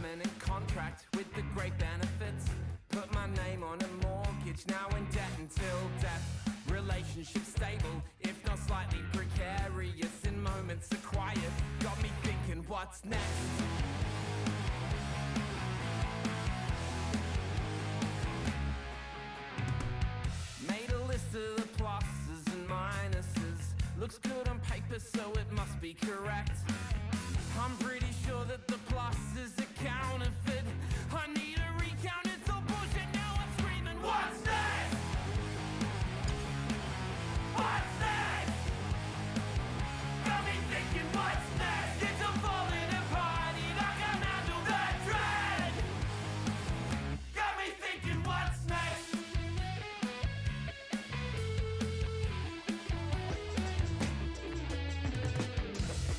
permanent contract with the great benefits. Put my name on a mortgage, now in debt until death. Relationship stable, if not slightly precarious. In moments of quiet, got me thinking what's next. Made a list of the pluses and minuses. Looks good on paper, so it must be correct. I'm pretty sure that the plus is a counterfeit. I need a recount, it's all bullshit, now I'm screaming, what's next? What's next? Got me thinking, what's next? It's all falling apart and I can't handle the dread. Got me thinking, what's next?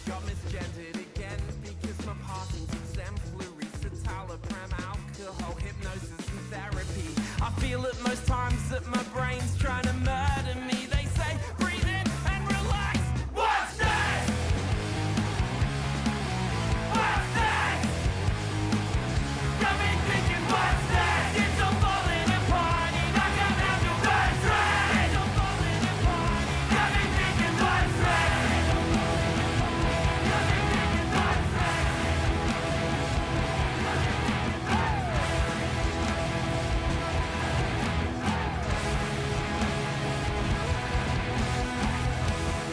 Got misgendered again because my passing's exemplary. Citalopram, alcohol, hypnosis and therapy. I feel at most times that my brain's trying to murder me. They say breathe in and relax. What's next? What's next? Got me thinking what's next? It's all falling apart and I can't handle the dread. It's all falling apart. Got me thinking what's next? Got me thinking what's next?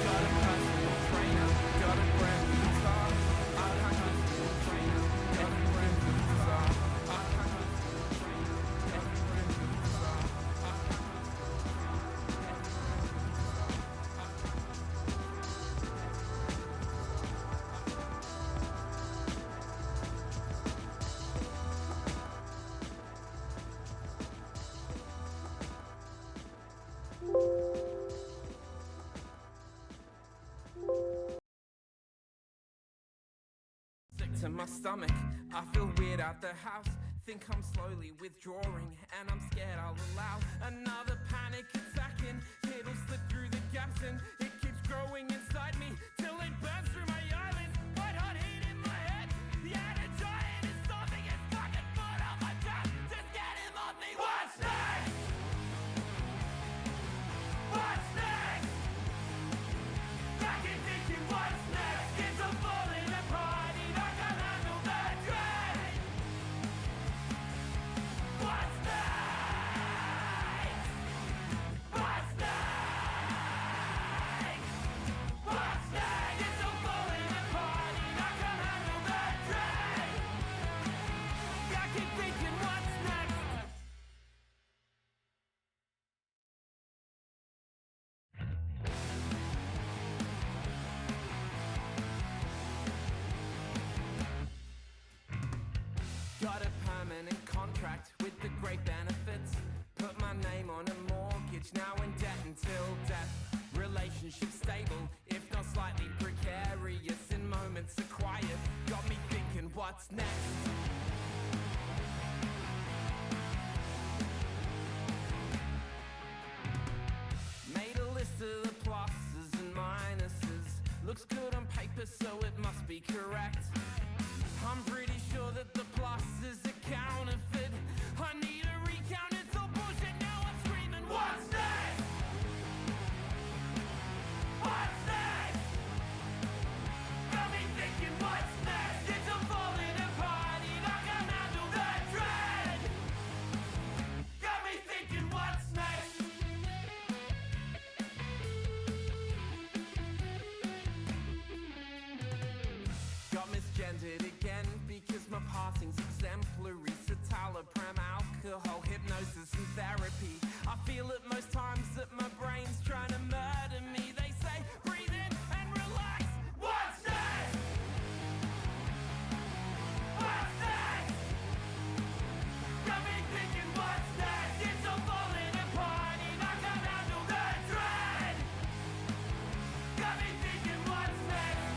Got a personal trainer, got a brand new guitar. I can't personal trainer, every brand new guitar. I can't personal trainer, every brand new guitar. I can't sick to my stomach, I feel weird out the house. Think I'm slowly withdrawing and I'm scared I'll allow another panic attacking. It'll slip through the gaps and it keeps growing inside me till it burns through my eyelids. White hot heat in my head, yeah, the giant is stomping his fucking foot on my chest. Just get him off me. What's next? What's next? Back and thinking what's next? It's all falling apart and I can't handle the dread. What's next? What's next? What's next? It's all falling apart and I can't handle the dread. I keep thinking what's next? Got a permanent contract with the great benefits. Put my name on a mortgage, now in debt until death. Relationship stable, if not slightly precarious. In moments of quiet, got me thinking what's next? Made a list of the pluses and minuses. Looks good on paper, so it must be correct. I'm pretty sure that the plus is a counterfeit. I need a recount, it's all bullshit, now I'm screaming, what's next? What's next? Got me thinking what's next? It's all falling apart and I can't handle the dread. Got me thinking what's next? Got misgendered again because my passing's exemplary. Citalopram, alcohol, hypnosis and therapy. I feel at most times that my brain's trying to murder me. They say breathe in and relax. What's next? What's next? Got me thinking what's next? It's all falling apart and I can't handle the dread. Got me thinking what's next?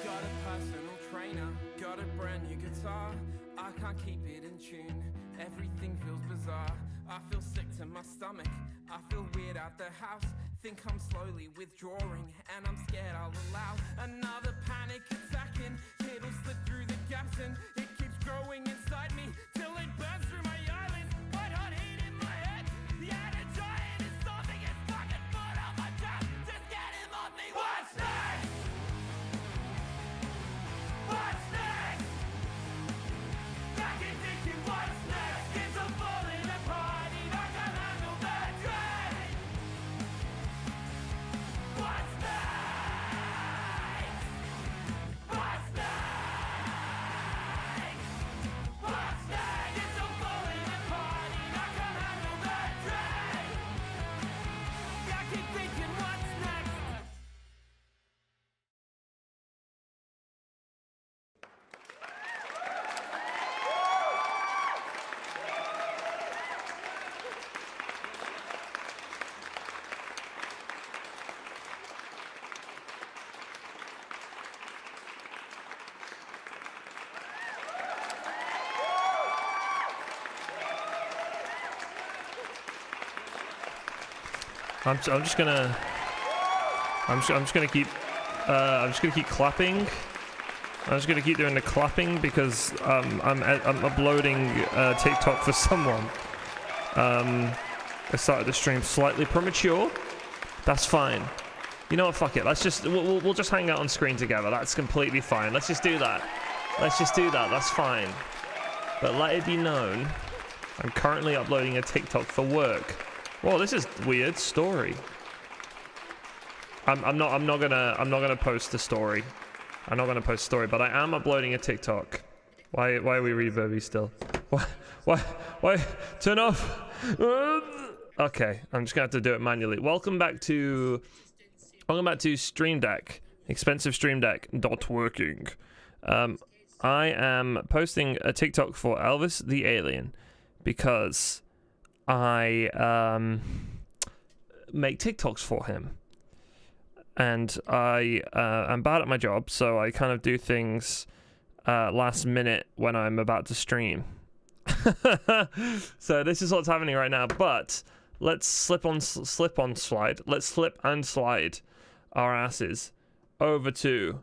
Got a personal trainer, got a brand new guitar. I I can't keep it in tune. Everything feels bizarre. I feel sick to my stomach. I feel weird out the house. Think I'm slowly withdrawing, and I'm scared I'll allow another panic attacking. It'll slip through the gaps and it keeps growing inside me till it burns through my eyelids. White hot heat in my head. The outer giant is stomping his fucking foot on my chest. Just get him off me. What's next? What's next? I keep thinking what's next? It's a falling apart and I can't handle the dread. What's next? What's next? What's next? It's a falling apart and I can't handle the dread. I keep thinking what's next? I'm just gonna keep clapping. I'm just gonna keep doing the clapping because I'm uploading TikTok for someone. I started the stream slightly premature. That's fine. You know what? Fuck it. Let's just we'll just hang out on screen together. That's completely fine. Let's just do that. Let's just do that. That's fine. But let it be known, I'm currently uploading a TikTok for work. Whoa, this is weird story. I'm not gonna post the story. I'm not gonna post a story, but I am uploading a TikTok. Why are we reverby still? Why? Turn off. Okay, I'm just gonna have to do it manually. Welcome back to Stream Deck. Expensive Stream Deck not working. I am posting a TikTok for Elvis the Alien because I make TikToks for him, and I am bad at my job, so I kind of do things last minute when I'm about to stream. So this is what's happening right now. But let's slip and slide our asses over to.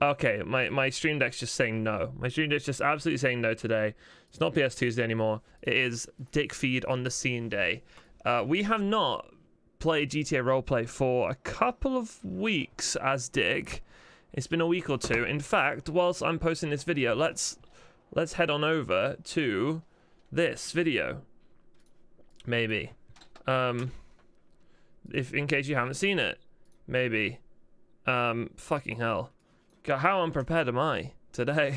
Okay, my Stream Deck's just saying no. My Stream Deck's just absolutely saying no today. It's not PS Tuesday anymore. It is Dickfeed on the scene day. We have not played GTA Roleplay for a couple of weeks as Dick. It's been a week or two. In fact, whilst I'm posting this video, let's head on over to this video. Maybe. If in case you haven't seen it. Maybe. Fucking hell. God, how unprepared am I today?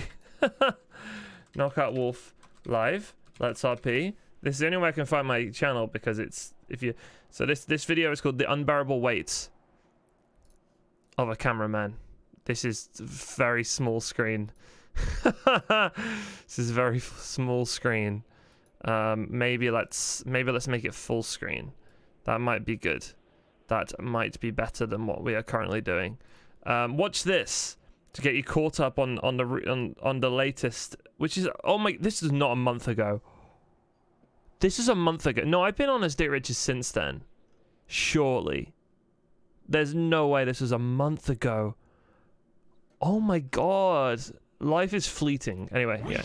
Knockout Wolf live. LetsRP. This is the only way I can find my channel because it's so this video is called The Unbearable Weight of a Cameraman. This is very small screen. This is very small screen. Maybe let's make it full screen. That might be good. That might be better than what we are currently doing. Watch this to get you caught up on the latest, which is this is not a month ago. This is a month ago. No, I've been on as Dick Richards since then. Surely. There's no way this was a month ago. Oh my god. Life is fleeting. Anyway, yeah.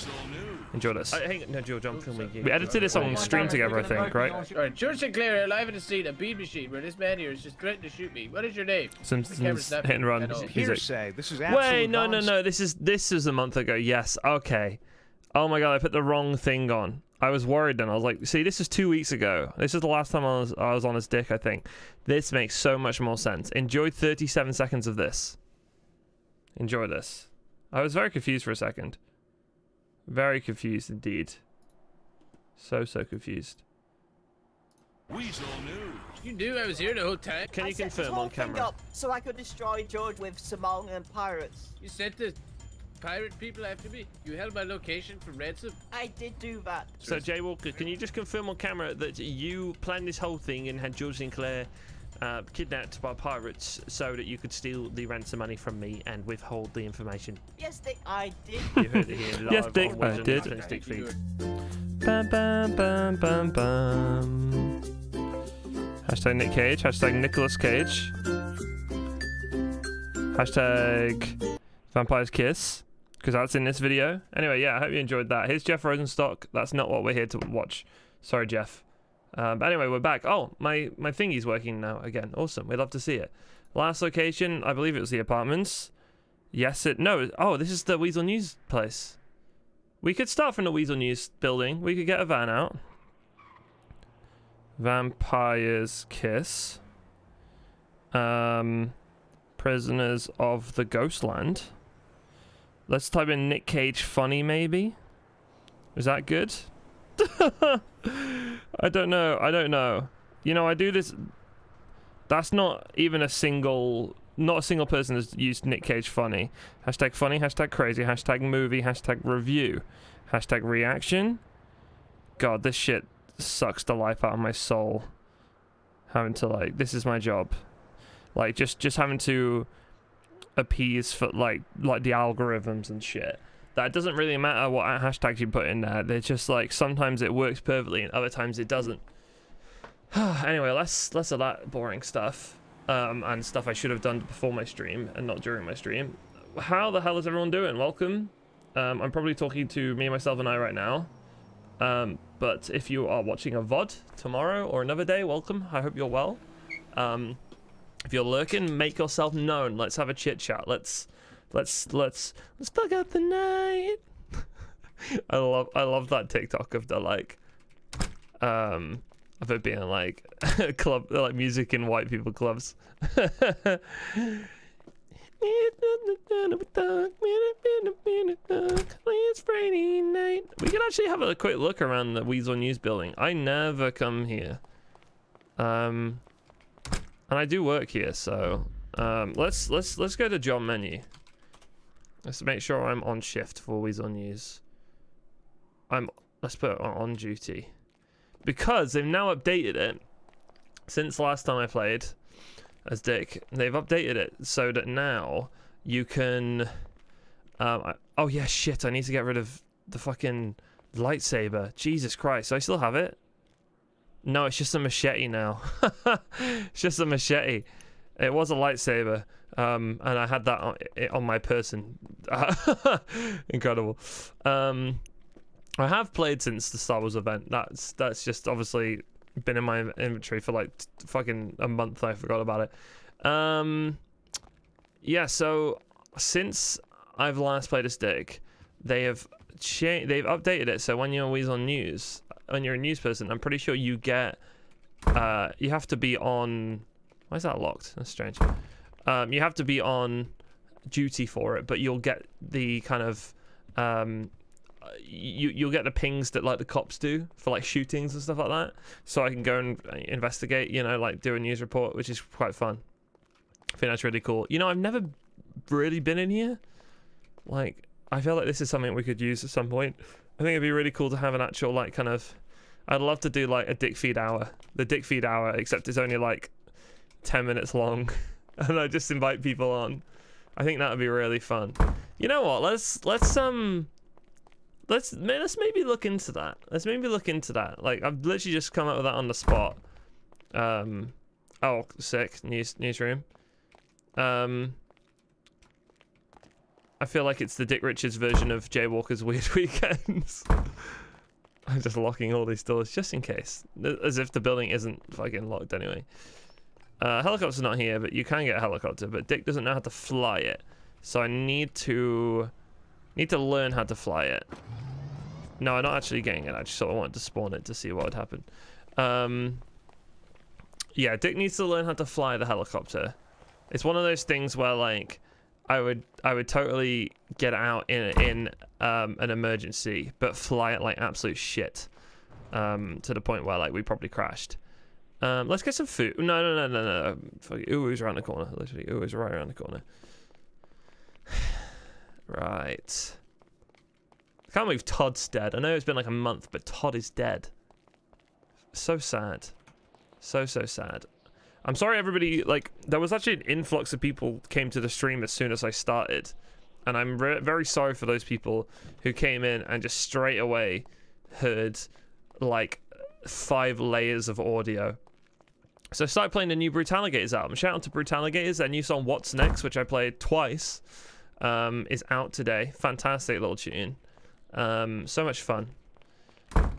Enjoy this. Hang on, no, George, I'm filming you. We edited this on stream together, I think, right? Alright, George Sinclair, alive in the street, a bead machine, where this man here is just threatening to shoot me. What is your name? Simpsons hit and run. Hearsay. This is wait, no. This is a month ago. Yes, okay. Oh my god, I put the wrong thing on. I was worried then. I was like, see, this is 2 weeks ago. This is the last time I was on his dick, I think. This makes so much more sense. Enjoy 37 seconds of this. Enjoy this. I was very confused for a second. Very confused indeed. So confused. Weasel News. You knew I was here the whole time. Can you confirm on camera? Up so I could destroy George with Simone and pirates. You sent the pirate people after me. You held my location for ransom. I did do that. So Jay Walker, can you just confirm on camera that you planned this whole thing and had George Sinclair kidnapped by pirates so that you could steal the ransom money from me and withhold the information. Yes, Dick, I did. You heard it here. Yes, Oh, Dick, I did. Dickfeed. Bam, bam, bam, bam, bam. Hashtag Nick Cage. Hashtag Nicolas Cage. Hashtag Vampire's Kiss. Because that's in this video. Anyway, yeah, I hope you enjoyed that. Here's Jeff Rosenstock. That's not what we're here to watch. Sorry, Jeff. But anyway, we're back. Oh, my thingy's working now again. Awesome. We'd love to see it. Last location, I believe it was the apartments. Yes, oh, this is the Weasel News place. We could start from the Weasel News building. We could get a van out. Vampire's Kiss. Prisoners of the Ghostland. Let's type in Nick Cage funny, maybe. Is that good? I don't know. You know, I do this. That's not even not a single person has used Nick Cage funny. Hashtag funny, hashtag crazy, hashtag movie, hashtag review, hashtag reaction. God, this shit sucks the life out of my soul. Having to, like, this is my job. Like, just having to appease for like the algorithms and shit. That doesn't really matter what hashtags you put in there. They're just like, sometimes it works perfectly and other times it doesn't. Anyway, less of that boring stuff. And stuff I should have done before my stream and not during my stream. How the hell is everyone doing? Welcome. I'm probably talking to me, myself, and I right now. But if you are watching a VOD tomorrow or another day, welcome. I hope you're well. If you're lurking, make yourself known. Let's have a chit chat. Let's plug out the night. I love that TikTok of the like, of it being like club, like music in white people clubs. It's Friday night. We can actually have a quick look around the Weasel News building. I never come here. And I do work here, so let's go to job menu. Let's make sure I'm on shift for Weasel News. Let's put it on duty. Because they've now updated it since last time I played as Dick. They've updated it so that now you can oh yeah, shit, I need to get rid of the fucking lightsaber. Jesus Christ, I still have it. No, it's just a machete now. It's just a machete. It was a lightsaber, and I had that on my person. Incredible. I have played since the Star Wars event. That's just obviously been in my inventory for like fucking a month. I forgot about it. Yeah. So since I've last played a stick, they've updated it. So when you're always on news, when you're a news person, I'm pretty sure you get you have to be on. Why is that locked? That's strange. You have to be on duty for it, but you'll get the kind of you'll get the pings that like the cops do for like shootings and stuff like that. So I can go and investigate, you know, like do a news report, which is quite fun. I think that's really cool. You know, I've never really been in here. Like, I feel like this is something we could use at some point. I think it'd be really cool to have an actual like kind of. I'd love to do like a Dickfeed hour, the Dickfeed hour, except it's only like 10 minutes long, and I just invite people on. I think that would be really fun. You know what? Let's maybe look into that. Let's maybe look into that. Like, I've literally just come up with that on the spot. Oh, sick. Newsroom. I feel like it's the Dick Richards version of Jaywalker's Weird Weekends. I'm just locking all these doors just in case, as if the building isn't fucking locked anyway. Helicopter's not here, but you can get a helicopter, but Dick doesn't know how to fly it, so I need to learn how to fly it. No, I'm not actually getting it. I just sort of wanted to spawn it to see what would happen. Yeah, Dick needs to learn how to fly the helicopter. It's one of those things where like I would totally get out in an emergency, but fly it like absolute shit, to the point where like we probably crashed. Let's get some food. No. Uwu's around the corner. Literally, Uwu's right around the corner. Right. I can't believe Todd's dead. I know it's been like a month, but Todd is dead. So sad. So sad. I'm sorry, everybody. Like, there was actually an influx of people came to the stream as soon as I started, and I'm very sorry for those people who came in and just straight away heard like 5 layers of audio. So I started playing the new Brutaligators album. Shout out to Brutaligators. Their new song "What's Next," which I played twice, is out today. Fantastic little tune. So much fun.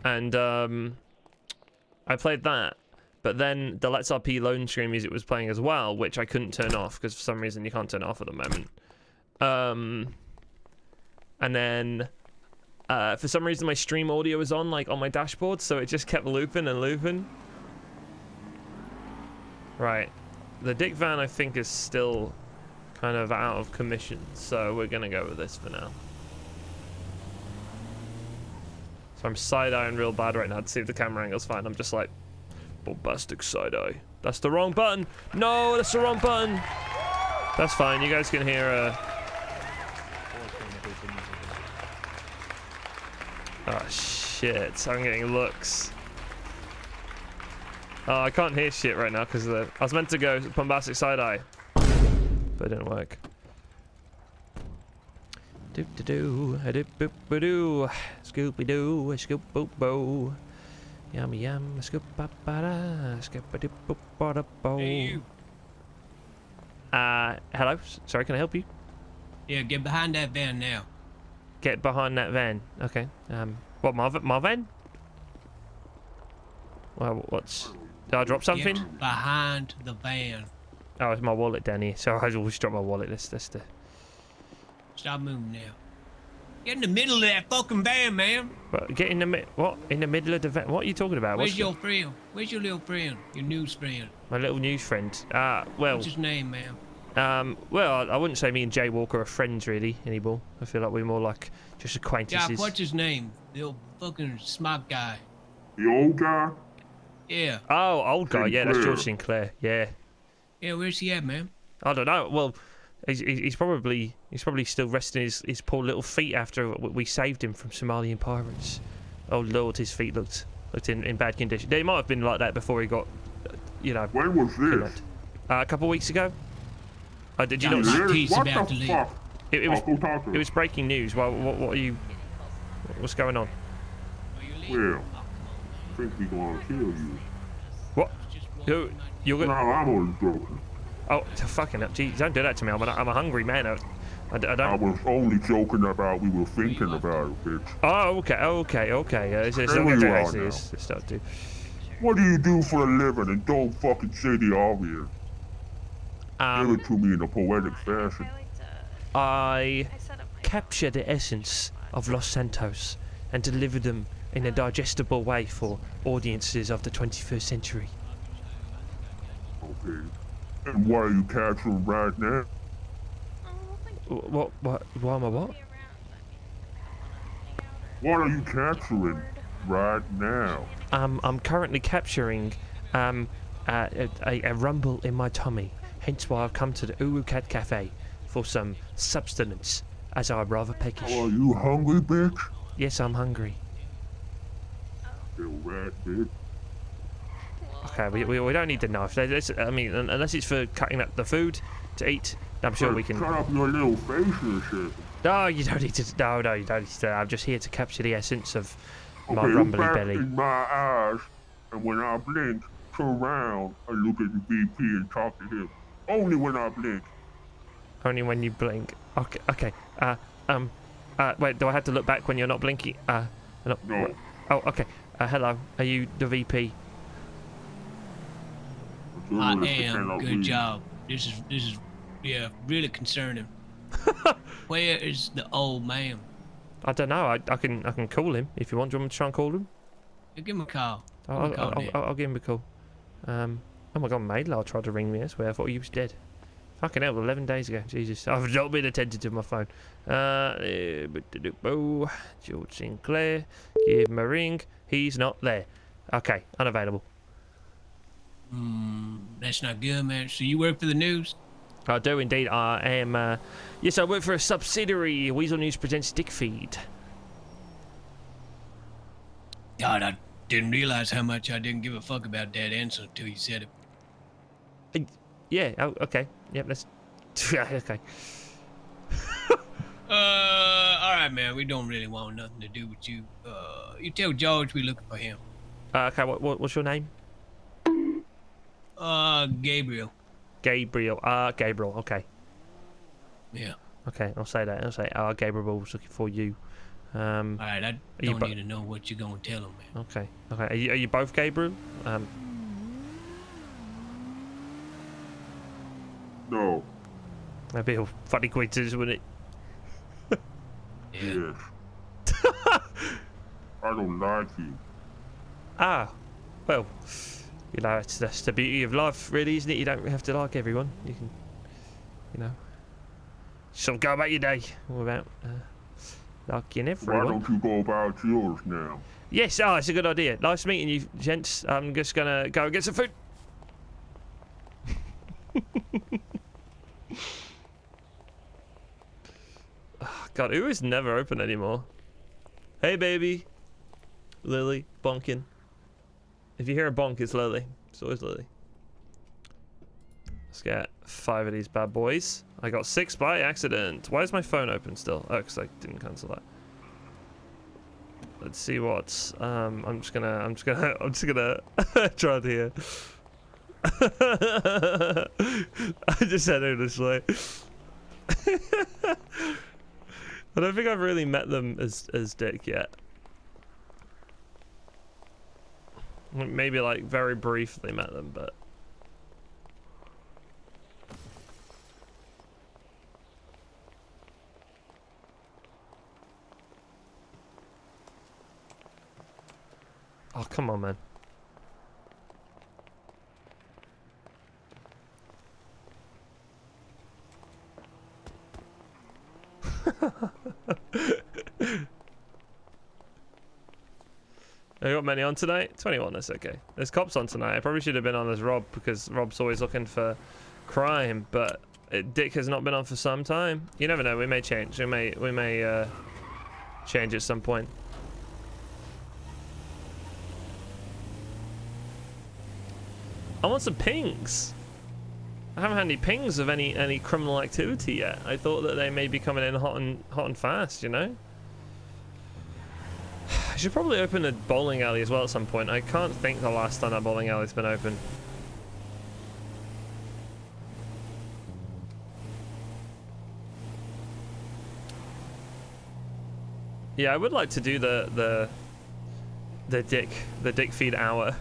And I played that. But then the LetsRP loan stream music was playing as well, which I couldn't turn off because for some reason you can't turn it off at the moment. And then for some reason my stream audio was on, like on my dashboard, so it just kept looping and looping. Right, the Dick van I think is still kind of out of commission, so we're gonna go with this for now. So I'm side-eyeing real bad right now to see if the camera angle's fine. I'm just like, bombastic side-eye. That's the wrong button. No, that's the wrong button. That's fine. You guys can hear oh shit, I'm getting looks. Oh, I can't hear shit right now because I was meant to go bombastic side-eye, but it didn't work. Do-do-do, a-dip-boop-a-doo, Scooby-Doo, a scoop-boop-bo. Yum yum, scoop-ba-ba-da, scoop-a-dip-boop-ba-da-bo. Hey, you. Hello? Sorry, can I help you? Yeah, get behind that van now. Get behind that van. Okay. What, my van? Well, what's... Did I drop something? Get behind the van. Oh, it's my wallet down here. So I always drop my wallet. That's the... Stop moving now. Get in the middle of that fucking van, man. But get in the what? In the middle of the van? What are you talking about? Where's your friend? Where's your little friend? Your news friend? My little news friend. Well... What's his name, man? Well, I wouldn't say me and Jay Walker are friends really anymore. I feel like we're more like just acquaintances. Doc, what's his name? The old fucking smart guy. The old guy? Yeah. Oh, old guy. Yeah, that's Sinclair. George Sinclair. Yeah. Yeah, where's he at, man? I don't know. Well, he's probably still resting his poor little feet after we saved him from Somalian pirates. Oh Lord, his feet looked in bad condition. They might have been like that before he got, you know. When was this? kidnapped. A couple of weeks ago. Did you Yeah, not? my Really? teeth What about the to leave. fuck? It was Go talk to it him. was breaking news. Well, what are you? What's going on? Are you leaving? Well, I think we gonna kill you. What? You're No, gonna? I'm only joking. Oh, fucking hell! Geez, don't do that to me. I'm a hungry man. I I don't. was only joking about we were thinking about it, bitch. Oh, okay. It's There not you gonna are take now. this stuff, dude. What do you do for a living? And don't fucking say the obvious. Give it to me in a poetic fashion. I capture the essence of Los Santos and deliver them in a digestible way for audiences of the 21st century. Okay. And why are you capturing right now? What? Why am I what? What are you capturing right now? I'm currently capturing a rumble in my tummy. Hence why I've come to the Uru Cat Cafe for some substance, as I'm rather peckish. Are you hungry, bitch? Yes, I'm hungry. You rat, bitch. Okay, we don't need the knife. I mean, unless it's for cutting up the food to eat, I'm sure we can. Cut up your little face and shit. No, you don't need to. No, you don't need to. I'm just here to capture the essence of my Okay, look rumbly back belly. in my eyes, and when I blink, turn around and look at the VP and talk to him. Only when I blink. Only when you blink. Okay. Wait, do I have to look back when you're not blinking? No. Oh, okay. Hello. Are you the VP? I Journalists am. cannot Good read. job. This is yeah, really concerning. Where is the old man? I don't know. I can call him if you want. Do you want me to try and call him? Give him a call. Give him a call, Nick. I'll give him a call. Oh my god, Maidlar tried to ring me. I swear, I thought he was dead. Fucking hell, 11 days ago. Jesus, I've not been attentive to my phone. George Sinclair, give him a ring. He's not there. Okay, unavailable. That's not good, man. So you work for the news? I do indeed. I am. Yes, I work for a subsidiary. Weasel News presents Dickfeed. God, I didn't realize how much I didn't give a fuck about that answer until you said it. Yeah. Oh, okay. Yep. Let's. Okay. All right, man. We don't really want nothing to do with you. You tell George we're looking for him. Okay. What's your name? Gabriel. Gabriel. Gabriel. Okay. Yeah. Okay. I'll say that. I'll say. Gabriel was looking for you. All right. I you don't need to know what you're gonna tell him, man. Okay. Okay. Are you both Gabriel? No. That'd be a funny coincidence, wouldn't it? Yes. I don't like you. Well, you know, that's the beauty of life, really, isn't it? You don't have to like everyone. You can, you know, sort of go about your day without liking everyone. Why don't you go about yours now? Yes, it's a good idea. Nice meeting you, gents. I'm just gonna go and get some food. Oh, God, who is never open anymore? Hey, baby. Lily, bonking. If you hear a bonk, it's Lily. It's always Lily. Let's get 5 of these bad boys. I got 6 by accident. Why is my phone open still? Oh, because I didn't cancel that. Let's see what. I'm just gonna try it here. I just said it this way. I don't think I've really met them as Dick yet. Maybe like very briefly met them, but oh, come on, man. I got many on tonight? 21, that's okay. There's cops on tonight. I probably should have been on as Rob because Rob's always looking for crime, but Dick has not been on for some time. You never know, we may change. We may change at some point. I want some pings. I haven't had any pings of any criminal activity yet. I thought that they may be coming in hot and fast, you know? I should probably open a bowling alley as well at some point. I can't think the last time that bowling alley's been open. Yeah, I would like to do the Dickfeed hour.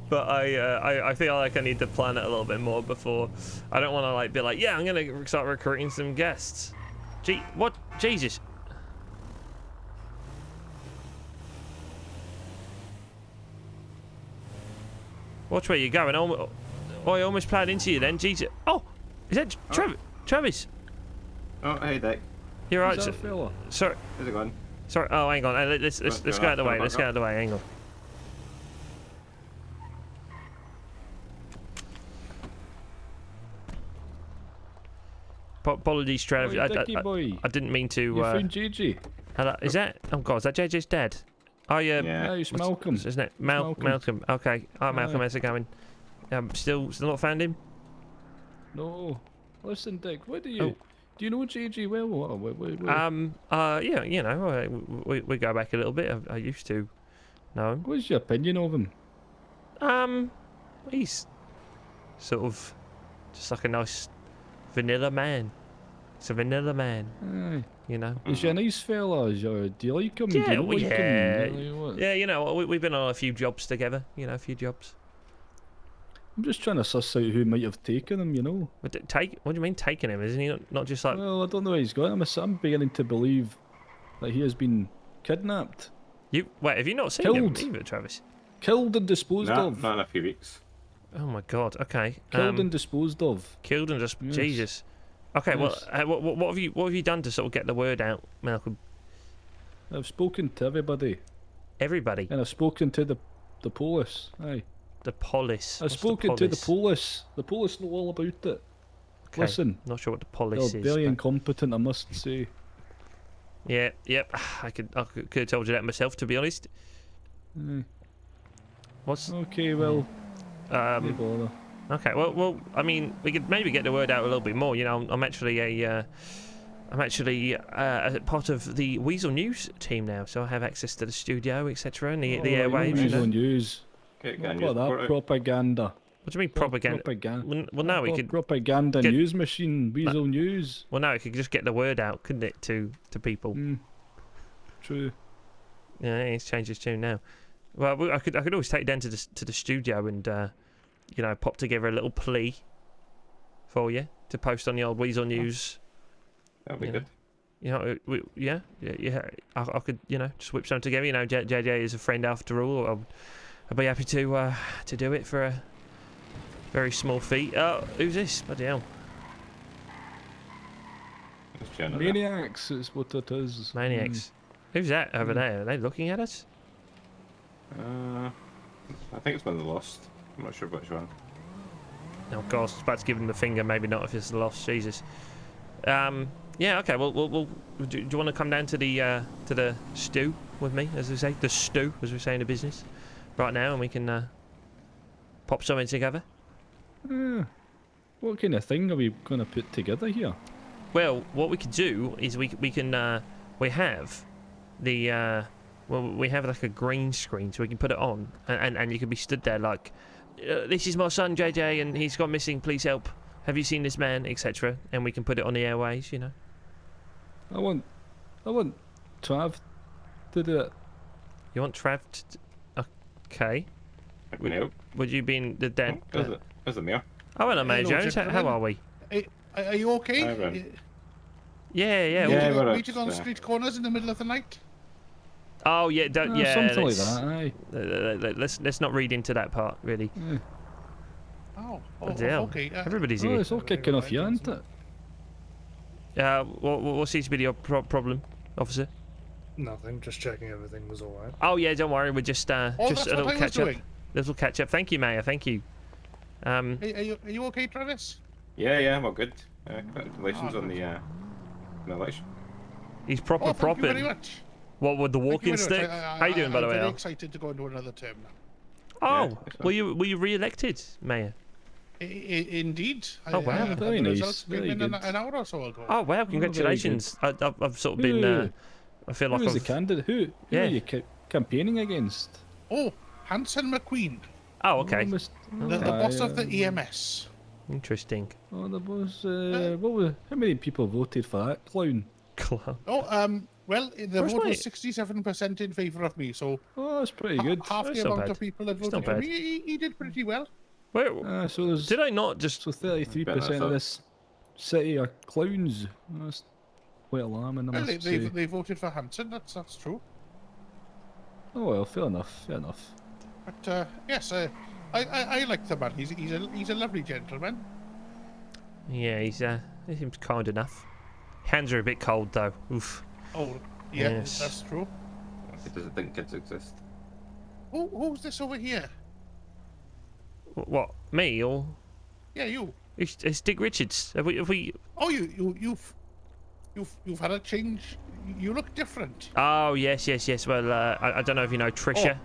But I feel like I need to plan it a little bit more before. I don't want to like be like, yeah, I'm gonna start recruiting some guests. What? Jesus. Watch where you're going. Oh, I almost plowed into you then. Jesus. Oh, is that Travis? Oh, hey, Dick. You're right. Who's that fella? Sorry. How's it going? Sorry. Oh, hang on. Let's go out of the way. Let's get out of the way. Hang on. Apologies, Trav. I didn't mean to. You found JJ. Is that? Oh God, is that JJ's dead? Oh yeah. Yeah, it's Malcolm. Isn't it? Malcolm. Okay. All right, Malcolm. How's it going? Still not found him? No. Listen, Dick. What do you? Do you know JJ well? Yeah. You know, we go back a little bit. I used to know him. What's your opinion of him? He's sort of just like a nice vanilla man. It's a vanilla man. Aye. You know. Is he a nice fella? Do you like him? Yeah, do you not like him? Yeah, you know, we've been on a few jobs together. You know, a few jobs. I'm just trying to suss out who might have taken him, you know. What do you mean taking him? Isn't he not just like... Well, I don't know where he's going. I'm beginning to believe that he has been kidnapped. Wait, have you not seen him either, Travis? Killed and disposed of. Not in a few weeks. Oh my God. Okay. Killed and disposed of. Killed and just Yes. Jesus. Okay. Yes. Well, what have you done to sort of get the word out, Malcolm? I've spoken to everybody. Everybody. And I've spoken to the police. Aye. The police. I've spoken to the police. The police know all about it. Okay. Listen. Not sure what the police They're is. very but... incompetent, I must say. Yeah. Yep. I could have told you that myself, to be honest. Aye. What's... Okay, well. No bother. Okay. Well. I mean, we could maybe get the word out a little bit more. You know, I'm actually a part of the Weasel News team now, so I have access to the studio, etc., and the airwaves. You Weasel know. News. Okay, What news about that report. propaganda? What do you mean propaganda? Well, no, we could. Propaganda get- news machine. Weasel News. Well, no, it could just get the word out, couldn't it, to people? True. Yeah, he's changed his tune now. Well, I could always take it down to the studio and you know, pop together a little plea for you to post on the old Weasel News. That'll be Yeah. good. You know, yeah. I could, you know, just whip something together. You know, JJ is a friend after all. I'd be happy to do it for a very small fee. Oh, who's this? Bloody hell. It's general. Maniacs is what it is. Maniacs. Who's that over there? Are they looking at us? I think it's one of the Lost. I'm not sure which one. Oh, God, I was about to give him the finger. Maybe not if it's the lost. Jesus. Yeah, okay. Well, do you want to come down to the stew with me, as we say? The stew, as we say in the business, right now, and we can pop something together? What kind of thing are we going to put together here? Well, what we could do is we can we have the we have like a green screen, so we can put it on, and you can be stood there like, this is my son JJ, and he's gone missing. Please help. Have you seen this man, etc. And we can put it on the airways, you know. I want Trav to do it. You want Trav to... Okay. I can help. Would you be in the dead... There's the mayor. Oh, hello, Mayor Hello, Jones. How gentlemen. are we? Are you okay? Hi, Ren. Yeah. Yeah, well- we're Waiting on yeah. street corners in the middle of the night? Oh, yeah, don't... yeah, something like let's- that, aye. let's not read into that part, really. Oh, Bloody hell. okay. Everybody's Oh, here. it's all kicking off here, isn't it? What seems to be your problem, officer? Nothing, just checking everything was alright. Oh, yeah, don't worry. We're just that's a what little I was catch-up. doing. Little catch-up. Thank you, Mayor. Thank you. Are you okay, Travis? Yeah, well, good. Congratulations on the election. He's proper Oh, thank you very propping. much. What, with the Thank you walking very much. stick? How you doing, by the way, I'm very Al? excited to go into another term now. Oh, excellent. were you re-elected, Mayor? Indeed. Oh, wow. The Very nice, results came very in good. an hour or so ago. Oh wow! Congratulations! I've sort of been. I feel like Who was the I've. candidate? Who Yeah. are you campaigning against? Oh, Hanson McQueen, Oh, okay. the boss of the EMS. Interesting. Oh, there was. How many people voted for that clown? Clown. Oh, well, the Where's vote my- was 67% in favour of me, so Oh, that's pretty good. half That's the not amount bad. of people that It's not voted for bad. me, he did pretty well. Where, So there's did I not just? so 33% of this city are clowns. That's quite alarming, I Well, must say. they voted for Hanson, that's true. Oh well, fair enough. Fair enough. But yes, I like the man. He's a lovely gentleman. Yeah, he seems kind enough. Hands are a bit cold though. Oof. Oh, yeah, Yes. that's true. He doesn't think kids exist. Who's this over here? What? Me or? Yeah, you. It's Dick Richards. Have we? Oh, you've had a change. You look different. Oh yes. Well, I don't know if you know Trisha.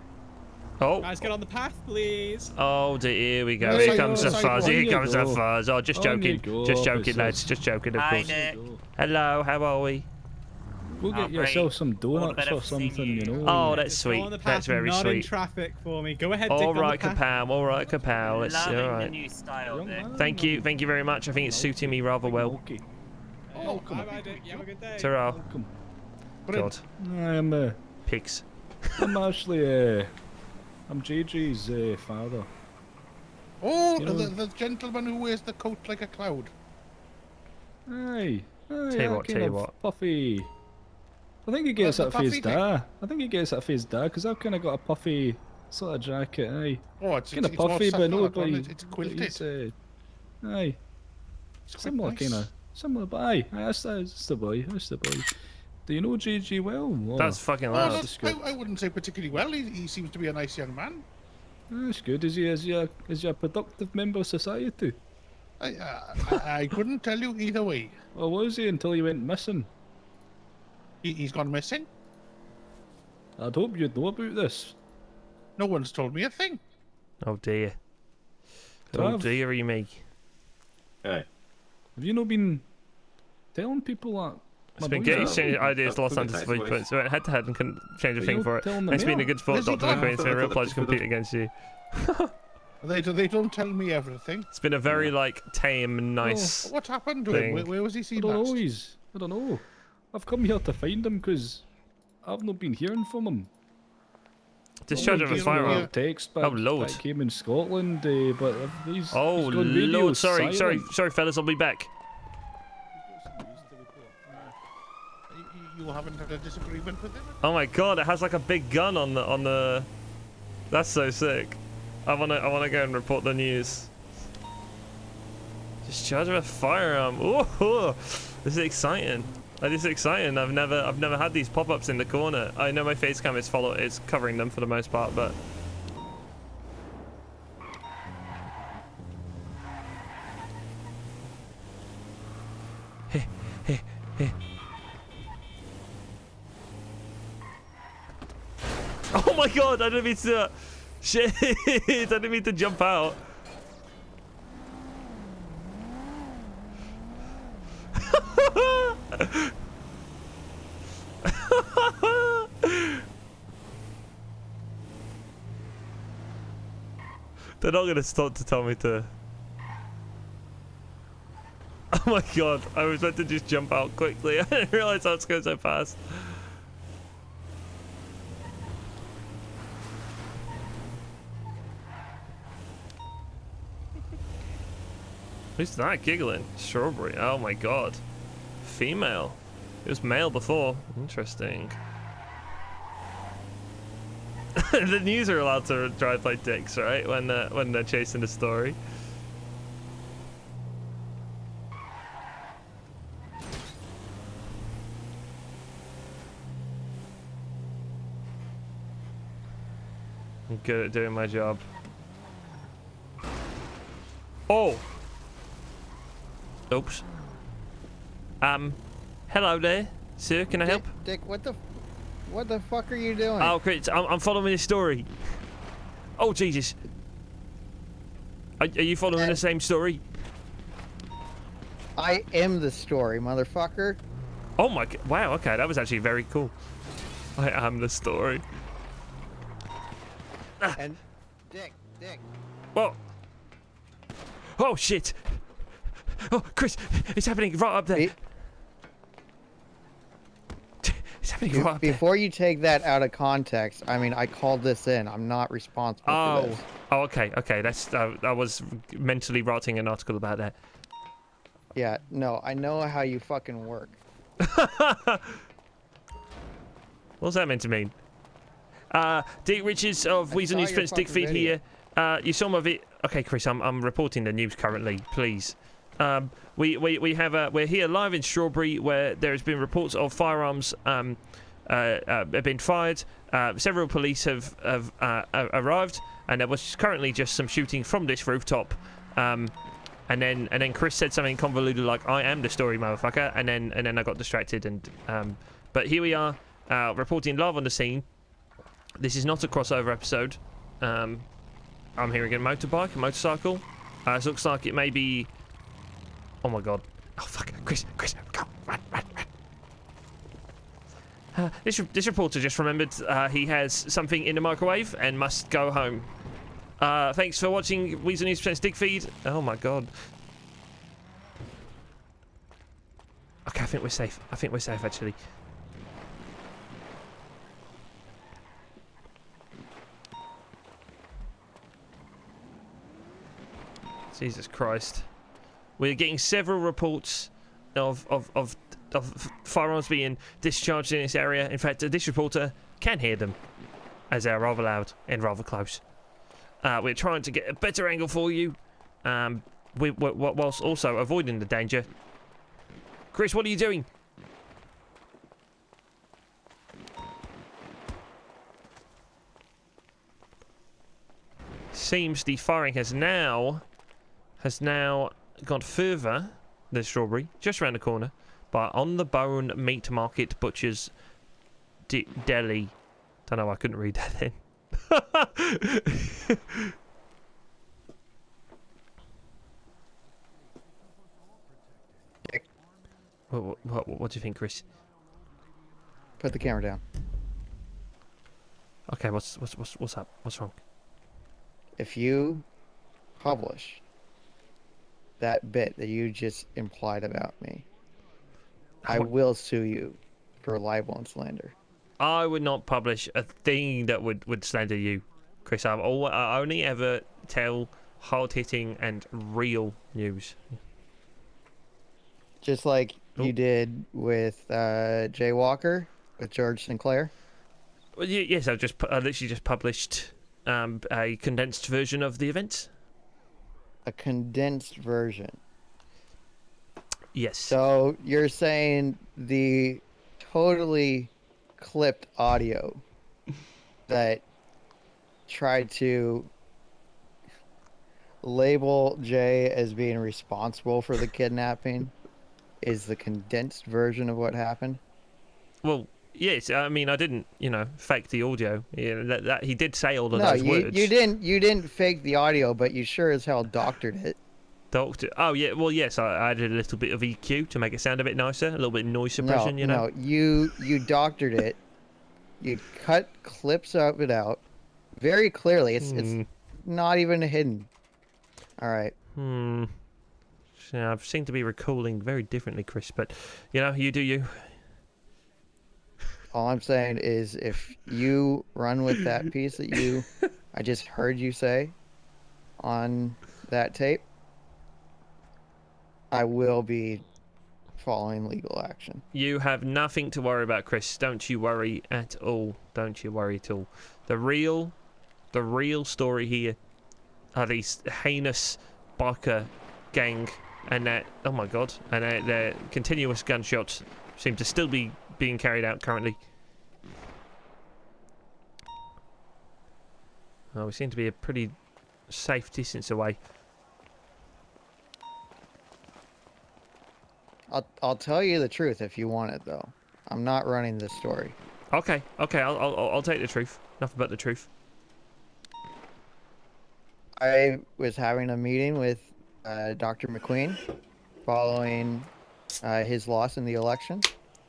Oh. Guys, get on the path, please. Oh dear, here we go. No, Here side comes the road, fuzz. side Here road. comes the On you go. fuzz. Oh, just On you joking. go, Just joking, officers. lads. Just joking, of Hi, course. Nick. Hello, how are we? Go get yourself some donuts or something, you know. Oh, that's Just go sweet. on the path, That's very not in sweet. traffic for me. Go ahead, Dick, All on the right, path. Kapow. All right, Kapow. Let's. Loving All the right. new style, Nick. Thank you very much. I think it's suiting me rather well. Okay. Oh, bye-bye, Dick. You have a good day. Ta-ra. Welcome. God, I'm pigs. actually I'm JJ's father. Oh, You know- the gentleman who wears the coat like a cloud. Aye. Tell you that what, kind tell you of what. Puffy. I think he gets The that for his puffy thing? dad. I think he gets that for his dad because I've kind of got a puffy sort of jacket. Aye. Oh, it's Kind of more puffy, but subtle, no, that one, but it's quilted. He's, aye. It's quite Similar nice. kind of. Similar, but aye. That's the boy. That's the boy. Do you know JJ well? Or- That's fucking Oh, loud. that's, I wouldn't say particularly well. He seems to be a nice young man. That's good. Is he a productive member of society? I couldn't tell you either way. Or was he until he went missing? He's gone missing. I'd hope you'd know about this. No one's told me a thing. Oh dear. Oh Trav, dearie me. Hey. have you not been telling people that? It's been getting exchanging ideas the last time to Nice speak, voice. but so went head to head and couldn't change a But thing you're for it. telling them It's been a now. good sport, Where's he Dr. gone? McQueen. It's been a real I thought pleasure to this was compete against you. They don't tell me everything. It's been a very like tame, nice. What happened to thing. him? Where was he I seen don't know. last? I don't know. I've come here to find him because I've not been hearing from him. Discharge of a dear, firearm. yeah. Text back, Oh, Lord. back came in Scotland, but he's Oh gone radio Lord, sorry, silent. sorry, fellas, I'll be back. You haven't had a disagreement with him? Oh my God, it has like a big gun on the. That's so sick. I wanna go and report the news. Discharge of a firearm. Ooh, this is exciting. This is exciting. I've never had these pop-ups in the corner. I know my face cam is covering them for the most part, but. Oh my God! I didn't mean to. Shit! I didn't mean to jump out. They're not gonna stop to tell me to. Oh my God! I was meant to just jump out quickly. I didn't realize I was going so fast. Who's that giggling? Strawberry. Oh my God. Female. It was male before. Interesting. The news are allowed to drive by dicks, right? When they're chasing the story. I'm good at doing my job. Oh! Oops. Hello there, sir. Can I help? Dick, what the fuck are you doing? Oh, great. I'm following this story. Oh, Jesus. Are you following the same story? I am the story, motherfucker. Oh my God. Wow. Okay, that was actually very cool. I am the story. And Dick. Whoa. Oh shit. Oh, Chris, it's happening right up there. It's happening right up there. Before you take that out of context, I mean, I called this in. I'm not responsible for this. Oh, okay. That's I was mentally writing an article about that. Yeah, no, I know how you fucking work. What's that meant to mean? Dick Richards of Weasel saw News your Prince fucking Dickfeed video. here. You saw my Okay, Chris, I'm reporting the news currently. Please. We're here live in Strawberry, where there has been reports of firearms have been fired. Several police have arrived, and there was currently just some shooting from this rooftop. And then Chris said something convoluted like "I am the story, motherfucker," and then I got distracted. But here we are, reporting live on the scene. This is not a crossover episode. I'm hearing a motorbike, a motorcycle. It looks like it may be. Oh my God! Oh fuck! Chris, go! Run! This reporter just remembered he has something in the microwave and must go home. Thanks for watching Weasel News Presents Dickfeed. Oh my God. Okay, I think we're safe. Actually. Jesus Christ. We're getting several reports of firearms being discharged in this area. In fact, this reporter can hear them, as they're rather loud and rather close. We're trying to get a better angle for you, whilst also avoiding the danger. Chris, what are you doing? Seems the firing has now gone further than Strawberry, just around the corner, but on the Bone Meat Market Butcher's Deli. Don't know, I couldn't read that then. What do you think, Chris? Put the camera down. Okay, what's up? What's wrong? If you publish that bit that you just implied about me, I will sue you for libel and slander. I would not publish a thing that would slander you, Chris. I only ever tell hard-hitting and real news. Just like you did with Jay Walker, with George Sinclair. Well, yes, I literally just published a condensed version of the event. A condensed version. Yes. So you're saying the totally clipped audio that tried to label Jay as being responsible for the kidnapping is the condensed version of what happened? Well, yes. I mean, I didn't, fake the audio. Yeah, that he did say all of those words. You didn't fake the audio, but you sure as hell doctored it. Oh yeah. Well, yes. I added a little bit of EQ to make it sound a bit nicer, a little bit of noise suppression. No, you doctored it. You cut clips of it out very clearly. It's not even hidden. All right. Yeah, I seem to be recalling very differently, Chris. But you do you. All I'm saying is, if you run with that piece that I just heard you say on that tape, I will be following legal action. You have nothing to worry about, Chris. Don't you worry at all. Don't you worry at all. The real story here are these heinous biker gang and that, oh my god, and their continuous gunshots seem to still be being carried out currently. Oh, we seem to be a pretty safe distance away. I'll tell you the truth if you want it, though. I'm not running this story. Okay, I'll take the truth. Nothing but the truth. I was having a meeting with Dr. McQueen following his loss in the election.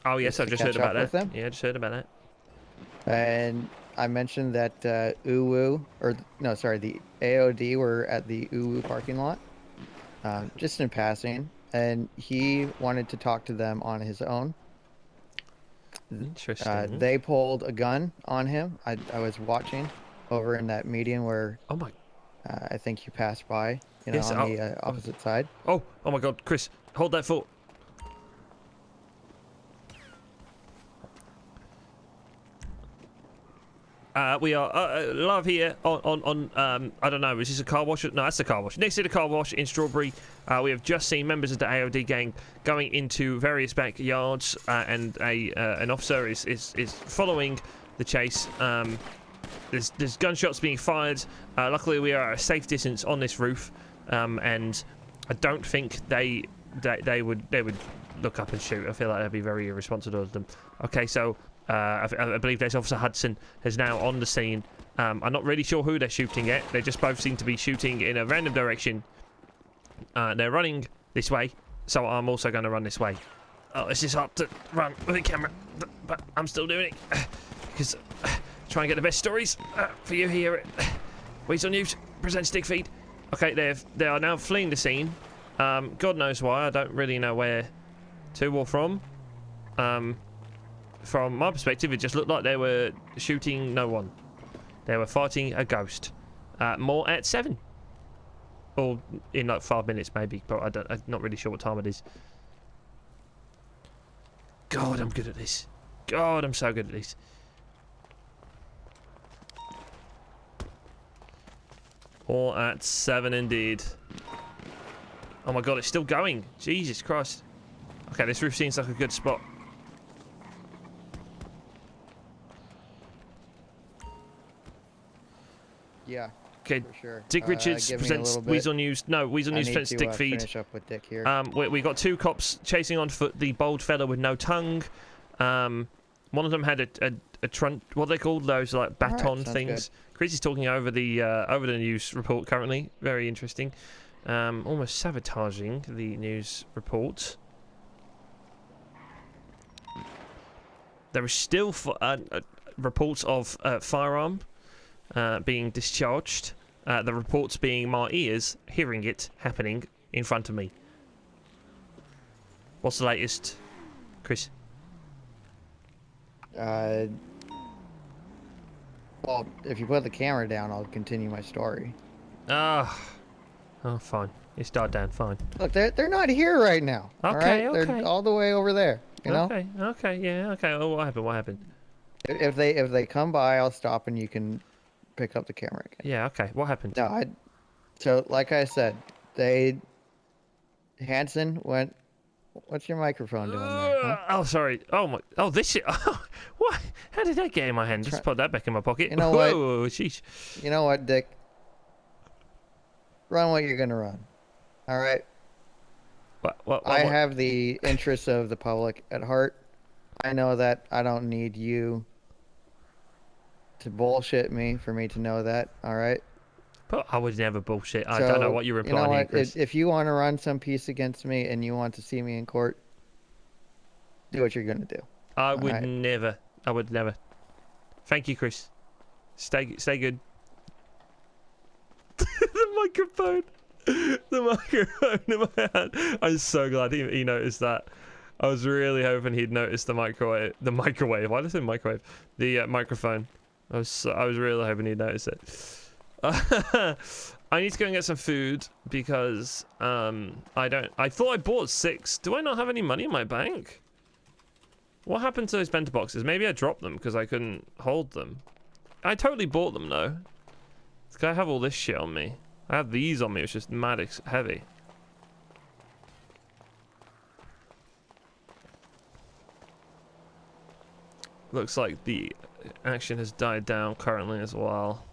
Oh yes, I just heard about that. Him. Yeah, I just heard about that. And I mentioned that the AOD were at the UWU parking lot, just in passing, and he wanted to talk to them on his own. Interesting. They pulled a gun on him. I was watching over in that meeting where I think you passed by, on the opposite side. Oh my god, Chris, hold that thought. We are live here on I don't know, is this a car wash? No, that's the car wash. Next to the car wash in Strawberry, we have just seen members of the AOD gang going into various backyards, and an officer is following the chase. There's gunshots being fired. Luckily, we are at a safe distance on this roof, and I don't think they would look up and shoot. I feel like that'd be very irresponsible of them. Okay, so. I believe there's Officer Hudson is now on the scene. I'm not really sure who they're shooting at. They just both seem to be shooting in a random direction. They're running this way, so I'm also going to run this way. Oh, it's just hard to run with a camera, but I'm still doing it because trying to get the best stories for you here at Weasel News presents Dickfeed. Okay, they are now fleeing the scene. God knows why. I don't really know where to or from. From my perspective, it just looked like they were shooting no one. They were fighting a ghost. More at 7. Or in like 5 minutes maybe, but I'm not really sure what time it is. God, I'm good at this. God, I'm so good at this. Or at 7 indeed. Oh my god, it's still going. Jesus Christ. Okay, this roof seems like a good spot. Yeah. Okay. For sure. Dick Richards presents Weasel News. No, Weasel News presents Dickfeed. Finish up with Dick here. We got 2 cops chasing on foot the bold fella with no tongue. One of them had a trunk. What are they called? Those like baton things. Good. Chris is talking over the news report currently. Very interesting. Almost sabotaging the news report. there is still reports of firearm being discharged. The reports being my ears hearing it happening in front of me. What's the latest, Chris? Well, if you put the camera down, I'll continue my story. Oh, fine. It's died down. Fine. Look, they're not here right now. Okay, all right? okay. They're all the way over there. You know. Okay, yeah, okay. Oh, what happened? What happened? If they come by, I'll stop and you can pick up the camera again. Yeah, okay. What happened? No, so like I said, Hanson went. What's your microphone doing there? Huh? Oh, sorry. Oh my. Oh, this shit. Oh, what? How did that get in my hand? Just put that back in my pocket. You know what? Whoa, sheesh. You know what, Dick? Run what you're gonna run. All right. What? I have the interests of the public at heart. I know that I don't need you to bullshit me for me to know that. All right. But I would never bullshit. I don't know what you're implying. You know here, what? Chris. If you want to run some piece against me and you want to see me in court, do what you're gonna do. I would never. I would never. Thank you, Chris. Stay good. The microphone. The microphone in my hand. I'm so glad he noticed that. I was really hoping he'd notice the microwave. The microwave. Why did I say microwave? The microphone. I was really hoping he'd notice it. I need to go and get some food because I thought I bought 6. Do I not have any money in my bank? What happened to those bento boxes? Maybe I dropped them because I couldn't hold them. I totally bought them though. I have all this shit on me. I have these on me, it's just mad heavy. Looks like the action has died down currently as well.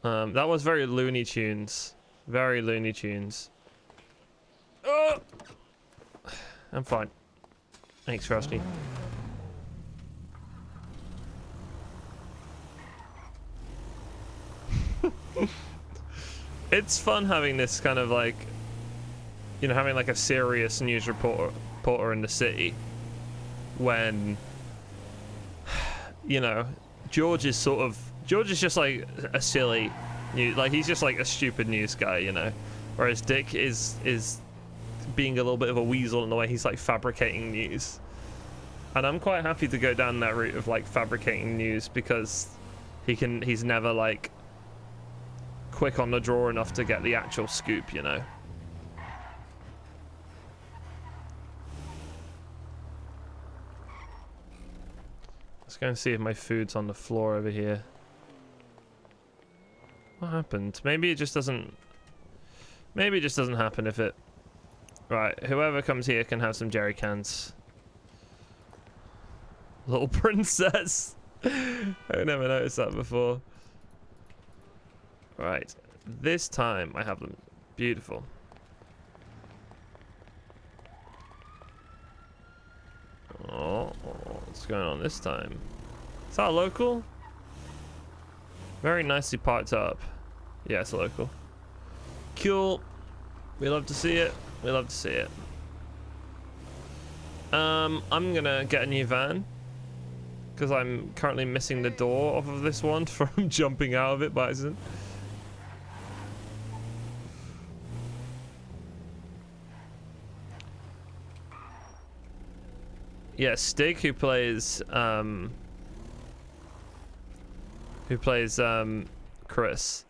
That was very Looney Tunes. Very Looney Tunes. Oh! I'm fine. Thanks for asking. It's fun having this kind of like, you know, having like a serious news reporter in the city when, you know, George is just like a silly like he's just like a stupid news guy, you know, whereas Dick is being a little bit of a weasel in the way he's like fabricating news. And I'm quite happy to go down that route of like fabricating news because he's never like quick on the draw enough to get the actual scoop, you know. Let's go and see if my food's on the floor over here. What happened? Maybe it just doesn't happen if it... Right, whoever comes here can have some jerry cans. Little princess. I never noticed that before. Right, this time I have them. Beautiful. Oh, what's going on this time? Is that a local? Very nicely parked up. Yeah, it's a local. Cool. We love to see it. We love to see it. I'm gonna get a new van because I'm currently missing the door off of this one from jumping out of it by accident. Yeah, Stig, who plays Chris,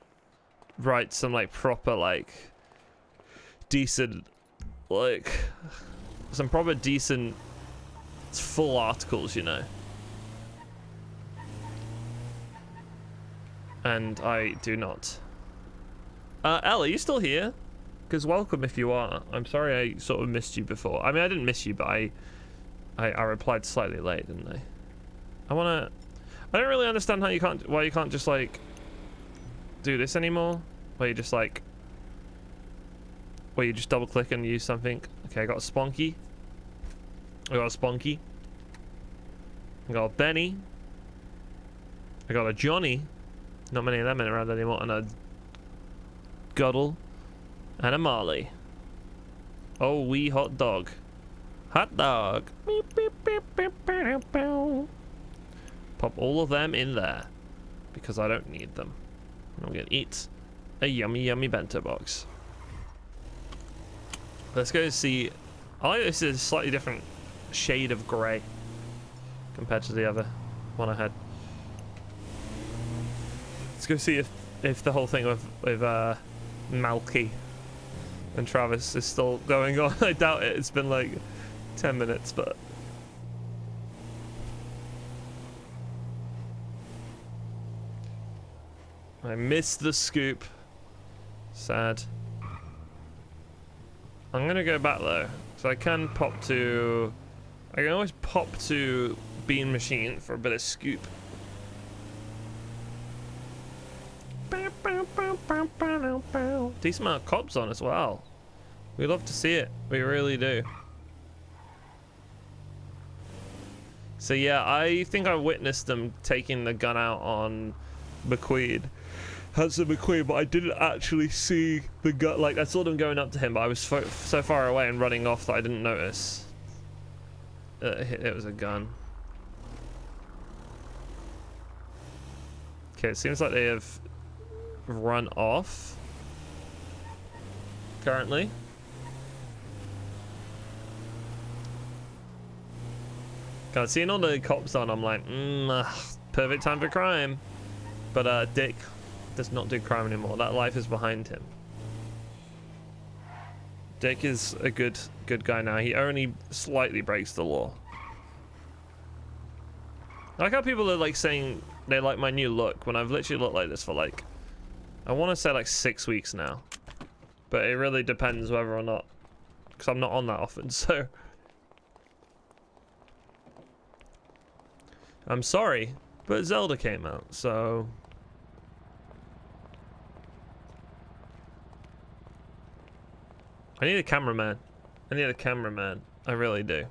writes some like proper like decent, like some proper decent full articles, you know. And I do not. Elle, are you still here? Because welcome if you are. I'm sorry I sort of missed you before. I mean, I didn't miss you, but I replied slightly late, didn't I? I don't really understand why you can't just like do this anymore. Where you just like, where you just double click and use something. Okay, I got a Spunky. I got a Spunky. I got a Benny. I got a Johnny. Not many of them around anymore. And a Guddle. And a Marley. Oh, wee hot dog. Hot dog. Beep, beep, beep, beep, beep, beep. Pop all of them in there because I don't need them. I'm gonna eat a yummy, yummy bento box. Let's go see. I like this is a slightly different shade of grey compared to the other one I had. Let's go see if the whole thing with Malky and Travis is still going on. I doubt it. It's been like 10 minutes, but I missed the scoop. Sad. I'm gonna go back though, so I can pop to. I can always pop to Bean Machine for a bit of scoop. Decent amount of cops on as well. We love to see it. We really do. So yeah, I think I witnessed them taking the gun out on McQueen. Hudson McQueen, but I didn't actually see the gun. Like, I saw them going up to him, but I was so far away and running off that I didn't notice it was a gun. Okay, it seems like they have run off currently. God, seeing all the cops on, I'm like, perfect time for crime. But Dick does not do crime anymore. That life is behind him. Dick is a good guy now. He only slightly breaks the law. I like how people are like saying they like my new look when I've literally looked like this for like, I want to say like 6 weeks now. But it really depends whether or not, because I'm not on that often, so. I'm sorry, but Zelda came out, so. I need a cameraman. I need a cameraman. I really do.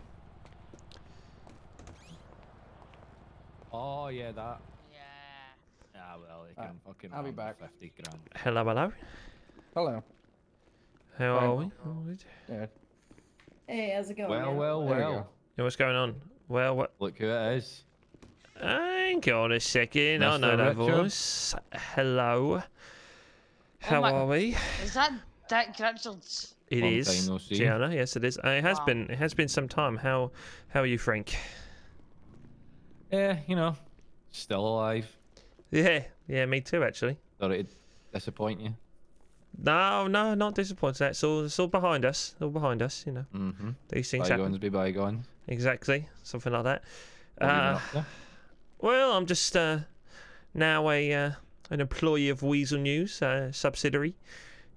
Oh yeah, that. Yeah. Ah well, you can fucking. I'll be back. 50 grand. Hello, hello. Hello. How are we? Good. Hey, how's it going? Well, man? well, There we well. go. Yeah, what's going on? Well, what? Look who it is. Hang on a second. I know Mr. that Richard. voice. Hello. How my- are we? Is that Dick Richards? It Long is, time no see. Gianna. Yes, it is. It has Wow. been. It has been some time. How are you, Frank? Yeah, you know, still alive. Yeah, me too, actually. Sorry to disappoint you. No, not disappointed. It's all behind us. All behind us. You know, Mm-hmm. these things Bygones happen. be bygones. Exactly, something like that. What have you been up to? Well, I'm just now an employee of Weasel News, subsidiary.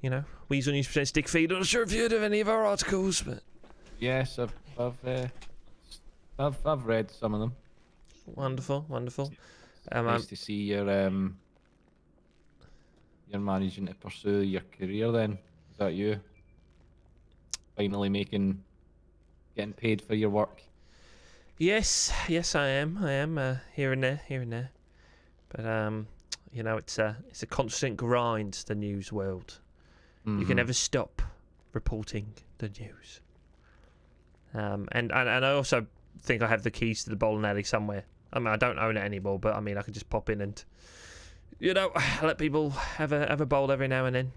You know, Weasel News presents Dickfeed. I'm not sure if you heard of any of our articles, but Yes, I've read some of them. wonderful. Nice to see you're managing to pursue your career. Then is that you? Finally getting paid for your work. Yes, I am here and there. But you know, it's a constant grind. The news world. You can never stop reporting the news. And I also think I have the keys to the bowling alley somewhere. I mean, I don't own it anymore, but I mean, I can just pop in and, you know, let people have a bowl every now and then.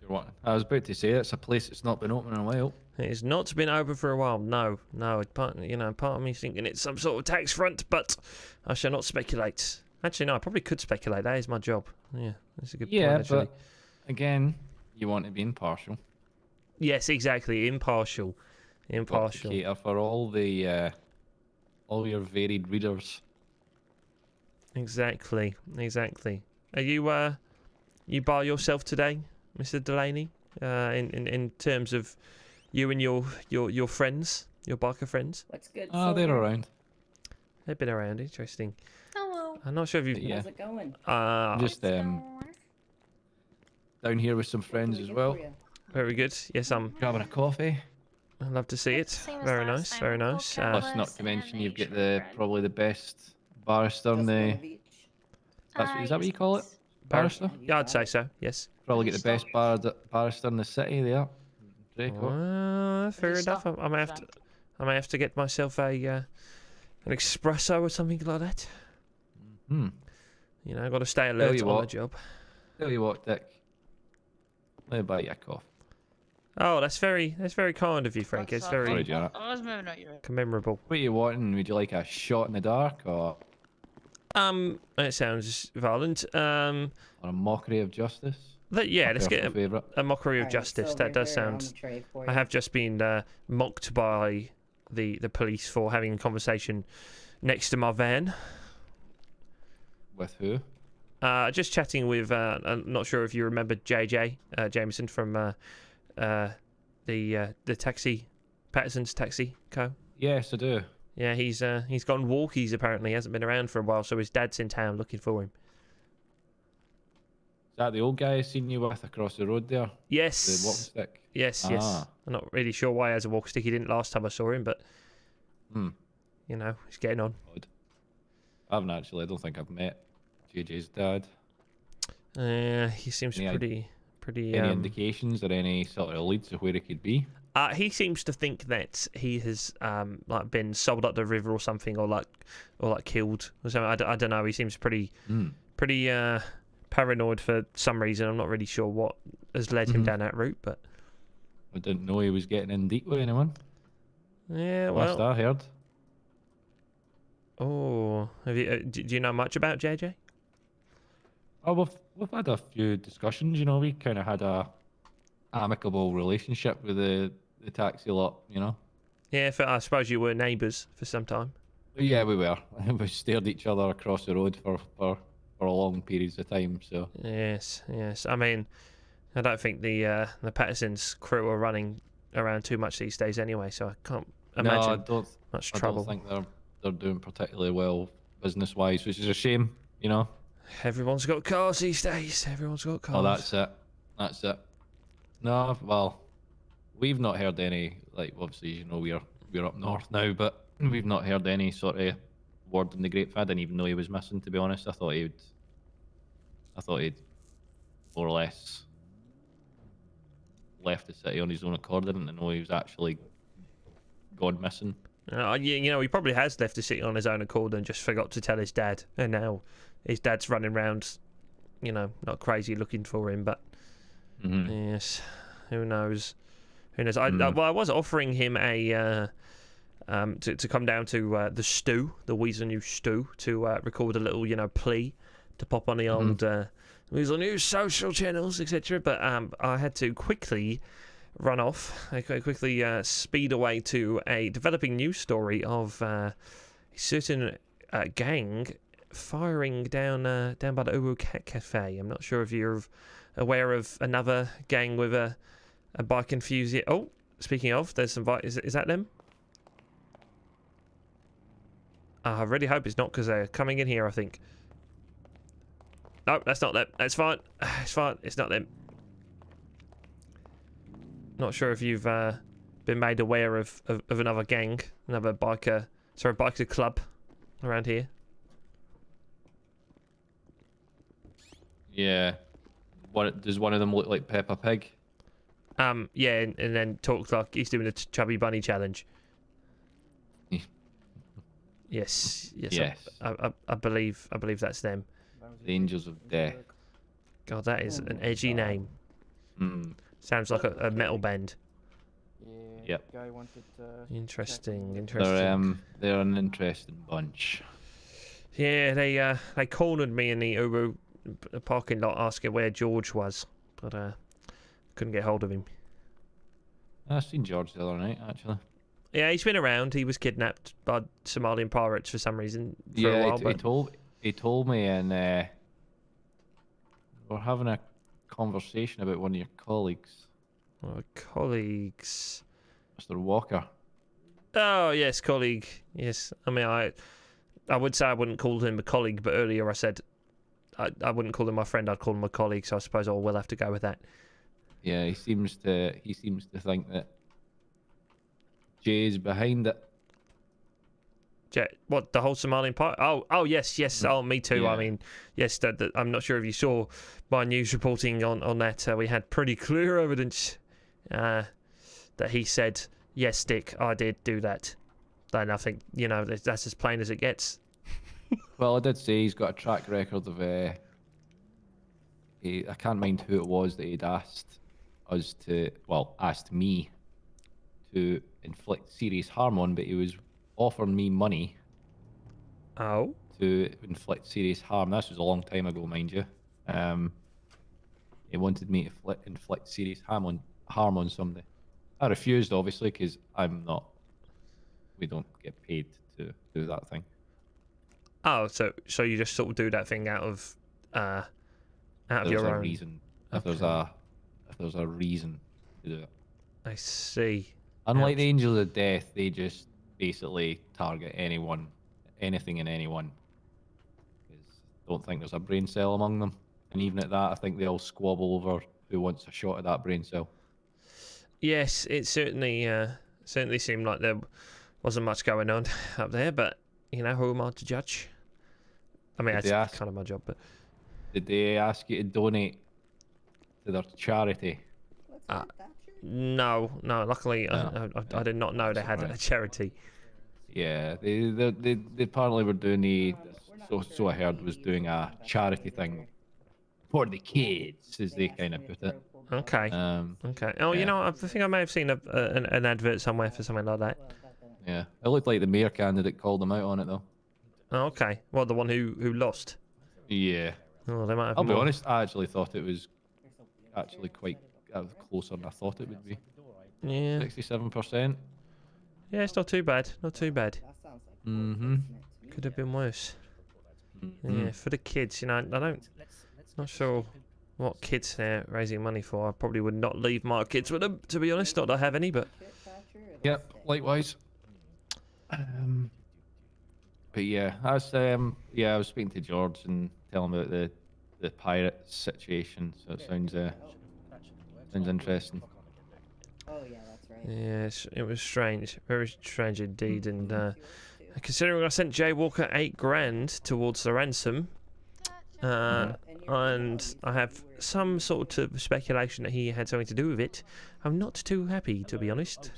What? I was about to say it's a place that's not been open in a while. It's not been open for a while. No. Part of me thinking it's some sort of tax front, but I shall not speculate. Actually, no, I probably could speculate. That is my job. Yeah, that's a good point. Actually. But again, you want to be impartial. Yes, exactly. Impartial. Got to cater for all your varied readers. Exactly. Are you by yourself today, Mr. Delaney? In terms of you and your friends, your biker friends? What's good? Oh, they're around. They've been around. Interesting. Hello. I'm not sure if you've. Yeah. How's it going? Just down here with some friends as well. Very good. Yes, I'm grabbing a coffee. I'd love to see it. Very nice. Plus, not to mention, you've got probably the best barrister in the. Is that what you call it? Barrister? Yeah, I'd say so. Yes. Probably get the best barrister in the city there. Draco. Fair enough. I I may have to get myself a an espresso or something like that. Hmm. You know, I've got to stay alert on the job. Tell you what, Dick. Let me buy you a coffee. Oh, that's very kind of you, Frank. It's very Sorry, Janet. I was moving out your way. commemorable. What are you wanting? Would you like a shot in the dark, or It sounds violent. or a mockery of justice? Yeah, My let's get personal a mockery of Alright, justice. silver That does here on sound. the tray for I you. have just been mocked by the police for having a conversation next to my van. With who? Just chatting with. I'm not sure if you remember JJ Jameson from the taxi, Patterson's Taxi Co. Yes, I do. Yeah, he's gone walkies apparently. He hasn't been around for a while, so his dad's in town looking for him. Is that the old guy I seen you with across the road there? Yes. The walking stick? Yes. I'm not really sure why he has a walk stick. He didn't last time I saw him, but you know, he's getting on. Odd. I haven't actually. I don't think I've met JJ's dad. He seems pretty. Any indications or any sort of leads of where he could be? He seems to think that he has like been sold up the river or something, or killed or something. I don't know. He seems pretty paranoid for some reason. I'm not really sure what has led him down that route, but I didn't know he was getting in deep with anyone. Yeah, last I heard. Oh, have you? Do you know much about JJ? Oh, we've had a few discussions. You know, we kind of had a amicable relationship with the taxi lot. You know. Yeah, I suppose you were neighbours for some time. Yeah, we were. We stared each other across the road for long periods of time. So. Yes. I mean, I don't think the Patterson's crew are running around too much these days anyway, so I can't imagine much trouble. I don't think they're doing particularly well business-wise, which is a shame. You know. Everyone's got cars these days. Everyone's got cars. Oh, that's it. No, well, we've not heard any. Like, obviously, you know, we're up north now, but we've not heard any sort of word in the grapevine. I didn't even know he was missing. To be honest, I thought he'd more or less left the city on his own accord. I didn't know he was actually gone missing. You know, he probably has left the city on his own accord and just forgot to tell his dad, and now his dad's running around, you know, not crazy looking for him, but yes, who knows? I was offering him a to come down to the stew, the Weasel News stew, to record a little, you know, plea to pop on the old Weasel News social channels, etc. But I had to quickly run off. I quickly speed away to a developing news story of a certain gang firing down by the Uru Cat Cafe. I'm not sure if you're aware of another gang with a bike enthusiast. Oh, speaking of, there's some bike. Is that them? I really hope it's not, because they're coming in here, I think. No, that's not them. That's fine. It's fine. It's not them. Not sure if you've been made aware of another gang, another biker club around here. Yeah. Does one of them look like Peppa Pig? Yeah, and then talks like he's doing a chubby bunny challenge. Yes. I believe that's them. The Angels of Death. God, that is an edgy name. Sounds like a metal band. Yep. Interesting. They're an interesting bunch. Yeah, they cornered me in the Uru parking lot asking where George was, but couldn't get hold of him. I seen George the other night, actually. Yeah, he's been around. He was kidnapped by Somalian pirates for some reason for a while. He told me, and we're having a conversation about one of your colleagues. Colleagues. Mr. Walker. Oh yes, colleague. Yes, I mean I would say I wouldn't call him a colleague, but earlier I said I wouldn't call him my friend. I'd call him a colleague. So I suppose I will have to go with that. Yeah, he seems to think that Jay's behind it. What, the whole Somalian part? Oh yes. Oh, me too. Yeah. I mean, yes. That I'm not sure if you saw my news reporting on that. We had pretty clear evidence that he said, Yes, Dick, I did do that. Then I think, you know, that's as plain as it gets. Well, I did say he's got a track record of. I can't mind who it was that he'd asked us to. Well, asked me to inflict serious harm on, but he was offering me money. Oh. To inflict serious harm. This was a long time ago, mind you. He wanted me to inflict serious harm on somebody. I refused, obviously, because I'm not. We don't get paid to do that thing. Oh, so you just sort of do that thing out of your own reason. If Okay. there's a reason to do it. I see. Unlike the Angels of Death, they just basically target anyone, anything and anyone. Because I don't think there's a brain cell among them. And even at that, I think they all squabble over who wants a shot at that brain cell. Yes, it certainly seemed like there wasn't much going on up there, but you know, who am I to judge? I mean, that's kind of my job, but did they ask you to donate to their charity? No. Luckily, I did not know they had a charity. Yeah, they apparently were doing so I heard was doing a charity thing for the kids, as they kind of put it. Okay. Okay. Oh, yeah. you know, I think I may have seen an advert somewhere for something like that. Yeah, it looked like the mayor candidate called them out on it though. Oh, okay. Well, the one who lost. Yeah. Oh, they might have. I'll be honest. I actually thought it was actually quite closer than I thought it would be. Yeah. 67%. Yeah, it's not too bad. Not too bad. Mm-hmm. Could have been worse. Mm-hmm. Yeah, for the kids, you know, not sure what kids they're raising money for. I probably would not leave my kids with them, to be honest. Not that I have any, but. Yep, likewise. But yeah, I was speaking to George and telling him about the pirate situation. So it sounds interesting. Oh yeah, that's right. Yes, it was strange, very strange indeed. And considering I sent Jay Walker $8,000 towards the ransom, and I have some sort of speculation that he had something to do with it, I'm not too happy, to be honest.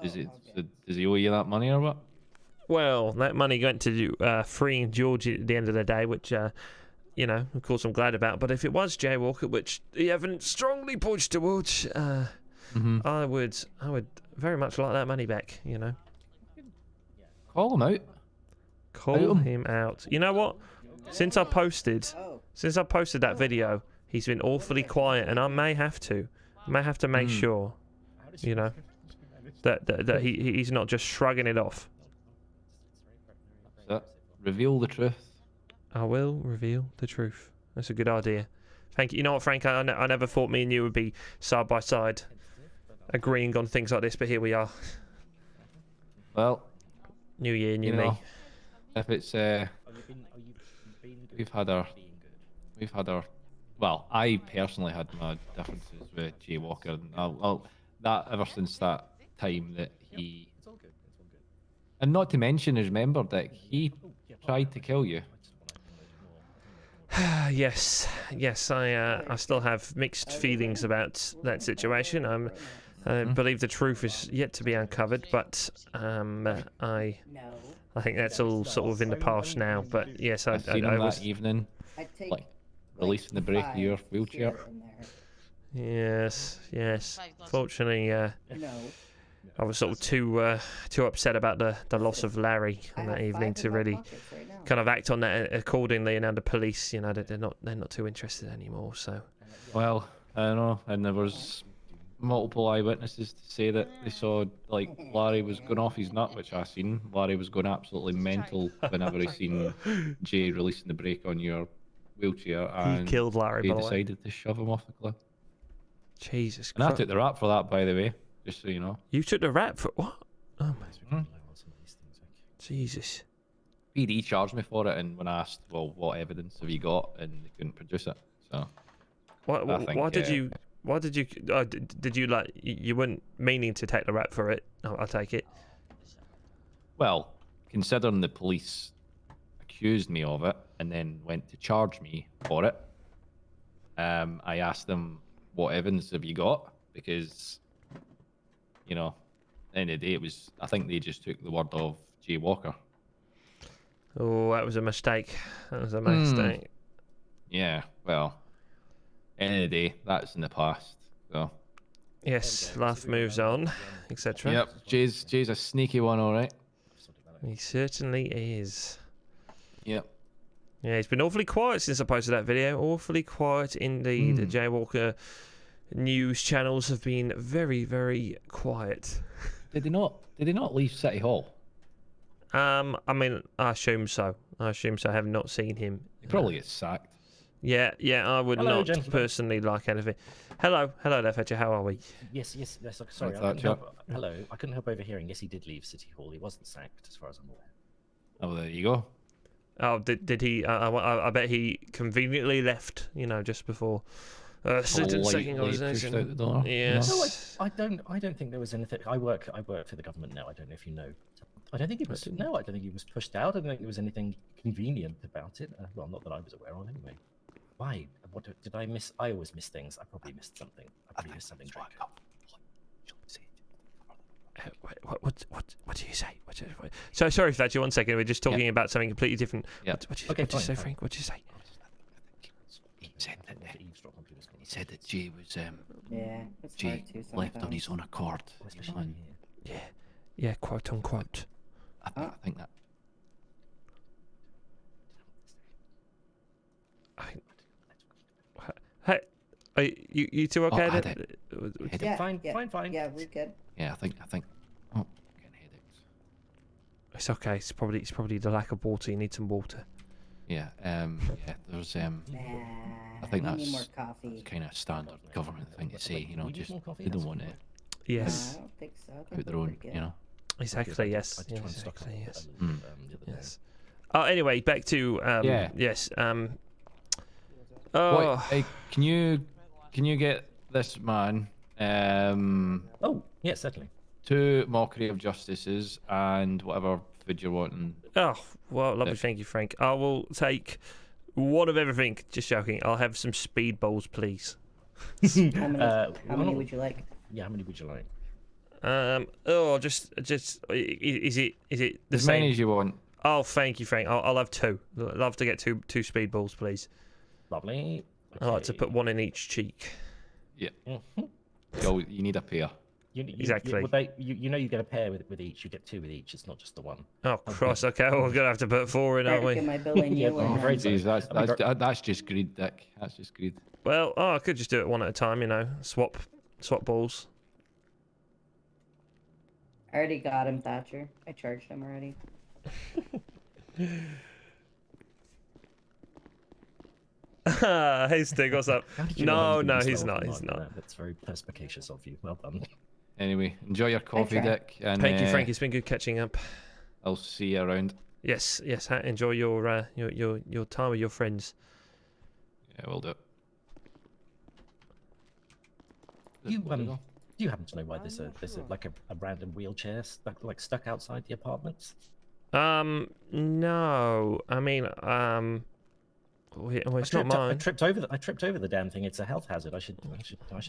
Does he owe you that money or what? Well, that money went to freeing George at the end of the day, which, you know, of course I'm glad about. But if it was Jay Walker, which the evidence strongly pushed towards, I would very much like that money back, you know. Call him out. Call him out. You know what? Since I posted that video, he's been awfully quiet, and I may have to make sure, you know, that he's not just shrugging it off. Reveal the truth. I will reveal the truth. That's a good idea. Thank you. You know what, Frank? I never thought me and you would be side by side, agreeing on things like this, but here we are. Well, new year, new me. If it's we've had our. Well, I personally had my differences with Jay Walker, and I'll that ever since that time that he. And not to mention, remember that he tried to kill you. Yes, I still have mixed feelings about that situation. I believe the truth is yet to be uncovered, but I think that's all sort of in the past now. But yes, I seen him was that evening, like releasing the brake of your wheelchair. Yes. Fortunately, I was sort of too upset about the loss of Larry on that evening to really kind of act on that accordingly. And now the police, you know, they're not too interested anymore. So. Well, I don't know, and there was multiple eyewitnesses to say that they saw like Larry was going off his nut, which I seen. Larry was going absolutely mental whenever he seen Jay releasing the brake on your wheelchair, and he killed Larry. They decided to shove him off the cliff. Jesus Christ! And I took the rap for that, by the way. Just so you know. You took the rap for what? Oh my. Jesus. PD charged me for it, and when I asked, well, what evidence have you got, and they couldn't produce it. So. Why did you? Did you like? You weren't meaning to take the rap for it. I'll take it. Well, considering the police accused me of it and then went to charge me for it, I asked them, what evidence have you got? Because you know, end of the day, it was. I think they just took the word of Jay Walker. Oh, that was a mistake. That was a mistake. Yeah. Well, end of the day, that's in the past. So. Yes, life moves on, etc. Yep. Jay's a sneaky one, all right. He certainly is. Yep. Yeah, he's been awfully quiet since I posted that video. Awfully quiet indeed. The Jaywalker news channels have been very, very quiet. Did they not leave City Hall? I mean, I assume so. I have not seen him. He probably gets sacked. Yeah, I would Hello, not gentlemen. personally like anything. Hello there, Fetcher. How are we? Yes. Sorry, I couldn't help. Hello, I couldn't help overhearing. Yes, he did leave City Hall. He wasn't sacked, as far as I'm aware. Oh, there you go. Oh, did he? I bet he conveniently left. just before. Politely pushed out the door. Yes. No, I don't think there was anything. I work for the government now. I don't know if you know. I don't think he was. No, I don't think he was pushed out. I don't think there was anything convenient about it. Well, not that I was aware of, anyway. Why? What did I miss? I always miss things. I probably missed something. I probably missed something. What do you say? So sorry, Thatcher. 1 second. We're just talking about something completely different. Yeah. What do you say, Frank? What do you say? He said that Jay was Yeah, it's Jay hard to left on sometimes. his own accord. Yeah, quote unquote. I think that. Hey, are you two okay? I then? Yeah, Fine. Yeah, we're good. Yeah, I think. Oh, getting headaches. It's okay. It's probably the lack of water. You need some water. Yeah. There's I think we need more that's coffee. kind of standard government thing to say. Just coffee? they don't want to Yes. I don't think so. I think put their we're own. good. Exactly. Yes. I did try and stock up Yes. the other day. Yes. Oh, anyway, back to Yeah. Yes. What, hey, can you get this man? Oh, yes, certainly. 2 mockery of justices and whatever food you're wanting. Oh, well, lovely. Thank you, Frank. I will take one of everything. Just joking. I'll have some speed bowls, please. How many would you like? Yeah, how many would you like? Just is it the As same? many as you want. Oh, thank you, Frank. I'll have 2. I'd love to get two speed balls, please. Lovely. I like to put one in each cheek. Yeah. Mm-hmm. You need a pair. Exactly. You get a pair with each. You get 2 with each. It's not just the one. Oh, Christ. Okay, well, we're gonna have to put 4 in, aren't we? Am I billing you? Yeah, I'm afraid so. Jeez, that's just greed, Dick. That's just greed. Well, I could just do it one at a time. Swap balls. I already got him, Thatcher. I charged him already. Hey, Stig, what's up? How did you know No, I was gonna he's slow not. off He's on not. that? That's very perspicacious of you. Well done. Anyway, enjoy your coffee, try. Dick. And Thank you, Frank. It's been good catching up. I'll see you around. Yes. Enjoy your time with your friends. Yeah, we'll do it. Do you happen to know why there's a random wheelchair stuck outside the apartments? No. I mean, well, it's not mine. I tripped over the damn thing. It's a health hazard. I should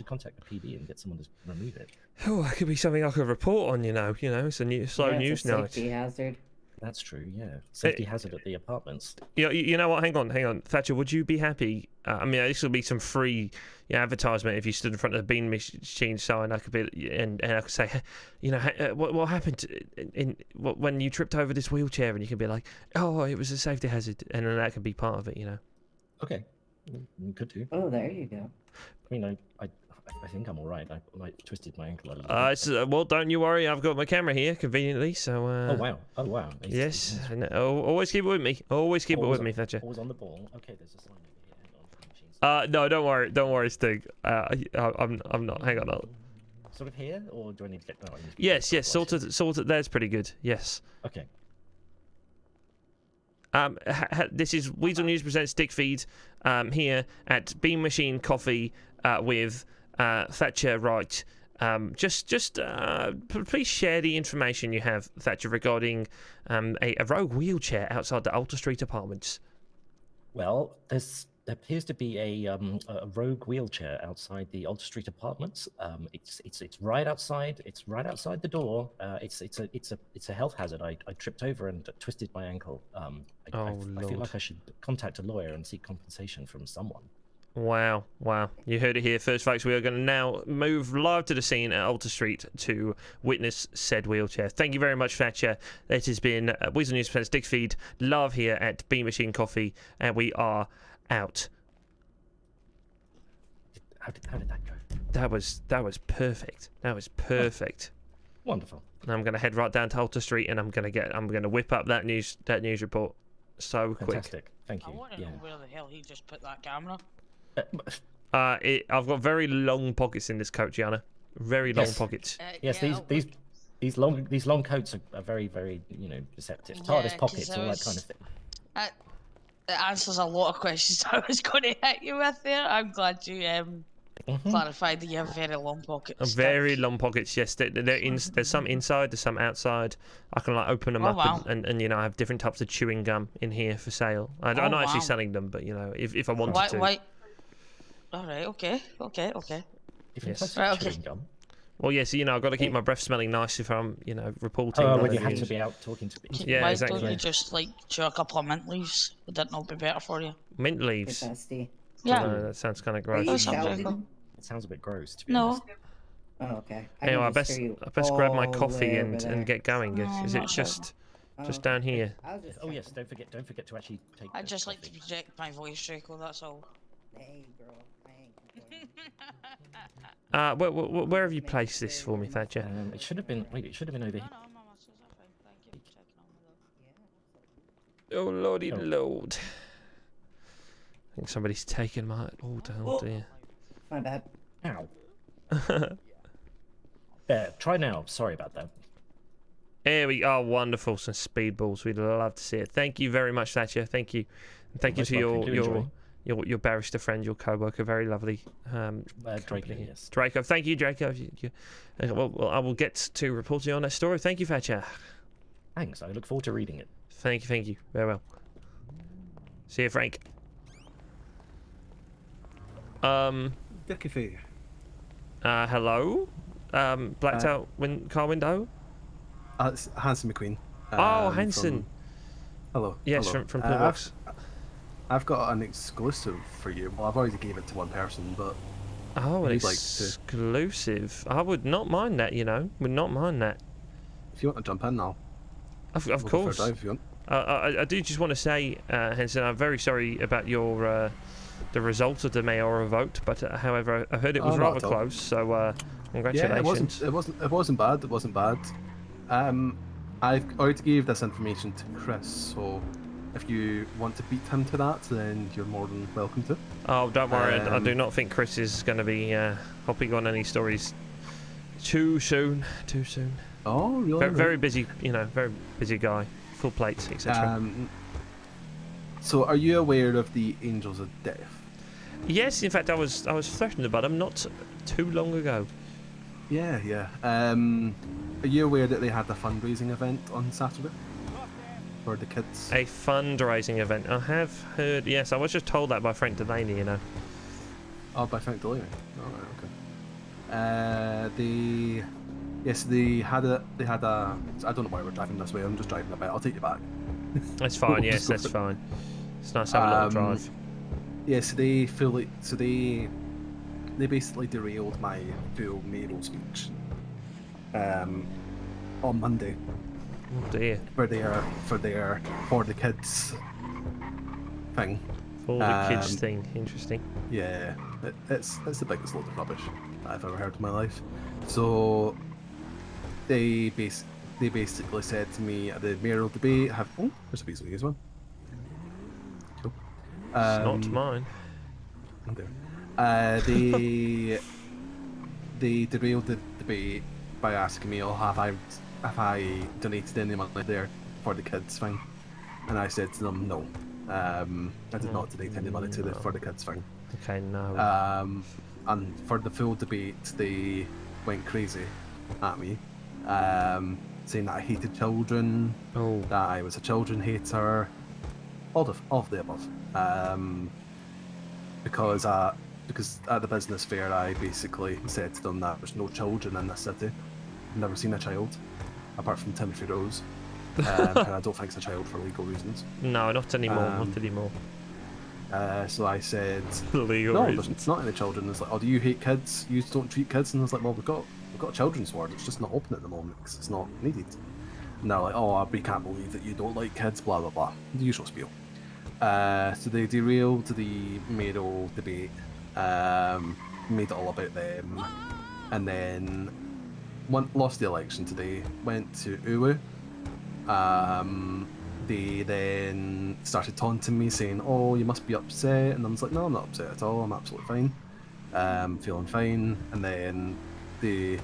contact the PD and get someone to remove it. Oh, that could be something I could report on. It's a slow news it's a night. safety hazard. That's true. Yeah, safety hazard at the apartments. You know what? Hang on, Thatcher. Would you be happy? I mean, this will be some free advertisement if you stood in front of the bean machine sign. I could be, and I could say, what happened when you tripped over this wheelchair, and you could be like, oh, it was a safety hazard, and then that could be part of it. Okay, you could do. Oh, there you go. I mean, I think I'm all right. I twisted my ankle a little bit. Well, don't you worry. I've got my camera here conveniently. So. Oh wow. Yes. Always keep it with me. Always keep it with me, Thatcher. Always on the ball. Okay, there's a sign over here. Hang on. No, don't worry, Stig. I'm not. Hang on. Sort of here, or do I need to get? No, I need to Yes. Sort of. There's pretty good. Yes. Okay. This is Weasel News presents Dickfeed here at Bean Machine Coffee with Thatcher Wright. Please share the information you have, Thatcher, regarding a rogue wheelchair outside the Alta Street apartments. Well, there's there appears to be a rogue wheelchair outside the Alder Street apartments. It's right outside. It's right outside the door. It's a health hazard. I tripped over and twisted my ankle. I feel like I should contact a lawyer and seek compensation from someone. Wow, wow. You heard it here first, folks. We are going to now move live to the scene at Alder Street to witness said wheelchair. Thank you very much, Thatcher. It has been Weasel News presents Dickfeed live here at Bean Machine Coffee, and we are out. How did that go? That was perfect. That was perfect. Wonderful. And I'm going to head right down to Alder Street, and I'm going to whip up that news report so quick. Fantastic. Thank you. I want to know where the hell he just put that camera. I've got very long pockets in this coat, Gianna. Very long pockets. Yes, these long coats are very, very, deceptive. TARDIS pockets, all that kind of thing. It answers a lot of questions I was going to hit you with there. I'm glad you clarified that you have very long pockets. Very long pockets, yes. There's some inside, there's some outside. I can open them up and I have different types of chewing gum in here for sale. I'm not actually selling them, but if I wanted to. All right, okay. Yes. Right, okay. Well, yes, I've got to keep my breath smelling nice if I'm, reporting. Oh, when you have to be out talking to people. Yeah, Why exactly. don't you just chew a couple of mint leaves? Would that not be better for you? Mint leaves? Yeah. No, that sounds kind of gross. It sounds a bit gross, to be honest. Oh, okay. Anyway, I best grab my coffee and get going. Is it just down here? Oh yes, don't forget to actually take. I just like to project my voice, Draco. That's all. Hey, girl. I ain't Where have you placed this for me, Thatcher? It should have been. Wait, it should have been over here. Oh lordy lord! I think somebody's taken my. Oh dear. My bad. Ow. There. Try now. Sorry about that. There we are. Wonderful. Some speedballs. We'd love to see it. Thank you very much, Thatcher. Thank you. And thank you to your barrister friend, your co-worker. Very lovely. Draco, yes. Draco. Thank you, Draco. Well, I will get to reporting on that story. Thank you, Thatcher. Thanks. I look forward to reading it. Thank you. Very well. See you, Frank. Dickfeed. Hello? Blacked out car window? It's Hanson McQueen. Hanson. Hello. Yes, hello. from Pillbox. I've got an exclusive for you. Well, I've already gave it to one person, but... Oh, an exclusive. I would not mind that, Would not mind that. If you want to jump in now. Of course. Drive if you want. I do just want to say, Hanson, I'm very sorry about your the result of the mayoral vote, but however, I heard it was rather close, so congratulations. Yeah, it wasn't bad. It wasn't bad. I've already gave this information to Chris, so if you want to beat him to that, then you're more than welcome to. Oh, don't worry. I do not think Chris is going to be hopping on any stories too soon. Oh, really? Very busy, very busy guy. Full plates, etc. So, are you aware of the Angels of Death? Yes, in fact, I was flirting about them not too long ago. Yeah. Are you aware that they had a fundraising event on Saturday for the kids? A fundraising event. I have heard. Yes, I was just told that by Frank Delaney. Oh, by Frank Delaney. Oh, right, okay. They had a. I don't know why we're driving this way. I'm just driving a bit. I'll take you back. That's fine. Yes, that's fine. It's nice to have a little drive. Yeah, so they basically derailed my full mayoral speech on Monday. Oh dear. For the kids thing. For the kids thing, interesting. Yeah, it's the biggest load of rubbish I've ever heard in my life. So they basically said to me at the mayoral debate, there's a piece of news one. Cool. It's not mine. Okay. They derailed the debate by asking me, have I donated any money there for the kids thing? And I said to them, no. I did not donate any money for the kids thing. Okay, no. And for the full debate, they went crazy at me, saying that I hated children, that I was a children hater, all of the above. because at the business fair I basically said to them that there's no children in this city. I've never seen a child apart from Timothy Rose, and I don't think it's a child for legal reasons. No, not anymore. Not anymore. So I said, legal no, reasons. there's not any children. It's like, oh, do you hate kids? You don't treat kids? And I was like, well, we've got a children's ward. It's just not open at the moment because it's not needed. And they're like, oh, we can't believe that you don't like kids. Blah blah blah. The usual spiel. So they derailed the mayoral debate, made it all about them, and then lost the election today. Went to Uwu. They then started taunting me, saying, "Oh, you must be upset," and I was like, "No, I'm not upset at all. I'm absolutely fine. Feeling fine." And then they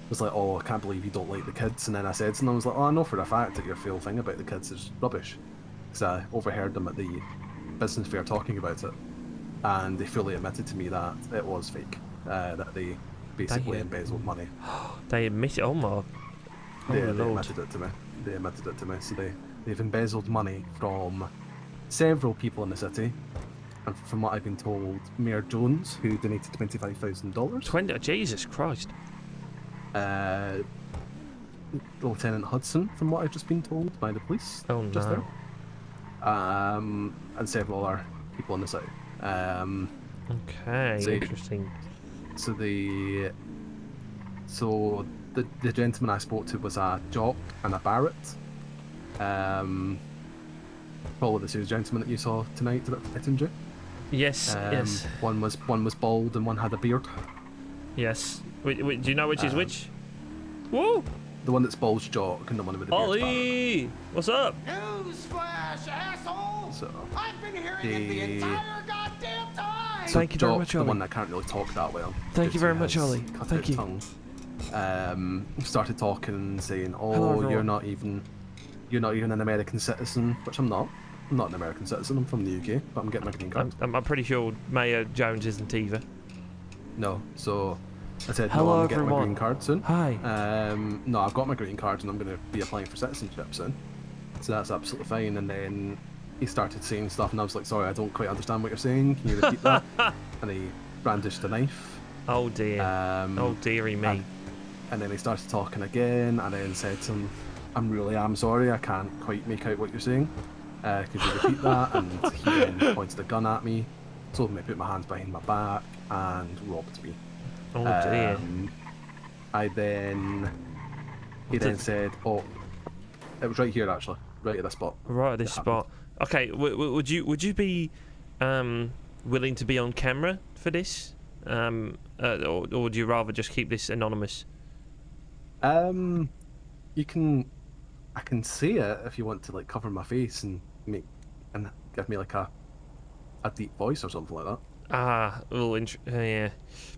was like, "Oh, I can't believe you don't like the kids." And then I said, and I was like, "Oh, I know for a fact that your full thing about the kids is rubbish," because I overheard them at the business fair talking about it, and they fully admitted to me that it was fake, that they basically embezzled money. They admit it. Oh my. They admitted it to me. So they've embezzled money from several people in the city, and from what I've been told, Mayor Jones, who donated $25,000. Jesus Christ. Lieutenant Hudson, from what I've just been told by the police. Oh just no. there. And several other people in the city. Okay, interesting. So the gentleman I spoke to was a Jock and a Barrett. Probably the two gentlemen that you saw tonight at Ettinger. Yes, yes. One was bald and one had a beard. Yes. Do you know which is which? Whoa! The one that's bald's Jock and the one with the beard. Ollie! What's up? Newsflash, asshole! So, I've been hearing it the entire goddamn time! Thank you very much, the Ollie. one that can't really talk that well. Thank you very much, Ollie. Thank you. Started talking and saying, "Oh, Hello, you're not even an American citizen," which I'm not. I'm not an American citizen. I'm from the UK, but I'm getting my green card. I'm pretty sure Mayor Jones isn't either. No, so I said, Hello, "No, I'm getting my everyone. green card soon." Hi. No, I've got my green card and I'm going to be applying for citizenship soon. So that's absolutely fine. And then he started saying stuff, and I was like, "Sorry, I don't quite understand what you're saying. Can you repeat that?" And he brandished a knife. Oh dear. Oh dearie me. And then he started talking again, and then said to him, I'm sorry, I can't quite make out what you're saying. Could you repeat that?" And he then pointed a gun at me, told me to put my hands behind my back, and robbed me. Oh dear. He then said, "Oh, it was right here actually, right at this spot." Right at this spot. Okay, would you be willing to be on camera for this, or would you rather just keep this anonymous? I can say it if you want to, like, cover my face and give me like a deep voice or something like that. Ah, yeah. I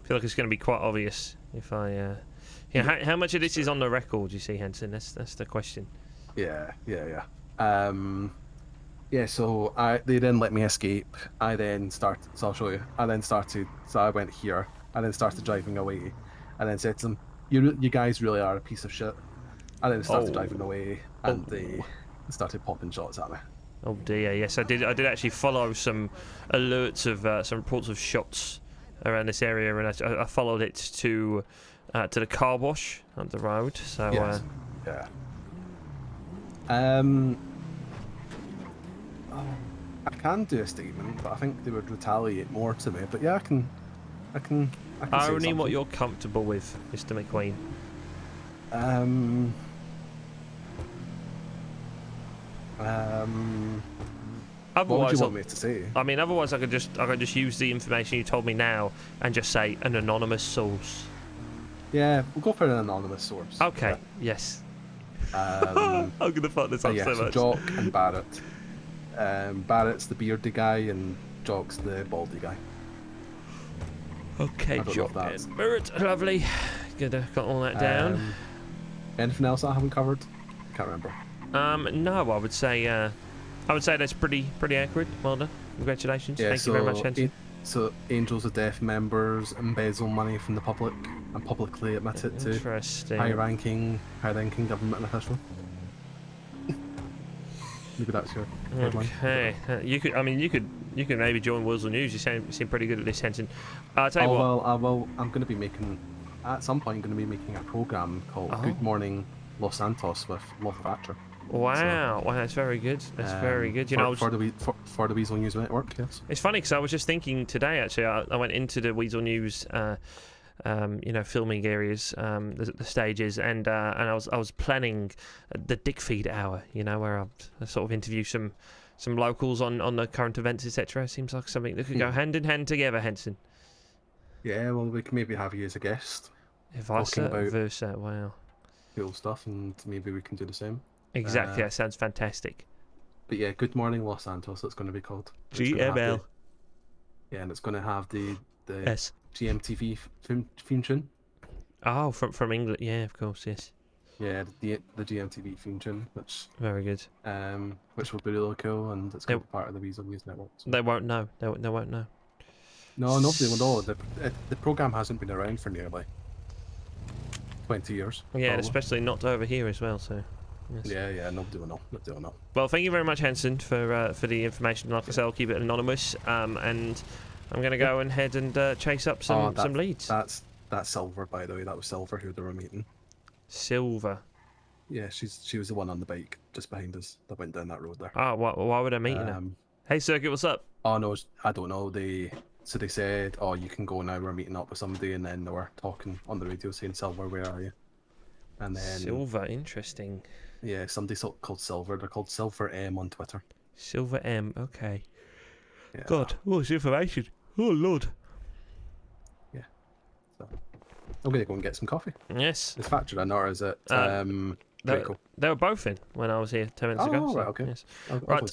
feel like it's going to be quite obvious if I. Yeah. How much of this is on the record? You see, Henson. That's the question. Yeah. So they then let me escape. I then started. So I'll show you. So I went here. I then started driving away, and then said to them, "You guys really are a piece of shit." I then started driving away, and they started popping shots at me. Oh dear, yes, I did actually follow some alerts of some reports of shots around this area, and I followed it to the car wash up the road. So yes. Yeah. I can do a statement, but I think they would retaliate more to me. But yeah, I can say only what something. you're comfortable with, Mr. McQueen. What would Otherwise, you want me to say? I mean, otherwise I could just use the information you told me now and just say an anonymous source. Yeah, we'll go for an anonymous source. Okay. Yeah. Yes. I'm gonna fuck this up so much. Jock and Barrett. Barrett's the beardy guy and Jock's the baldy guy. Okay, Jock and Barrett. Lovely. Got all that down. Anything else I haven't covered? Can't remember. No, I would say that's pretty accurate. Well done. Congratulations. Yeah, Thank you very much, Henson. So Angels of Death members embezzle money from the public and publicly admit it to high-ranking government official. Maybe that's your headline. Okay. You could You can maybe join Wilson News. You seem pretty good at this, Henson. I'll tell you what. Well, I'm going to be making, at some point, going to be making a program called Good Morning Los Santos with Love Thatcher. Wow, wow, that's very good. That's very good. You know, for the Weasel News Network, yes. It's funny because I was just thinking today. Actually, I went into the Weasel News, filming areas, the stages, and I was planning the Dickfeed hour. You know, where I sort of interview some locals on the current events, etc. Seems like something that could go hand in hand together, Henson. Yeah, well, we can maybe have you as a guest. Talking about versa, wow. Cool stuff, and maybe we can do the same. Exactly, that sounds fantastic. But yeah, Good Morning Los Santos, it's going to be called. GML. Yeah, and it's going to have the yes. GMTV theme tune. Oh, from England, yeah, of course, yes. Yeah, the GMTV theme tune, which very good. Which will be really cool, and it's going to be part of the Weasel News Network. So. They won't know. They won't know. No, nobody will know. The program hasn't been around for nearly 20 years. Yeah, and especially not over here as well. So. Yes. Yeah, nobody will know. Well, thank you very much, Henson, for the information. Like I said, I'll keep it anonymous, and I'm going to go ahead and chase up some leads. That's Silver, by the way. That was Silver who they were meeting. Silver. Yeah, she was the one on the bike just behind us that went down that road there. Oh, why would I meet her? Hey, Circuit, what's up? Oh no, I don't know. They said, oh, you can go now. We're meeting up with somebody, and then they were talking on the radio saying, Silver, where are you? And then Silver, interesting. Yeah, somebody called Silver. They're called Silver M on Twitter. Silver M, okay. Yeah. God, oh, it's information. Oh, Lord. Yeah. So, I'm going to go and get some coffee. Yes. Is Thatcher in, or is it Draco? They were both in when I was here 10 minutes ago. Oh, right, so, okay. Yes.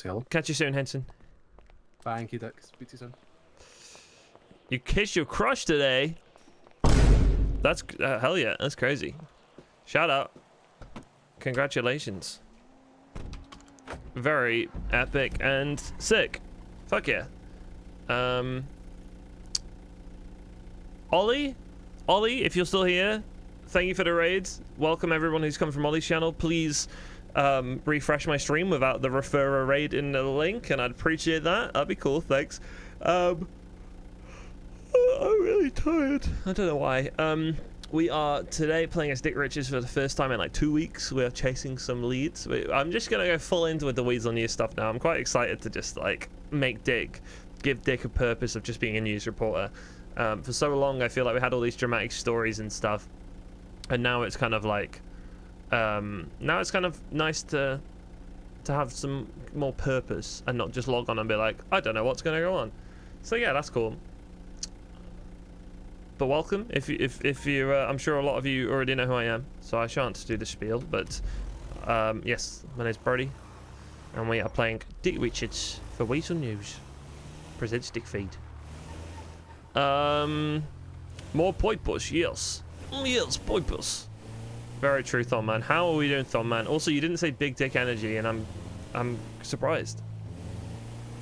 I'll catch you soon, Henson. Thank you, Dick. Speak to you soon. You kissed your crush today? That's, hell yeah, that's crazy. Shout out. Congratulations. Very epic and sick. Fuck yeah. Ollie, if you're still here, thank you for the raids. Welcome everyone who's come from Ollie's channel. Please refresh my stream without the referrer raid in the link, and I'd appreciate that. That'd be cool, thanks. I'm really tired. I don't know why. We are today playing as Dick Richards for the first time in like 2 weeks. We are chasing some leads. I'm just gonna go full into with the Weasel News stuff now. I'm quite excited to just like give Dick a purpose of just being a news reporter. For so long, I feel like we had all these dramatic stories and stuff, and now it's kind of like, now it's kind of nice to have some more purpose and not just log on and be like, I don't know what's gonna go on. So yeah, that's cool. But welcome, if you I'm sure a lot of you already know who I am, so I shan't do the spiel. But yes, my name's Brody, and we are playing Dick Richards for Weasel News. Presents Dickfeed. More point push, yes, yes, point push. Very true, Thomman. How are we doing, Thomman? Also, you didn't say Big Dick Energy, and I'm surprised.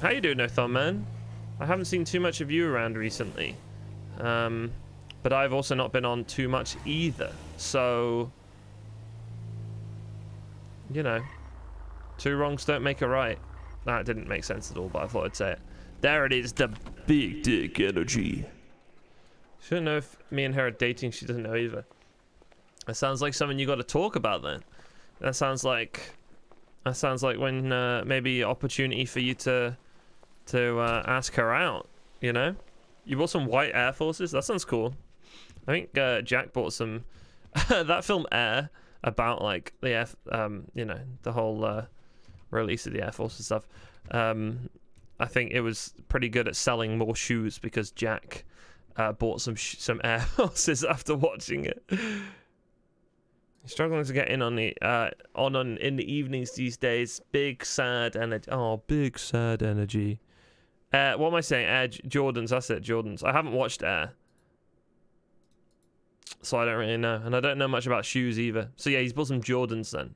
How you doing, Thomman? I haven't seen too much of you around recently. But I've also not been on too much either, so you know, two wrongs don't make a right. That didn't make sense at all, but I thought I'd say it. There it is, the Big Dick Energy. She don't know if me and her are dating. She doesn't know either. That sounds like something you got to talk about then. That sounds like when maybe opportunity for you to ask her out, you know. You bought some white Air Forces? That sounds cool. I think Jack bought some that film Air, about like the you know, the whole release of the Air Force and stuff. I think it was pretty good at selling more shoes because Jack bought some Air Forces after watching it. Struggling to get in on the in the evenings these days. Big sad energy. Oh, big sad energy. What am I saying? Air Jordans. That's it, Jordans. I haven't watched Air, so I don't really know, and I don't know much about shoes either. So yeah, he's bought some Jordans then.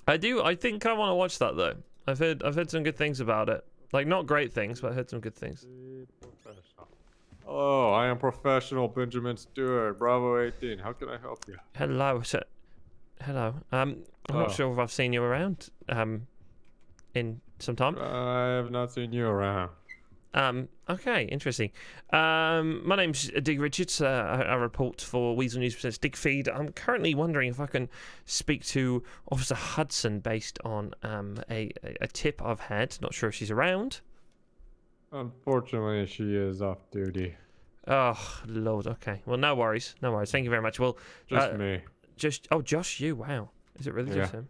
I think I want to watch that though. I've heard some good things about it. Like not great things, but I heard some good things. Hello, I am Professional Benjamin Stewart, Bravo 18. How can I help you? Hello, sir. Hello. I'm not sure if I've seen you around in sometime. I have not seen you around. Okay, interesting. My name's Dig Richards. I report for Weasel News Presents Dickfeed. I'm currently wondering if I can speak to Officer Hudson based on a tip I've had. Not sure if she's around. Unfortunately, she is off duty. Oh, Lord. Okay. Well, no worries. No worries. Thank you very much. Well, Just me. Just you. Wow. Is it really just him?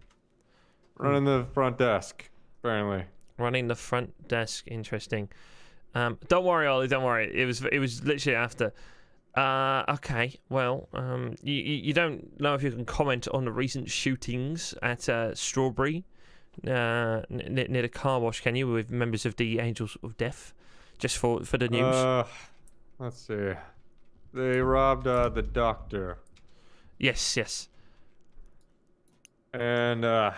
Running the front desk, apparently. Running the front desk. Interesting. Don't worry, Ollie. Don't worry. It was literally after. Okay. Well, you don't know if you can comment on the recent shootings at Strawberry, near the car wash, can you? With members of the Angels of Death, just for the news. Let's see. They robbed the doctor. Yes. And trying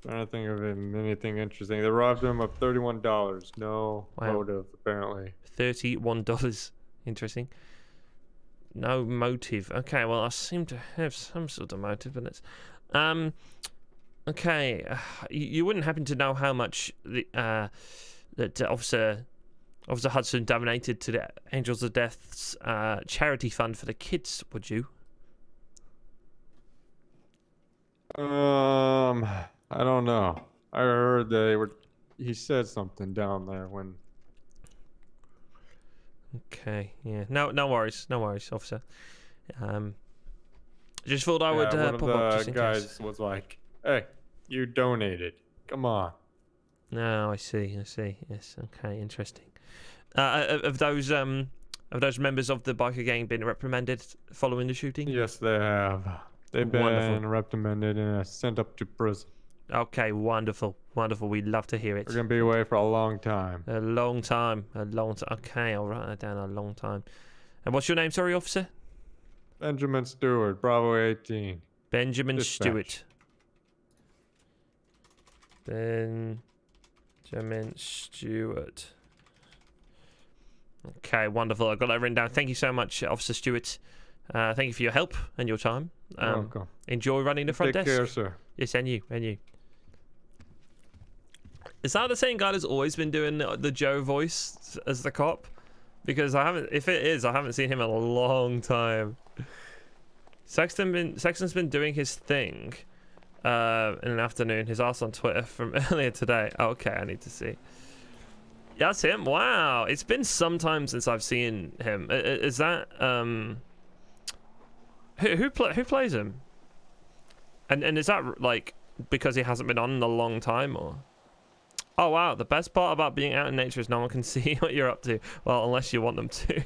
to think of anything interesting. They robbed him of $31. No motive, apparently. $31. Interesting. No motive. Okay, well, I seem to have some sort of motive, but it's okay. You wouldn't happen to know how much that Officer Hudson donated to the Angels of Death's charity fund for the kids, would you? I don't know. I heard he said something down there when. Okay, yeah. No worries, officer. Just thought I would one pop of up the just in guys case. was like, "Hey, you donated. Come on." No, I see. Yes, okay, interesting. Have those members of the biker gang been reprimanded following the shooting? Yes, they have. They've been reprimanded and sent up to prison. Okay, wonderful. We love to hear it. We're gonna be away for a long time. A long time. Okay, I'll write that down. A long time. And what's your name, sorry, officer? Benjamin Stewart, Bravo 18. Benjamin Dispatch. Stewart. Benjamin Stewart. Okay, wonderful. I've got that written down. Thank you so much, Officer Stewart. Thank you for your help and your time. Welcome. Enjoy running the front desk. Take care, sir. Yes, and you. Is that the same guy that's always been doing the Joe voice as the cop? Because if it is, I haven't seen him in a long time. Sexton's been doing his thing in an afternoon. His ass on Twitter from earlier today. Oh, okay, I need to see. Yeah, that's him. Wow, it's been some time since I've seen him. Is that who plays him? And is that like because he hasn't been on in a long time, or? Oh wow, the best part about being out in nature is no one can see what you're up to. Well, unless you want them to.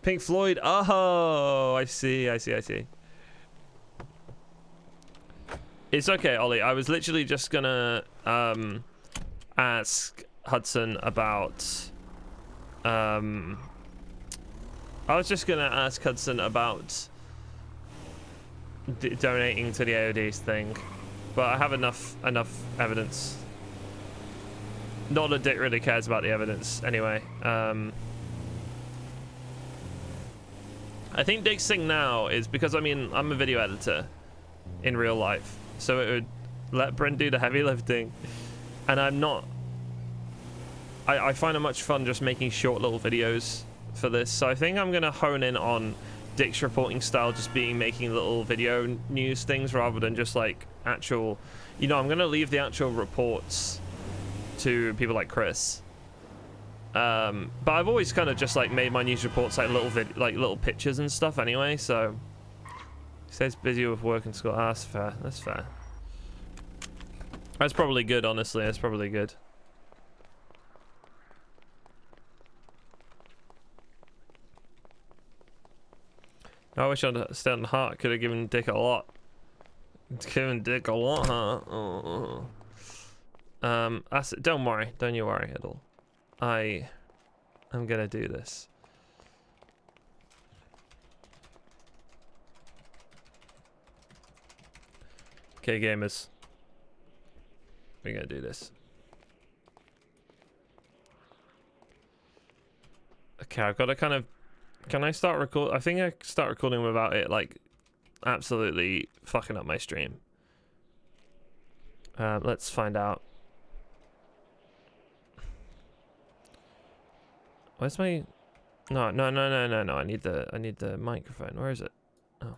Pink Floyd. Oh, I see. It's okay, Ollie. I was literally just gonna ask Hudson about donating to the AOD's thing, but I have enough evidence. Not that Dick really cares about the evidence anyway. I think Dick's thing now is because I'm a video editor in real life, so it would let Brent do the heavy lifting, and I'm not. I find it much fun just making short little videos for this, so I think I'm gonna hone in on Dick's reporting style, just making little video news things rather than just like actual. I'm gonna leave the actual reports to people like Chris. But I've always kind of just like made my news reports like little pictures and stuff anyway. So he says busy with work and school. That's fair. That's probably good, honestly. That's probably good. I wish I'd stayed on heart. Could have given Dick a lot. Huh? Don't worry. Don't you worry at all. I'm gonna do this. Okay, gamers. We're gonna do this. Okay, I've got to kind of. Can I start record? I think I start recording without it like absolutely fucking up my stream. Let's find out. Where's my? No. I need the microphone. Where is it? Oh.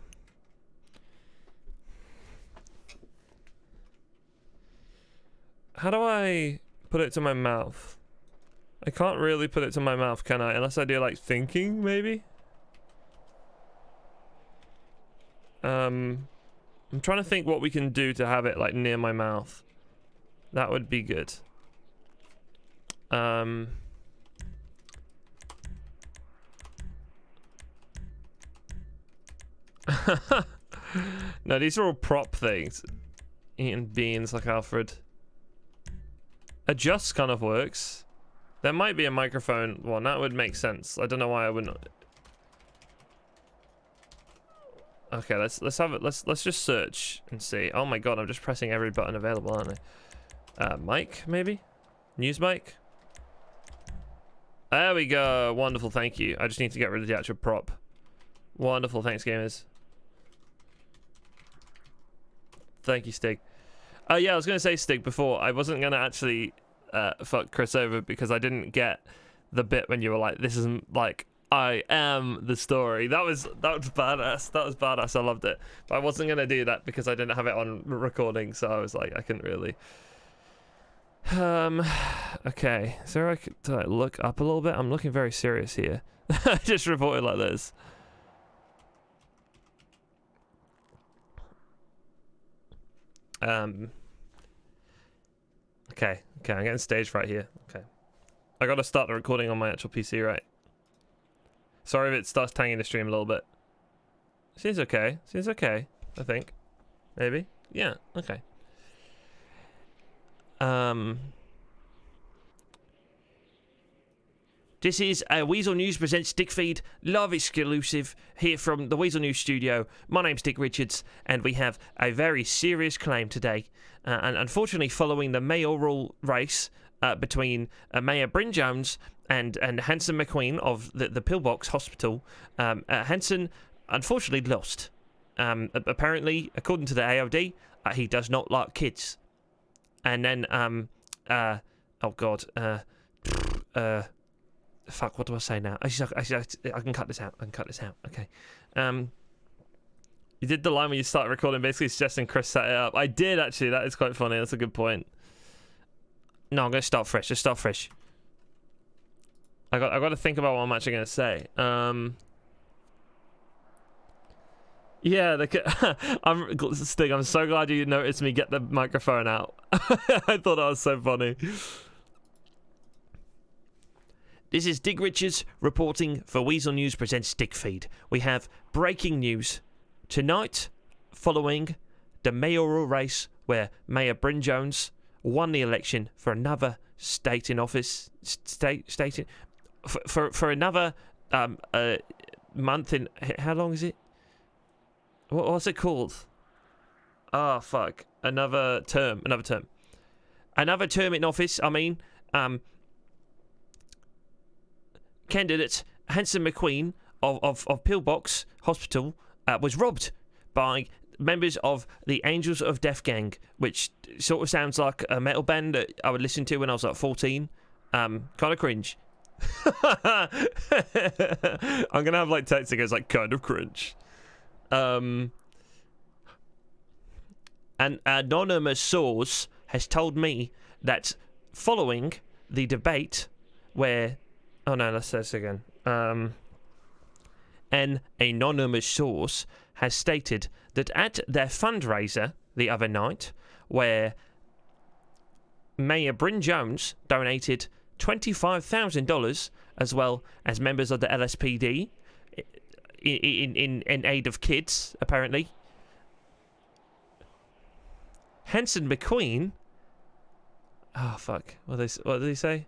How do I put it to my mouth? I can't really put it to my mouth, can I? Unless I do like thinking, maybe. I'm trying to think what we can do to have it like near my mouth. That would be good. No, these are all prop things. Eating beans like Alfred. Adjust kind of works. There might be a microphone one. That would make sense. I don't know why I wouldn't. Okay, let's have it. Let's just search and see. Oh my god, I'm just pressing every button available, aren't I? Mic, maybe? News mic? There we go. Wonderful, thank you. I just need to get rid of the actual prop. Wonderful, thanks gamers. Thank you, Stig. Yeah, I was gonna say, Stig, before I wasn't gonna actually fuck Chris over because I didn't get the bit when you were like, this isn't like I am the story. That was badass. That was badass. I loved it. But I wasn't gonna do that because I didn't have it on recording, so I was like, I couldn't really. Okay. So I could look up a little bit. I'm looking very serious here. I just reported like this. Okay, I'm getting staged right here. Okay. I gotta start the recording on my actual PC, right? Sorry if it starts tanging the stream a little bit. Seems okay. Seems okay, I think. Maybe? Yeah, okay. This is Weasel News presents Dickfeed, live exclusive here from the Weasel News studio. My name's Dick Richards, and we have a very serious claim today. And unfortunately, following the mayoral race between Mayor Bryn Jones and Hanson McQueen of the Pillbox Hospital, Hanson unfortunately lost. Apparently, according to the AOD, he does not like kids. And then, oh god, fuck, what do I say now? I can cut this out. Okay. You did the line when you started recording, basically suggesting Chris set it up. I did, actually. That is quite funny. That's a good point. No, I'm going to start fresh. Just start fresh. I got to think about what I'm actually going to say. Yeah, Stig, I'm so glad you noticed me get the microphone out. I thought that was so funny. This is Dig Richards reporting for Weasel News presents Dickfeed. We have breaking news. Tonight, following the mayoral race where Mayor Bryn Jones won the election for another state in office, for another month in, how long is it? What's it called? Oh, fuck. Another term in office, I mean. Candidate Hanson McQueen of Pillbox Hospital was robbed by members of the Angels of Death gang, which sort of sounds like a metal band that I would listen to when I was like 14. Kind of cringe. I'm gonna have like text that goes like kind of cringe. An anonymous source has told me that following the debate where oh no, let's say this again. An anonymous source has stated that at their fundraiser the other night, where Mayor Bryn Jones donated $25,000 as well as members of the LSPD in aid of kids, apparently. Hanson McQueen. Oh fuck! What did he say?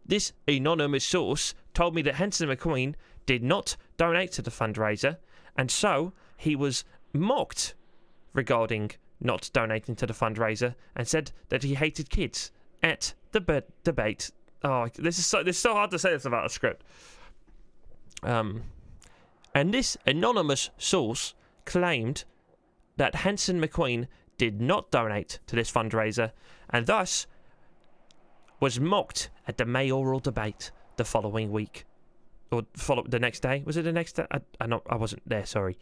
This anonymous source told me that Hanson McQueen did not donate to the fundraiser, and so he was mocked regarding not donating to the fundraiser, and said that he hated kids at the debate. Oh, this is so hard to say this about a script. And this anonymous source claimed that Hanson McQueen did not donate to this fundraiser and thus was mocked at the mayoral debate the following week. Or the next day. Was it the next day? I wasn't there, sorry.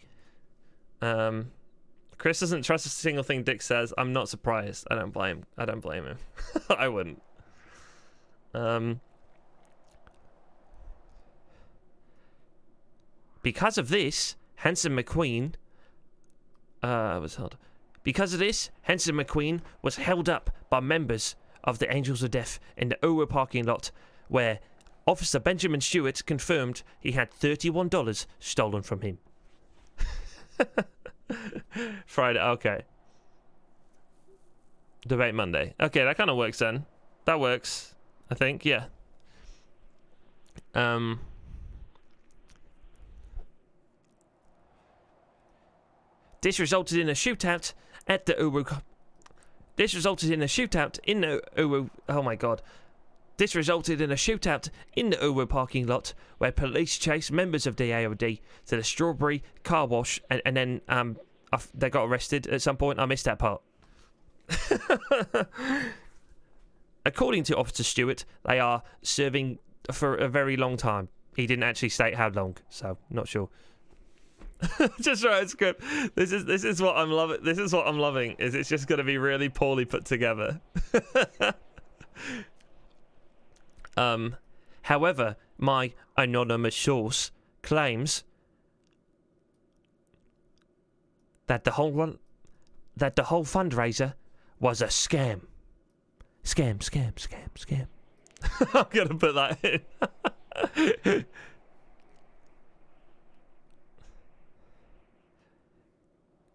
Chris doesn't trust a single thing Dick says. I'm not surprised. I don't blame him. I wouldn't. Because of this, Hanson McQueen Because of this, Hanson McQueen was held up by members of the Angels of Death in the Owo parking lot, where Officer Benjamin Stewart confirmed he had $31 stolen from him. Friday, okay. Debate Monday. Okay, that kind of works then. That works, I think, yeah. This resulted in a shootout at the Owo. This resulted in a shootout in the Owo. Oh my god. This resulted in a shootout in the Owo parking lot where police chased members of the AOD to the Strawberry car wash and then they got arrested at some point. I missed that part. According to Officer Stewart, they are serving for a very long time. He didn't actually state how long, so not sure. Just right, it's good. This is what I'm loving. This is what I'm loving. Is it's just going to be really poorly put together. However, my anonymous source claims that the whole fundraiser was a scam. Scam. I'm gonna put that in.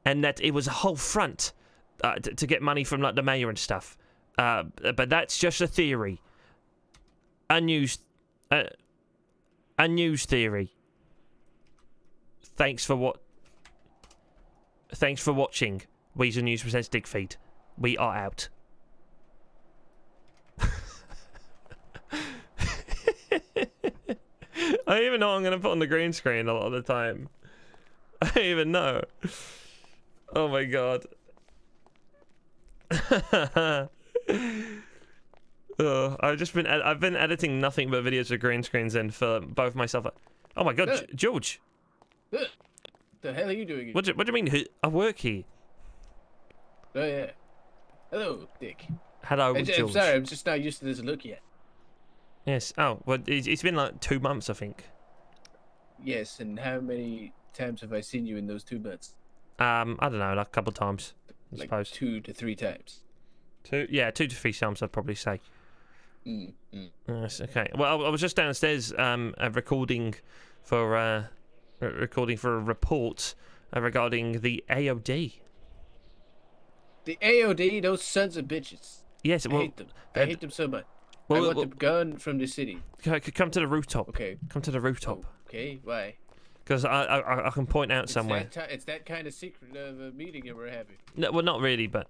And that it was a whole front to get money from like the mayor and stuff. But that's just a theory. A news theory. Thanks for watching. Weasel News presents Dickfeed. We are out. I don't even know what I'm going to put on the green screen a lot of the time. I don't even know. Oh my god. I've been editing nothing but videos with green screens in for both myself. Oh my god, George. The hell are you doing? What do you mean? I work here. Oh yeah. Hello, Dick. Hello, I'm George. sorry, I'm just not used to this look yet. Yes. Oh, well, it's been like 2 months, I think. Yes, and how many times have I seen you in those 2 months? I don't know, like a couple of times, I suppose. 2 to 3 times. 2 to 3 times, I'd probably say. Yes, okay. Well, I was just downstairs recording for a report regarding the AOD. The AOD, those sons of bitches. Yes, I hate them. I hate them so much. I want them gone from the city. Come to the rooftop. Okay. Come to the rooftop. Okay, why? Because I can point out somewhere. It's that kind of secret of a meeting that we're having. No, well, not really, but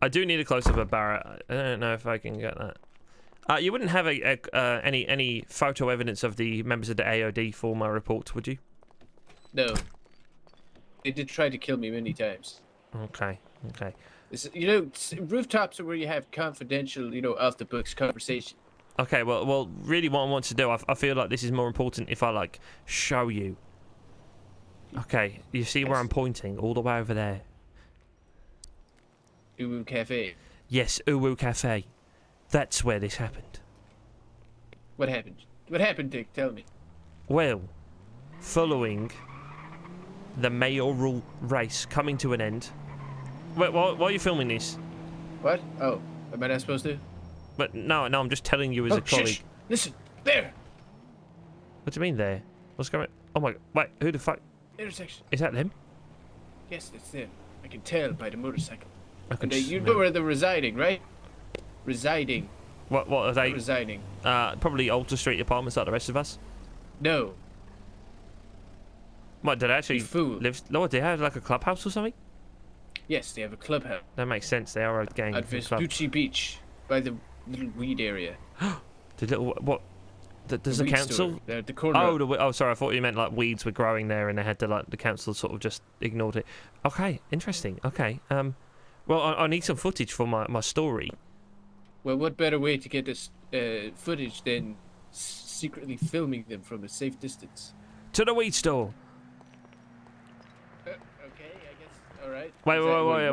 I do need a close-up of Barrett. I don't know if I can get that. You wouldn't have any photo evidence of the members of the AOD for my report, would you? No. They did try to kill me many times. Okay. Rooftops are where you have confidential, off the books conversation. Okay, well, really, what I want to do, I feel like this is more important if I show you. Okay, you see where I'm pointing, all the way over there. Uwu Cafe. Yes, Uwu Cafe. That's where this happened. What happened? What happened, Dick? Tell me. Well, following the mayoral race coming to an end. Wait, why are you filming this? What? Oh, am I not supposed to? But no, I'm just telling you as a colleague. Shush. Listen, there. What do you mean there? What's going on? Oh my, wait, who the fuck? Intersection. Is that them? Yes, it's them. I can tell by the motorcycle. And you know where they're residing, right? Residing. What are they? Residing. Probably Alter Street apartments like the rest of us. No. What, did they actually fool. live? No, they have like a clubhouse or something? Yes, they have a clubhouse. That makes sense. They are a gang. At Vespucci Beach, by the little weed area. The little what? There's a weed council. store. They're at the corner. Oh, sorry. I thought you meant like weeds were growing there, and they had to the council sort of just ignored it. Okay, interesting. Okay. Well, I need some footage for my story. Well, what better way to get this footage than secretly filming them from a safe distance? To the weed store. Okay, I guess. All right.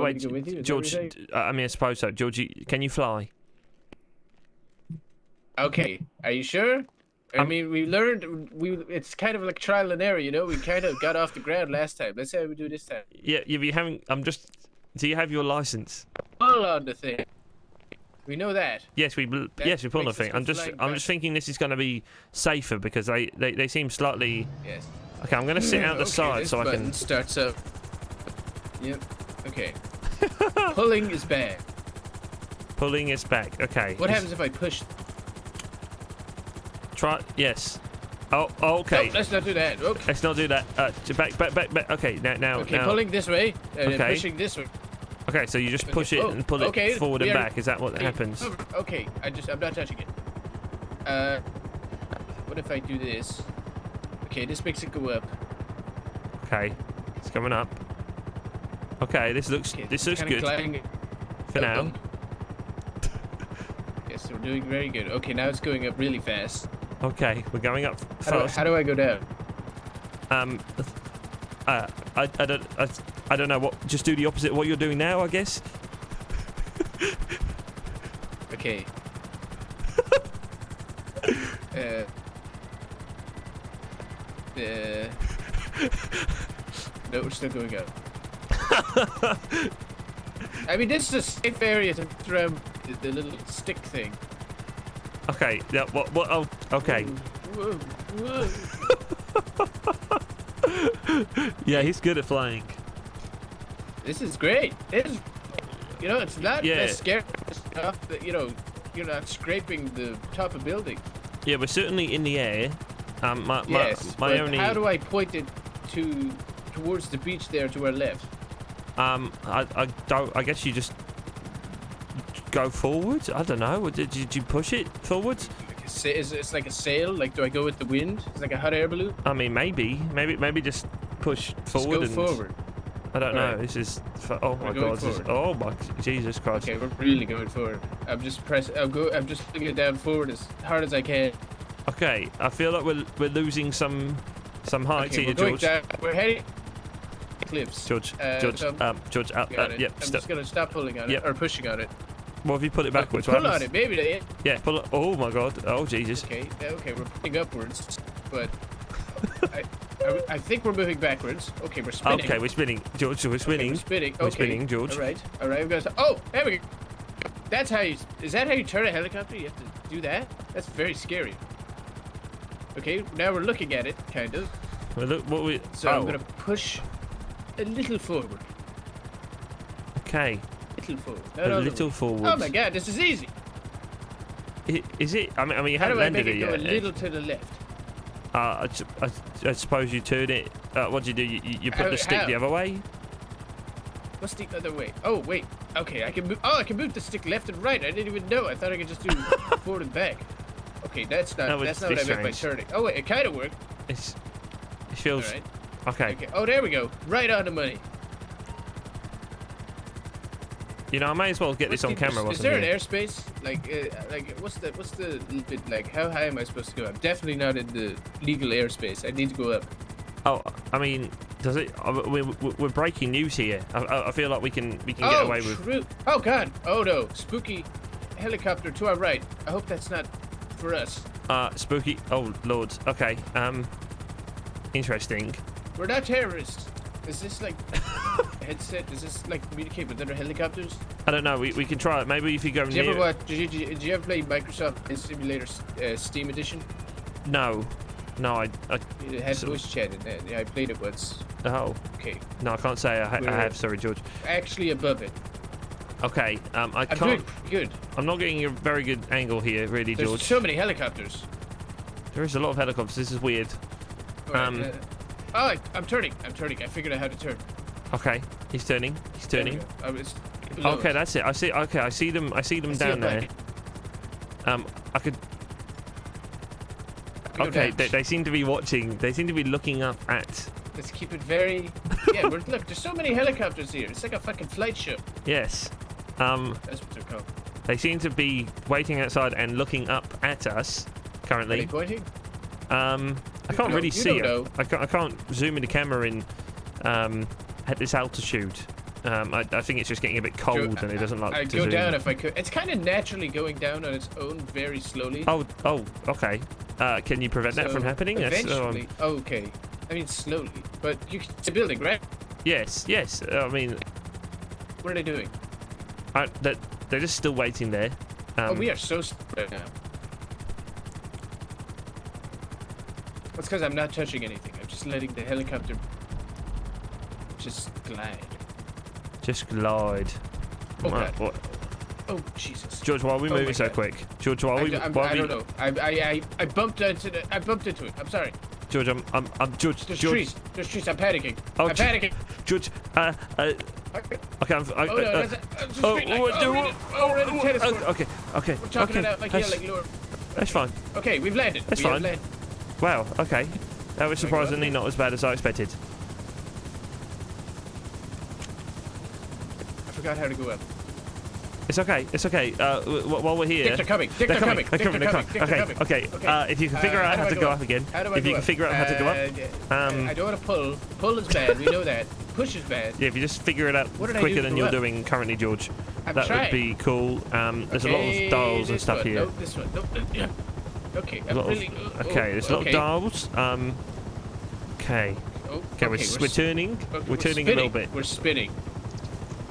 Wait, George. I mean, I suppose so. George, can you fly? Okay, are you sure? I mean, we learned it's kind of like trial and error, you know. We kind of got off the ground last time. Let's see how we do this time. Yeah, you haven't. Do you have your license? Pull on the thing. We know that. Yes, we pull on the thing. I'm just thinking this is going to be safer because they seem slightly. Yes. Okay, I'm going to sit out the side so I can. Starts up. Yep. Okay. Pulling is back. Pulling is back. Okay. What happens if I push? Try. Yes. Oh. Okay. No, let's not do that. Okay. Let's not do that. Back. Okay. Now. Okay. Pulling this way. And then pushing this way. Okay. So you just push it and pull it forward and back. Is that what happens? Okay. I'm not touching it. What if I do this? Okay. This makes it go up. Okay. It's coming up. Okay. This looks good. For now. Yes, we're doing very good. Okay. Now it's going up really fast. Okay, we're going up fast. How do I go down? I don't know what. Just do the opposite of what you're doing now, I guess. Okay. No, we're still going up. I mean, this is a safe area to throw the little stick thing. Okay. Yeah. What? Oh. Okay. Whoa. Yeah, he's good at flying. This is great. It's not that scary stuff that you're not scraping the top of building. Yeah, we're certainly in the air. My only. How do I point it towards the beach there to our left? I guess you just go forward. I don't know. Did you push it forwards? It's like a sail. Like, do I go with the wind? It's like a hot air balloon. I mean, maybe just push forward. Just go forward. I don't know. This is. Oh my God! Oh my Jesus Christ! Okay, we're really going forward. I'm just putting it down forward as hard as I can. Okay, I feel like we're losing some height here, George. We're heading cliffs. George. Yep. I'm just gonna stop pulling on it or pushing on it. What if you put it backwards? Pull on it, maybe. Yeah, pull it. Oh my God! Oh Jesus! Okay, we're pulling upwards, but I think we're moving backwards. Okay, we're spinning. Okay, we're spinning, George. We're spinning. We're spinning. We're spinning, George. All right. We're gonna. Oh, there we go. That's how you. Is that how you turn a helicopter? You have to do that. That's very scary. Okay, now we're looking at it, kind of. Well, look what we. So I'm gonna push a little forward. Okay. A little forward. Oh my God, this is easy. Is it? I mean, you haven't landed it yet. How do I make it go a little to the left? I suppose you turn it. What do? You put the stick the other way? What's the other way? Oh wait. Okay, I can move. Oh, I can move the stick left and right. I didn't even know. I thought I could just do forward and back. Okay, that's not what I meant by turning. Oh wait, it kind of worked. It feels. All right. Okay. Oh, there we go. Right on the money. You know, I may as well get this on camera. Is there an airspace? Like what's the bit like? How high am I supposed to go? I'm definitely not in the legal airspace. I need to go up. Oh, I mean, does it? We're breaking news here. I feel like we can get away with. Oh God! Oh no! Spooky helicopter to our right. I hope that's not for us. Spooky. Oh Lord. Okay. Interesting. We're not terrorists. Is this like a headset? Does this like communicate with other helicopters? I don't know. We can try it. Maybe if you go near. Did you ever play Microsoft Flight Simulator Steam Edition? No. I it had voice chat in there. Yeah, I played it once. Oh. Okay. No, I can't say I have. Sorry, George. Actually, above it. Okay. I'm can't. Doing good. I'm not getting a very good angle here, really, George. There's so many helicopters. There is a lot of helicopters. This is weird. Right, I'm turning. I figured out how to turn. Okay. He's turning. Okay, that's it. I see. Okay, I see them. I see them down there. I could. Okay, they seem to be watching. They seem to be looking up at Let's keep it very. Yeah, look, there's so many helicopters here. It's like a fucking flight show. Yes. That's what they're called. They seem to be waiting outside and looking up at us currently. Are they pointing? I can't really see it. I can't zoom in the camera in at this altitude. I think it's just getting a bit cold and it doesn't like I'd to go zoom. down if I could. It's kind of naturally going down on its own very slowly. Oh, okay. Can you prevent that from happening? Eventually. Okay. I mean, slowly. But it's a building, right? Yes. I mean... What are they doing? They're just still waiting there. We are so right now. That's because I'm not touching anything. I'm just letting the helicopter just glide. Just glide. Oh, God. Oh, Jesus. George, why are we moving so quick? George, why are we... I don't know. I bumped into it. I bumped into it. I'm sorry. George, I'm George. There's George. trees. There's trees. I'm panicking. Oh, I'm panicking. George, okay, okay. We're talking it out like Lure. That's fine. Okay, we've landed. That's fine. Wow, okay. That was surprisingly not as bad as I expected. I forgot how to go up. It's okay. While we're here, They're coming. They're coming. Okay. If you can figure out how to go up again, if you can figure out how to go up, I don't want to pull. Pull is bad. We know that. Push is bad. Yeah, if you just figure it out quicker than you're doing currently, George, that would be cool. There's a lot of dials and stuff here. No, this one. No, yeah. Okay. There's a lot of dials. Okay. Okay, we're turning. We're turning a little bit. We're spinning.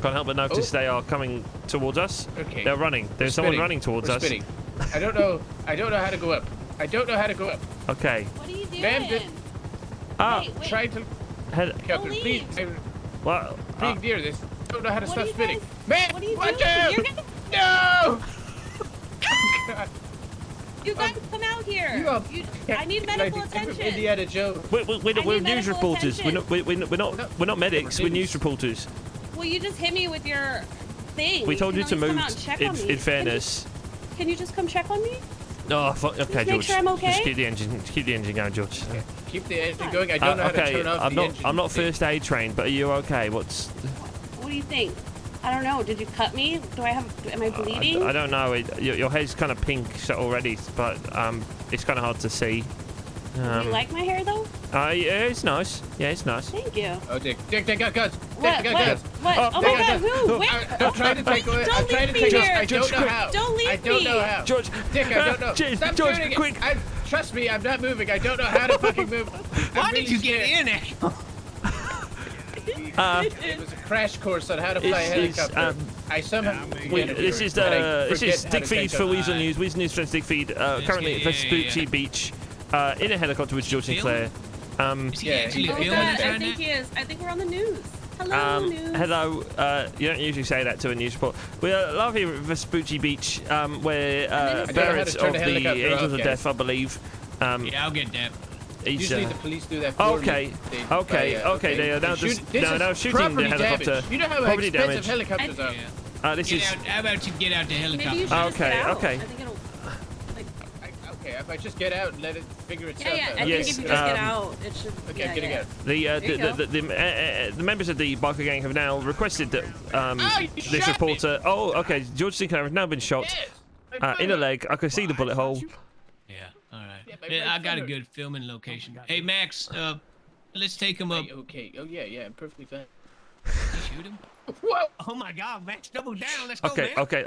Can't help but notice they are coming towards us. Okay. They're running. There's someone running towards us. Spinning. I don't know how to go up. Okay. What are you doing? Ma'am, try to. Don't Please. What? Being near this. I don't know how to stop spinning. Man, what are you watch doing? out! You're gonna... No! God. You guys come out here. I need medical attention. Indiana Jones. We're news reporters. We're not medics. We're news reporters. Well, you just hit me with your thing. We told you to move. In fairness. Can you just come check on me? Oh, fuck. Okay, Just George. make sure I'm okay. Just keep the engine going, George. Okay. Keep the engine going. I don't know how to turn off the engine. I'm not first aid trained, but are you okay? What do you think? I don't know. Did you cut me? Am I bleeding? I don't know. Your head's kind of pink already, but it's kind of hard to see. Do you like my hair though? Yeah, it's nice. Yeah, it's nice. Thank you. Oh, Dick, they got guns. What? Oh my God! Who? Where? I'm trying to take away. Don't leave me here. I don't know how. Don't leave me. I don't know how. George, Dick, I don't know. Stop George, turning quick. Trust me, I'm not moving. I don't know how to fucking move. Why did you get in it? It was a crash course on how to fly a helicopter. I somehow. This is Dickfeed for Weasel News. Weasel News friends Dickfeed. Currently at Vespucci Beach, in a helicopter with George Sinclair. Is he actually filming us I right think now? he is. I think we're on the news. Hello, news. Hello. You don't usually say that to a news report. We're live here at Vespucci Beach, where Barrett's of the Angels of Death, I believe. Yeah, I'll get that. Usually the police do that. Okay. They are now shooting the helicopter. You know how property expensive damage. helicopters are. This is. How about you get out the helicopter? Okay. Okay, if I just get out and let it figure itself out. I think if you just get out, it should. Okay, I'm getting out. The members of the biker gang have now requested that this reporter. Oh, okay. George Sinclair has now been shot in the leg. I can see the bullet hole. Yeah. All right. Yeah, I got a good filming location. Hey, Max. Let's take him up. Okay. Oh yeah. I'm perfectly fine. Shoot him. Whoa! Oh my God, Max, double down. Let's go, Okay.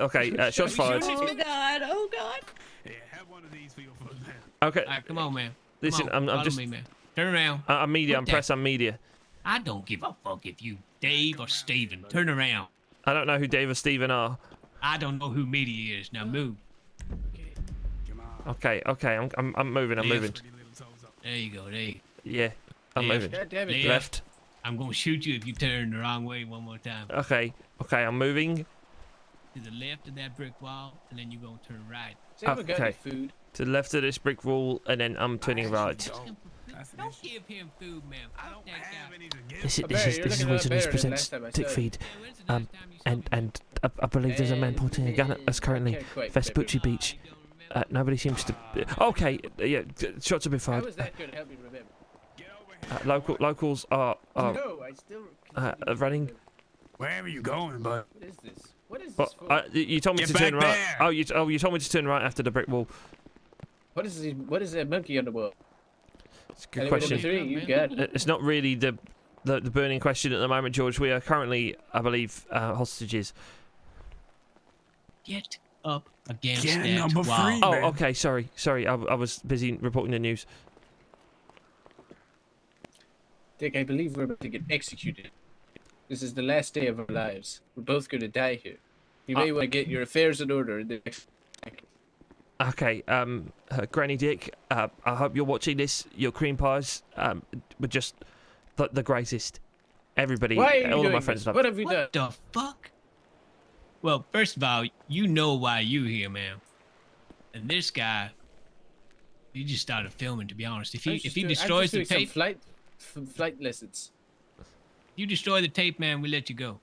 Shots fired. Oh God. Yeah, have one of these for your foot, man. Okay. All right, come on, man. Listen, I'm just. Me, man. Turn around. I'm media. I'm press. I'm media. I don't give a fuck if you Dave or Steven. Turn around. I don't know who Dave or Steven are. I don't know who media is. Now move. Okay. I'm moving. I'm moving. There you go. Yeah. I'm moving. God damn it. Left. I'm gonna shoot you if you turn the wrong way one more time. Okay. I'm moving. To the left of that brick wall, and then you're gonna turn right. Okay. To the left of this brick wall, and then I'm turning right. Don't give him food, man. I don't have any to give. This is Weasel News presents Dickfeed. And I believe there's a man pointing a gun at us currently. Vespucci Beach. Nobody seems to. Okay. Yeah. Shots have been fired. How is that going to help me remember? Locals are No, I still. running. Where are you going, bud? What is this? What is this for? You told me Get to turn back right. there. Oh, you told me to turn right after the brick wall. What is the, what is that monkey on the wall? It's a good question. You got it. It's not really the burning question at the moment, George. We are currently, I believe, hostages. Get up against Get that number wall. 3, Oh, man. okay. Sorry. I was busy reporting the news. Dick, I believe we're about to get executed. This is the last day of our lives. We're both going to die here. You may want to get your affairs in order in the next. Okay. Granny Dick. I hope you're watching this. Your cream pies were just the greatest. Everybody, Why are you all doing of my friends this? love. What have you done? What the fuck? Well, first of all, you know why you here, man. And this guy, he just started filming. To be honest, if he destroys the tape, flight lessons. you destroy the tape, man, we let you go.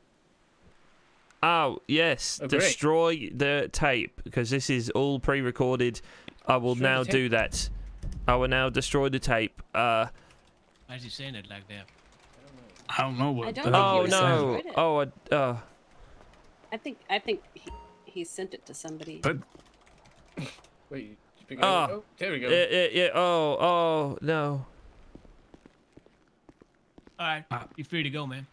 Oh yes, Oh, great. destroy the tape because this is all pre-recorded. I will Destroy the now tape? do that. I will now destroy the tape. Why is he saying it like that? I don't know what. I don't Oh think he no! destroyed it. Oh, I think he sent it to somebody. But Wait. Ah. Oh, there we go. yeah. Oh no. All right, you're free to go, man.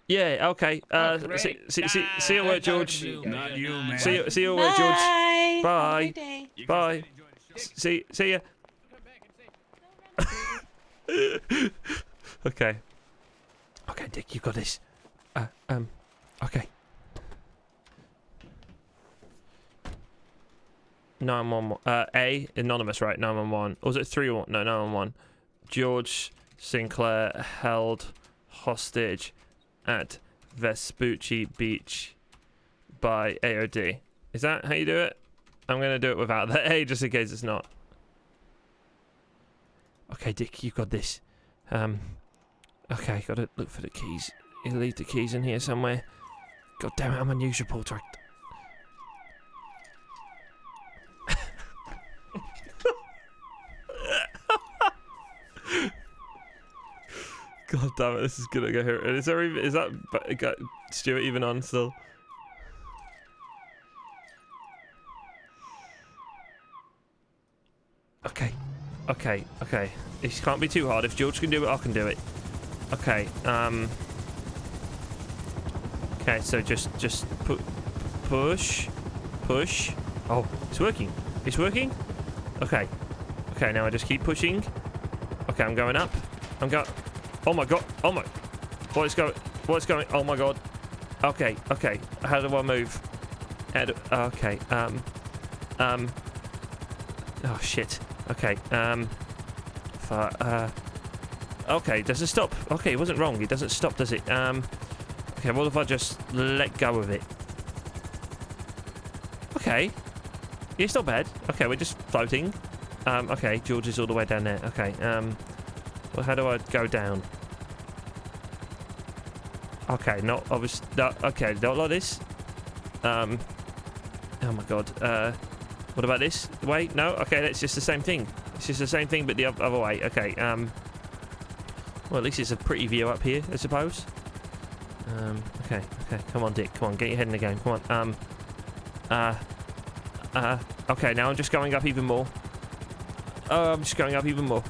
Yeah. Okay. great. See you at work, George. not you, man. See you at work, George. Bye. Bye. Have a great day. Bye. See ya. Okay. Okay, Dick, you got this. Okay. 911. Anonymous, right? 911. Or was it 311? No, 911. George Sinclair held hostage at Vespucci Beach by AOD. Is that how you do it? I'm going to do it without the A just in case it's not. Okay, Dick, you got this. Okay, gotta look for the keys. You leave the keys in here somewhere. God damn it, I'm a news reporter. God damn it, this is gonna go here. Is that Stuart even on still? Okay. This can't be too hard. If George can do it, I can do it. Okay. Okay, so just push. Oh, it's working. It's working. Okay. Now I just keep pushing. Okay, I'm going up. Oh my god. Oh my. What's going? Oh my god. Okay. How do I move? Okay. Oh shit. Okay. Okay. Does it stop? Okay, it wasn't wrong. It doesn't stop, does it? Okay. What if I just let go of it? Okay. Yeah, it's not bad. Okay, we're just floating. Okay. George is all the way down there. Okay. Well, how do I go down? Okay. Not obviously. No, okay. Not like this. Oh my god. What about this? Wait, no. Okay, that's just the same thing. It's just the same thing, but the other way. Okay. Well, at least it's a pretty view up here, I suppose. Okay. Come on, Dick. Come on, get your head in the game. Come on. Okay. Now I'm just going up even more. Oh, I'm just going up even more.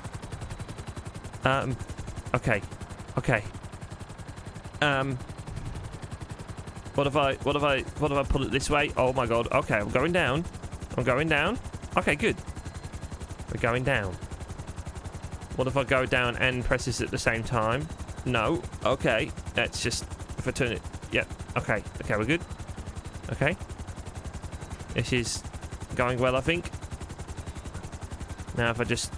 Okay. What if I pull it this way? Oh my god. Okay, I'm going down. Okay, good. We're going down. What if I go down and press this at the same time? No. Okay. That's just if I turn it. Yep. Okay, we're good. Okay. This is going well, I think. Now if I just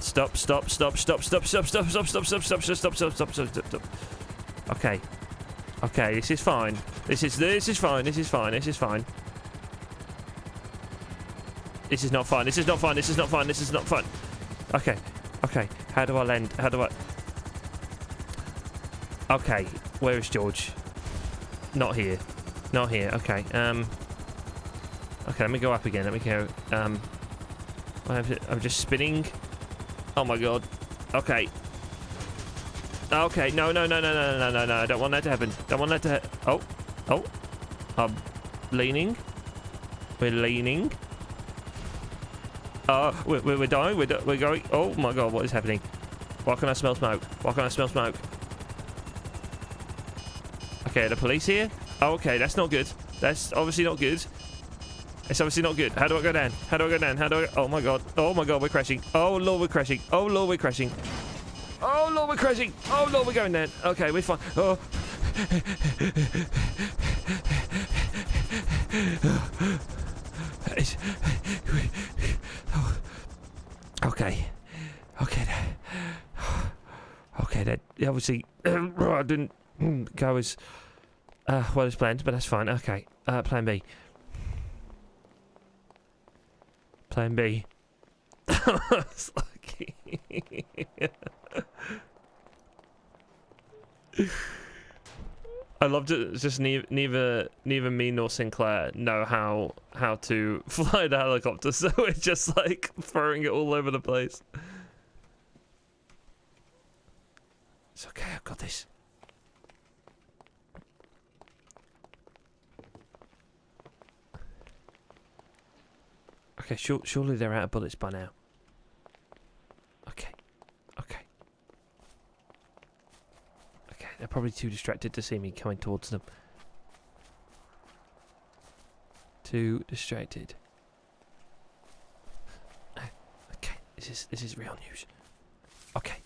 stop. Okay, this is fine. This is fine. This is not fine. Okay. How do I land? Okay, where is George? Not here. Okay. Okay, let me go up again. Let me go. I'm just spinning. Oh my god. Okay. Okay, no. I don't want that to happen. Don't want that to Oh. Leaning. We're leaning. We're dying. We're going. Oh my god, what is happening? Why can I smell smoke? Why can I smell smoke? Okay, the police here? Oh, okay, that's not good. That's obviously not good. It's obviously not good. How do I go down? How do I go down? How do I... Oh my god. Oh my god, we're crashing. Oh lord, we're crashing. Oh lord, we're crashing. Oh lord, we're crashing. Oh lord, we're going down. Okay, we're fine. Oh. Okay. Okay, that obviously didn't go as well as planned, but that's fine. Okay, plan B. Plan B. I loved it. It's just neither me nor Sinclair know how to fly the helicopter, so we're just like throwing it all over the place. It's okay. I've got this. Okay, surely they're out of bullets by now. Okay. They're probably too distracted to see me coming towards them. Too distracted. Okay, this is real news. Okay.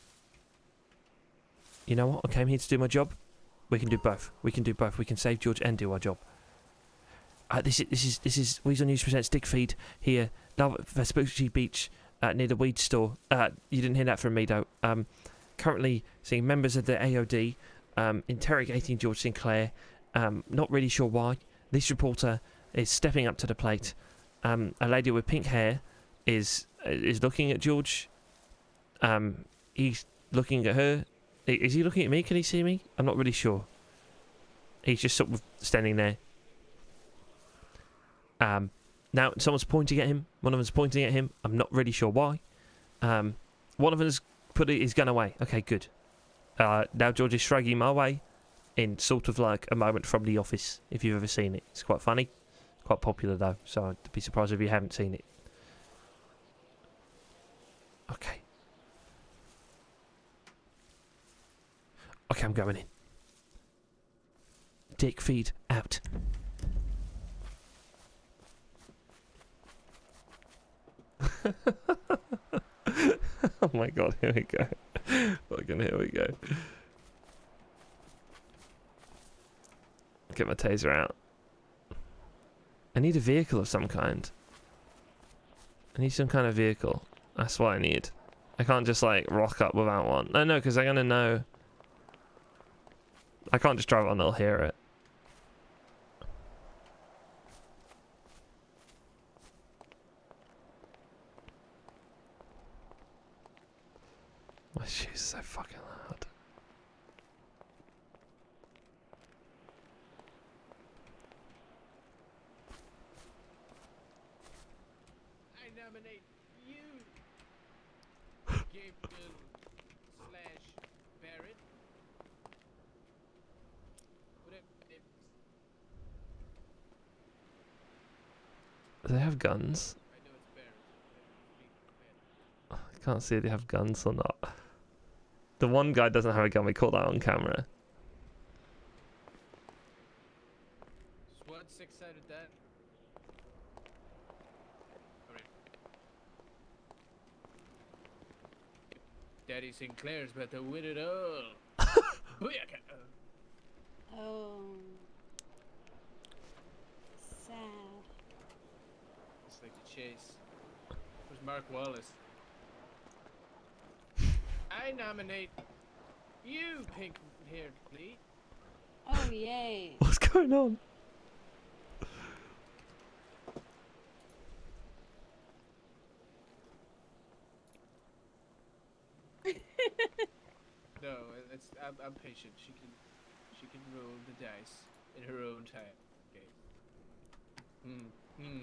You know what? I came here to do my job. We can do both. We can save George and do our job. This is Weasel News presents Dickfeed here, Vespucci Beach, near the weed store. You didn't hear that from me though. Currently seeing members of the AOD interrogating George Sinclair. Not really sure why. This reporter is stepping up to the plate. A lady with pink hair is looking at George. He's looking at her. Is he looking at me? Can he see me? I'm not really sure. He's just sort of standing there. Now someone's pointing at him. One of them's pointing at him. I'm not really sure why. One of them's put his gun away. Okay, good. Now George is shrugging my way in sort of like a moment from The Office, if you've ever seen it. It's quite funny. Quite popular though, so I'd be surprised if you haven't seen it. Okay. Okay, I'm going in. Dickfeed out. Oh my god, here we go. Fucking here we go. Get my taser out. I need a vehicle of some kind. I need some kind of vehicle. That's what I need. I can't just like rock up without one. No, because I'm gonna know. I can't just drive on, they'll hear it. My shoes are so fucking loud. I nominate you, Gabriel / Barrett. Do they have guns? I can't see if they have guns or not. The one guy doesn't have a gun, we caught that on camera. SWAT 6-sided that. Alright. Daddy Sinclair's about to win it all. Booyaka. Oh. Sad. It's like the chase. Where's Mark Wallace? I nominate you, pink-haired flea. Oh, yay. What's going on? No, I'm patient. She can roll the dice in her own time. Okay.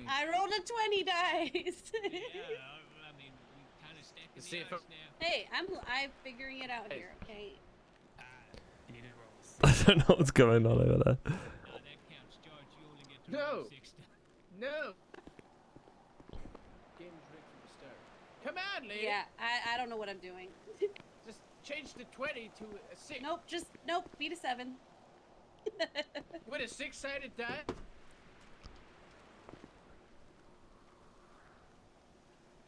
I rolled a 20 dice. Yeah, I mean, we kind of stacked the odds now. Hey, I'm figuring it out here, okay? don't know what's going on over there. No! No! Game's rigged from the start. Come on, lady! Yeah, I don't know what I'm doing. Just change the 20 to a 6. Nope, beat a 7. What, a 6-sided die?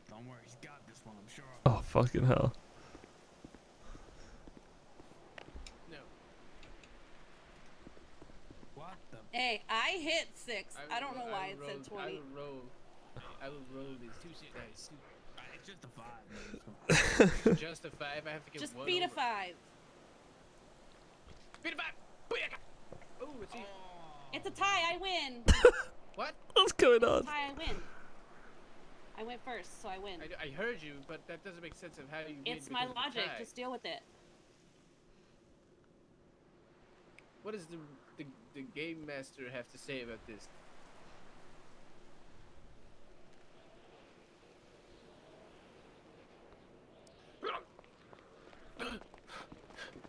Don't worry, he's got this one, I'm sure. Oh, fucking hell. No. What the? Hey, I hit 6. I don't know why it said 20. I will roll these 2 dice. It's just a 5, man. Just a 5? I have to get Just one beat a over. 5. Beat a 5! Booyaka! Oh, it's even. It's a tie, I win. What? What's going on? It's a tie, I win. I went first, so I win. I heard you, but that doesn't make sense of how you win. It's my because of the logic. tie. Just deal with it. What does the game master have to say about this?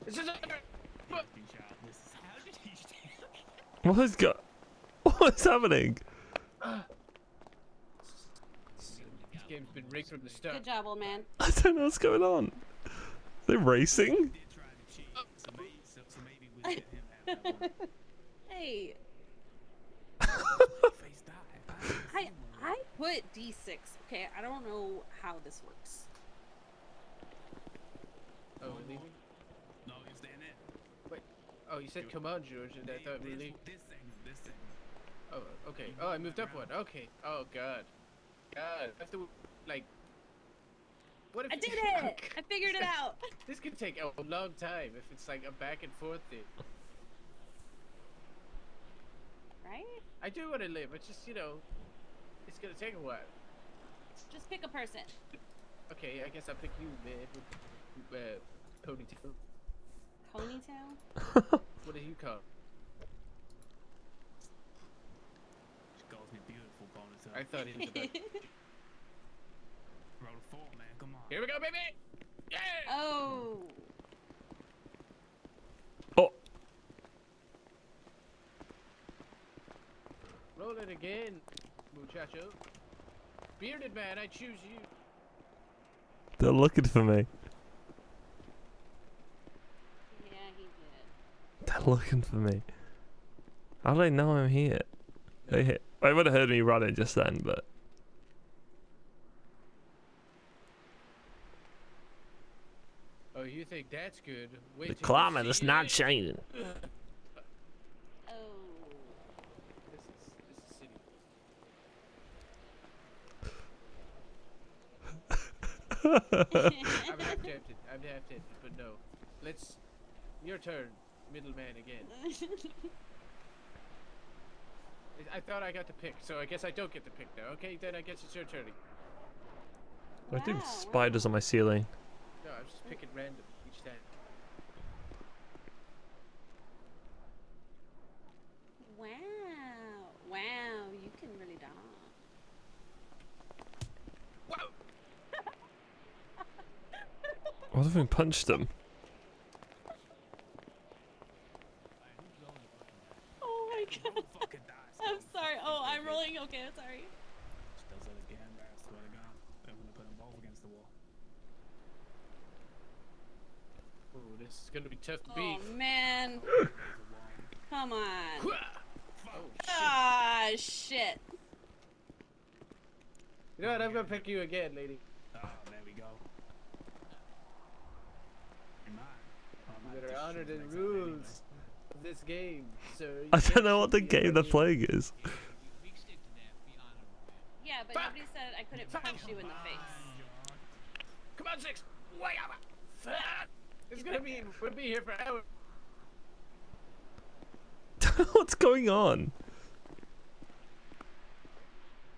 This is What's happening? This game's been rigged from the start. Good job, old man. I don't know what's going on. Are they racing? Hey. I put D6. Okay, I don't know how this works. Oh, we're leaving? No, you're staying in. Wait. Oh, you said come on, George, and I thought we were leaving. This thing. Oh, okay. Oh, I moved up one. Okay. Oh, God. God. I have to, like... What if I did it! I figured it out. This could take a long time if it's like a back and forth thing. Right? I do want to live, it's just, you know, it's gonna take a while. Just pick a person. Okay, I guess I'll pick you, man, with ponytail. Ponytail? What do you call? She calls me beautiful ponytail. I thought he was about... Roll a 4, man, come on. Here we go, baby! Yeah! Oh! Oh! Roll it again, muchacho. Bearded man, I choose you. They're looking for me. Yeah, he did. They're looking for me. How do they know I'm here? They would have heard me running just then, but... Oh, you think that's good? Wait The till you climate see is not it. changing. Oh. This is city. I'm half tempted, but no. Let's... Your turn, middleman again. I thought I got to pick, so I guess I don't get to pick now. Okay, then I guess it's your turn. I think spiders on my ceiling. No, I'm just picking random each time. Wow. Wow, you can really dance. What if we punched them? Oh my god. I'm sorry. Oh, I'm rolling. Okay, I'm sorry. She does it again, man, I swear to God. I'm gonna put them both against the wall. Oh, this is gonna be tough to Oh beat. man. Come on. Oh, shit. Ah, shit. You know what? I'm gonna pick you again, lady. Oh, there we go. You better honor the rules of this game, sir. You I don't can't know what the cheat game they're on me. playing is. Yeah, but nobody said I couldn't punch you in the face. Come on, 6. It's gonna be. We'll be here for hours. What's going on?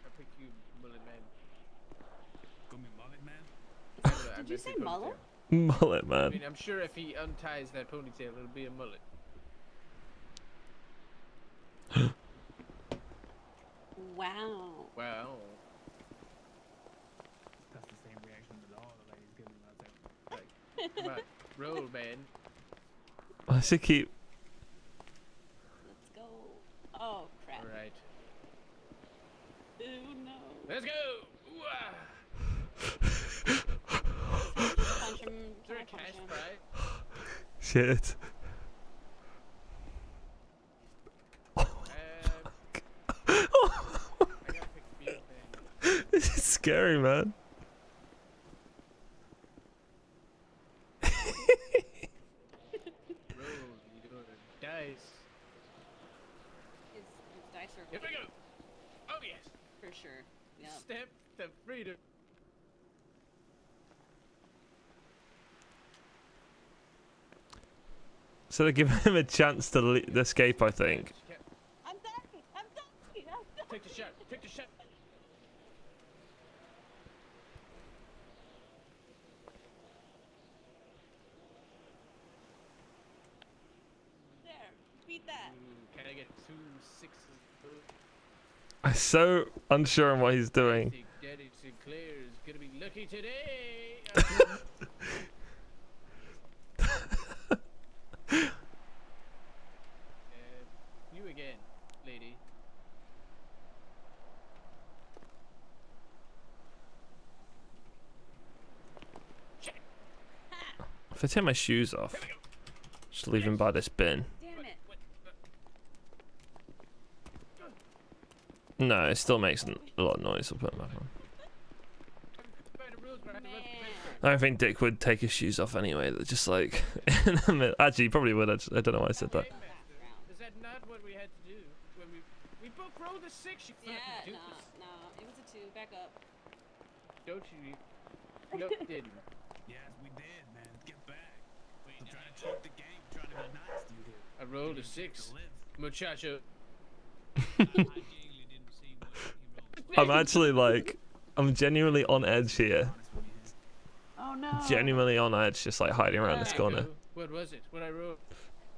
I'll pick you, mullet man. Call me mullet, man? Did you say mullet? Mullet I man. mean, I'm sure if he unties that ponytail, it'll be a mullet. Wow. Wow. That's the same reaction that all the ladies give me when I say, Come on, roll, man. I should keep. shit. This is scary, man. Dice. His dice are. Here we go. Oh yes. For sure. Yeah. Step to freedom. So they give him a chance to escape, I think. I'm dying. I'm dying. Take the shot. Take the shot. There. Beat that. Can I get 2 6s? I'm so unsure on what he's doing. Daddy Sinclair is gonna be lucky today. You again, lady. If I take my shoes off, just leave him by this bin. Damn it. No, it still makes a lot of noise. I'll put him back on. I don't think Dick would take his shoes off anyway. They're just like in the middle. Actually, he probably would. I don't know why I said that. Is that not what we had to do when we both rolled a 6? You Yeah. fucking No. doofus. No. It was a 2. Back up. Don't you? No, didn't. Yes, we did, man. Get back. I'm trying to treat the game, trying to be nice to you here. I rolled a 6, muchacho. I'm actually like, I'm genuinely on edge here. Oh no. Genuinely on edge, just like hiding around this corner. What was it? What I wrote?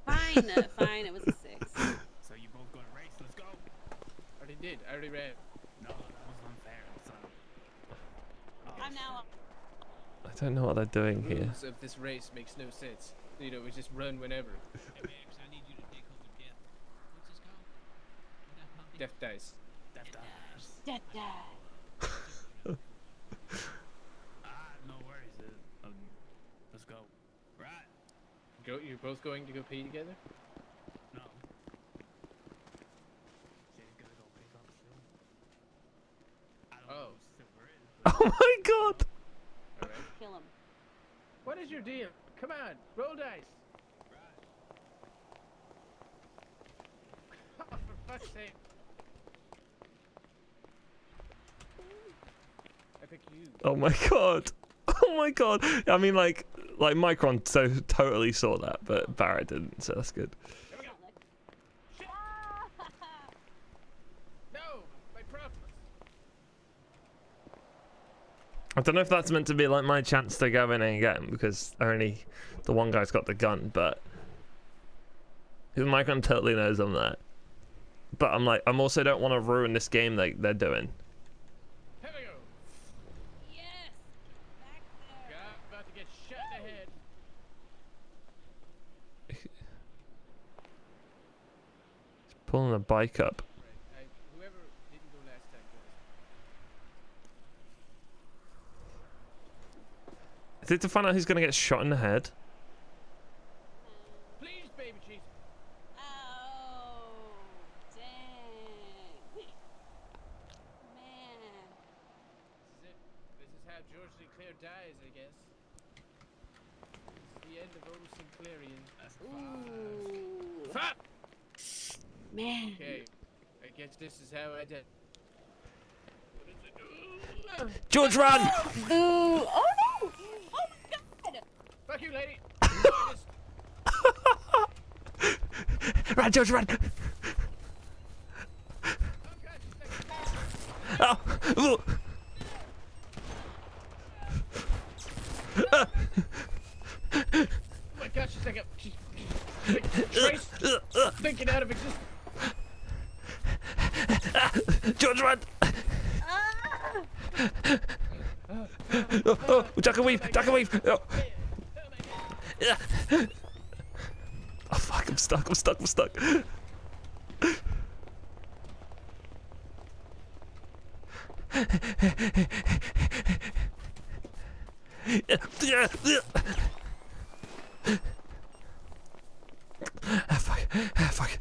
Fine. Fine. It was a 6. So you both gonna race? Let's go. I already did. I already ran. No, that was unfair. So. I'm now. I don't know what they're doing here. Rules of this race makes no sense. You know, we just run whenever. Hey, Max, I need you to take over death. What's this called? Death dice. Death dice. Death die. No worries. Let's go. Right. You're both going to go pee together? No. She's gonna go pick up Silver. I don't know who Silver is. Oh my god! All right. Kill him. What is your deal? Come on, roll dice. Oh, for fuck's sake. I pick you. Oh my god! Oh my god! I mean, like Micron so totally saw that, but Barrett didn't, so that's good. No, my props. I don't know if that's meant to be like my chance to go in and get him because only the one guy's got the gun, but Micron totally knows I'm there. But I'm like, I'm also don't want to ruin this game they're doing. Here we go. Yes. Back there. God, I'm about to get shot in the head. He's pulling a bike up. Right. Whoever didn't go last time goes. Is it to find out who's gonna get shot in the head? Please, baby Jesus. Oh, dang. Man. This is it. This is how George Sinclair dies, I guess. It's the end of old Sinclairian. That's Ooh. 5. Man. Okay. I guess this is how I did. George, run! Ooh. Oh no! Oh my god! Fuck you, lady. Run, George, run! Oh! Ooh. Oh my gosh, she's like a trace thinking out of existence. George, run! Ah. Duck and weave! Duck and weave! Oh. Oh fuck, I'm stuck, I'm stuck, I'm stuck. Fuck.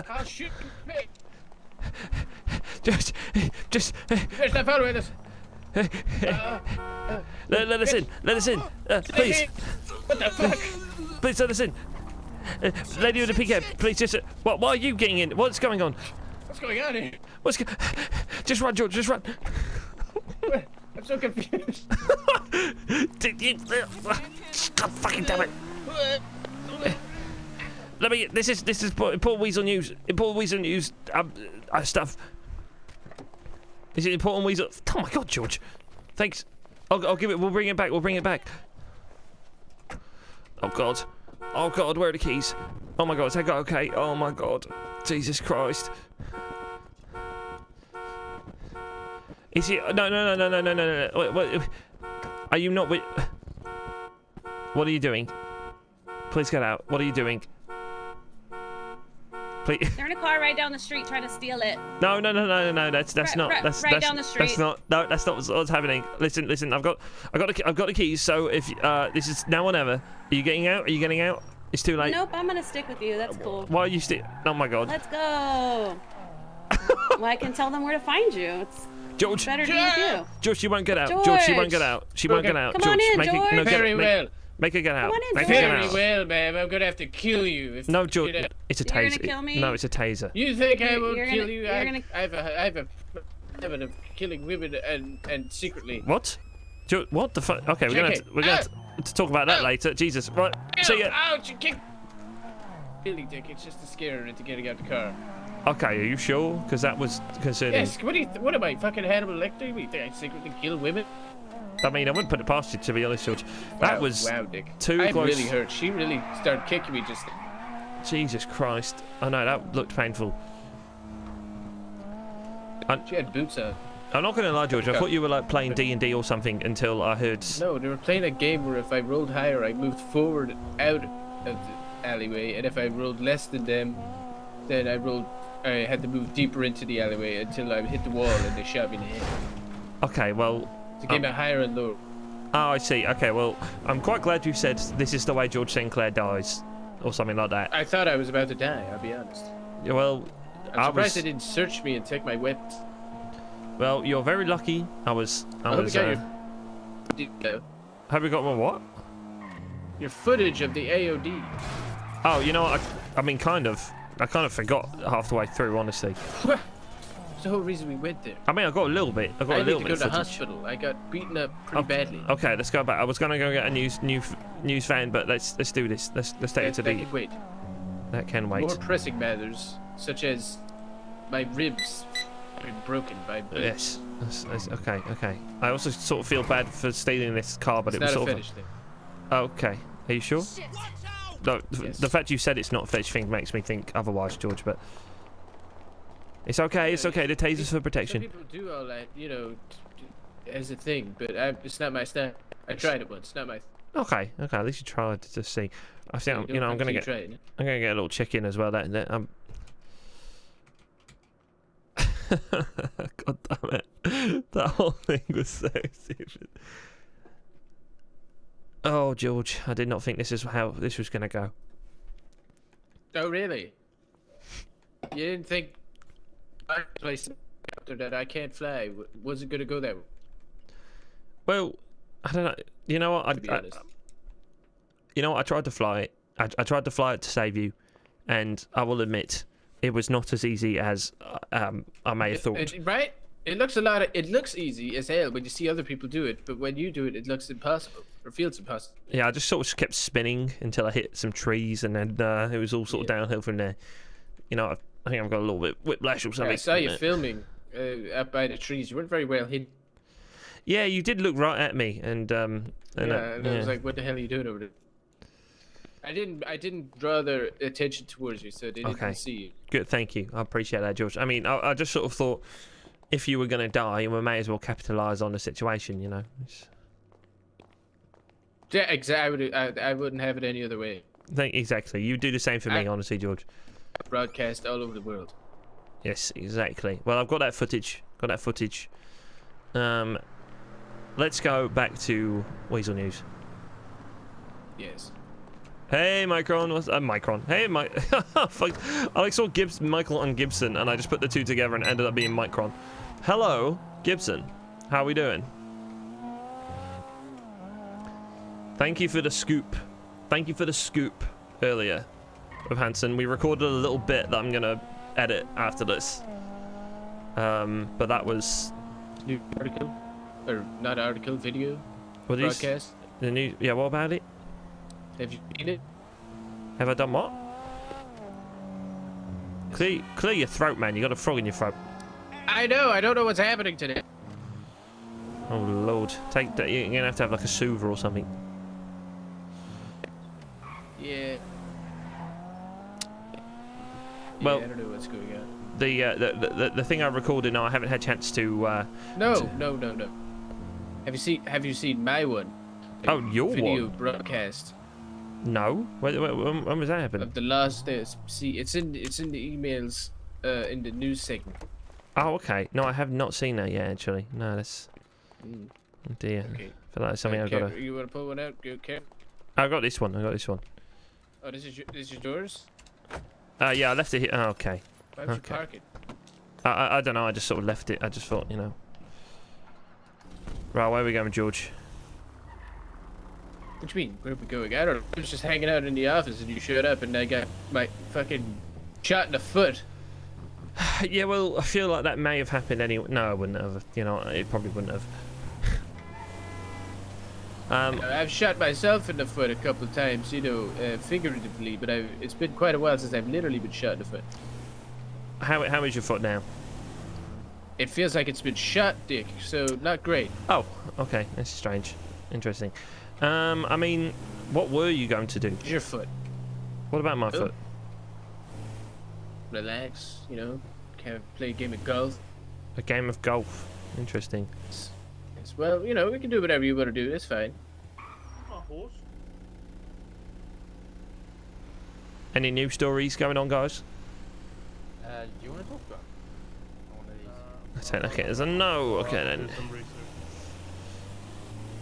I'll shoot me. Just. There's no phone with us. Let us in. Let us in. Please. What the fuck? Please let us in. Lady with the pink hair, please just. What? Why are you getting in? What's going on? What's going on here? Just run, George. Just run. I'm so confused. God fucking damn it. Let me. This is important Weasel News. Important Weasel News stuff. Is it important Weasel? Oh my God, George. Thanks. I'll give it. We'll bring it back. We'll bring it back. Oh God. Oh God. Where are the keys? Oh my God. Is that guy okay? Oh my God. Jesus Christ. Is he? No. Wait. Are you not with? What are you doing? Please get out. What are you doing? Please. They're in a car right down the street trying to steal it. No. That's not. That's down the street. That's not. No, that's not what's happening. Listen. I've got the keys. So if this is now or never. Are you getting out? Are you getting out? It's too late. Nope, I'm gonna stick with you. That's cool. Why are you still? Oh my God. Let's go. Well, I can tell them where to find you. It's George. better to be with you. George, she won't get out. George, she won't get out. She won't get out. Come George, on in, George. Very well. Make her get out. Come on in, Make George. her get out. Very well, ma'am. I'm gonna have to kill you. If No, George. It's a You're taser. gonna kill me? No, it's a taser. You think I will You're kill gonna- you? you're gonna- I have a habit of killing women and secretly. What? George, what the fuck? Okay, we're gonna to talk about that later. Jesus. Right. See ya. Ouch! You kicked. Really, Dick. It's just to scare her into getting out the car. Okay, are you sure? Because that was concerning. Yes. What am I, fucking Hannibal Lecter? You think I secretly kill women? I mean, I wouldn't put it past you, to be honest, George. That was wow, Dick. too I'm close. really hurt. She really started kicking me just. Jesus Christ. I know, that looked painful. She had boots on. I'm not going to lie, George. I Okay. thought you were like playing D&D or something until I heard... No, they were playing a game where if I rolled higher, I moved forward out of the alleyway, and if I rolled less than them, then I had to move deeper into the alleyway until I hit the wall and they shot me in the head. Okay, well... It's a game of higher and lower. Oh, I see. Okay, well, I'm quite glad you said this is the way George Sinclair dies, or something like that. I thought I was about to die, I'll be honest. Yeah, well, I'm surprised they didn't search me and take my weapons. Well, you're very lucky. I was. Hope we got my what? Your footage of the AOD. Oh, you know what? I mean, kind of. I kind of forgot half the way through, honestly. That's the whole reason we went there. I mean, I got a little bit. I got a little bit need to go of to the footage. hospital. I got beaten up pretty badly. Okay, let's go back. I was gonna go get a news van, but let's do this. Let's take it to That the. can wait. That can wait. More pressing matters, such as my ribs have been broken by. Yes. That's okay. I also sort of feel bad for stealing this car, but It's it was not a sort fetish of. thing. Okay. Are you sure? No. The fact you said it's not a fetish thing makes me think otherwise, George. But it's okay. It's okay. The taser's for protection. Some people do all that, you know, as a thing, but it's not my style. I tried it once. Not my. Okay. At least you tried to see. I think You don't I'm gonna keep get. trying it. I'm gonna get a little chicken as well. That God damn it! That whole thing was so stupid. Oh, George, I did not think this is how this was gonna go. Oh, really? You didn't think my place after that I can't fly wasn't gonna go that way? Well, I don't know. You know what? To be honest. You know what? I tried to fly it. I tried to fly it to save you, and I will admit it was not as easy as I may have thought. Right? It looks easy as hell when you see other people do it, but when you do it, it looks impossible or feels impossible. Yeah, I just sort of kept spinning until I hit some trees, and then it was all sort of downhill from there. You know, I think I've got a little bit whiplash or something. I saw you filming up by the trees. You weren't very well hidden. Yeah, you did look right at me, and I was like, "What the hell are you doing over there?" I didn't draw their attention towards you, so they didn't see you. Good, thank you. I appreciate that, George. I mean, I just sort of thought, if you were going to die, we may as well capitalise on the situation, you know. Yeah, exactly. I wouldn't have it any other way. Exactly. You do the same for me, honestly, George. Broadcast all over the world. Yes, exactly. Well, I've got that footage. Let's go back to Weasel News. Yes. Hey, Micron. What's Micron? Hey, Mike. Fuck. I saw Michael and Gibson, and I just put the two together and ended up being Micron. Hello, Gibson. How are we doing? Thank you for the scoop. Thank you for the scoop earlier of Hanson. We recorded a little bit that I'm gonna edit after this. But that was new article, or not article, video, broadcast. The new, yeah. What about it? Have you seen it? Have I done what? Clear your throat, man. You got a frog in your throat. I know. I don't know what's happening today. Oh Lord, take that. You're gonna have to have like a soother or something. Yeah. Well, I don't know what's going on. The thing I recorded now, I haven't had a chance to. No. Have you seen my one? Oh, your video one? Broadcast. No. When was that happen? Of the last days. See, it's in the emails, in the news segment. Oh, okay. No, I have not seen that yet. Actually, no. That's. Oh dear. Okay. I feel like it's something I've got to. You want to pull one out? Go, Cam. I got this one. Oh, this is yours? Yeah, I left it here. Oh, okay. Why would you park it? I don't know. I just sort of left it. I just thought, you know. Right, where are we going, George? What do you mean? Where are we going? I don't know. I was just hanging out in the office and you showed up and I got my fucking shot in the foot. Yeah, well, I feel like that may have happened anyway. No, it wouldn't have. You know, it probably wouldn't have. I've shot myself in the foot a couple of times, you know, figuratively, but it's been quite a while since I've literally been shot in the foot. How is your foot now? It feels like it's been shot, Dick, so not great. Oh, okay. That's strange. Interesting. I mean, what were you going to do? Your foot. What about my foot? Relax, you know, kind of play a game of golf. A game of golf. Interesting. Yes. Well, you know, we can do whatever you want to do. That's fine. Horse. Any new stories going on, guys? Do you want to talk about one of these? Okay, as a no. Okay then.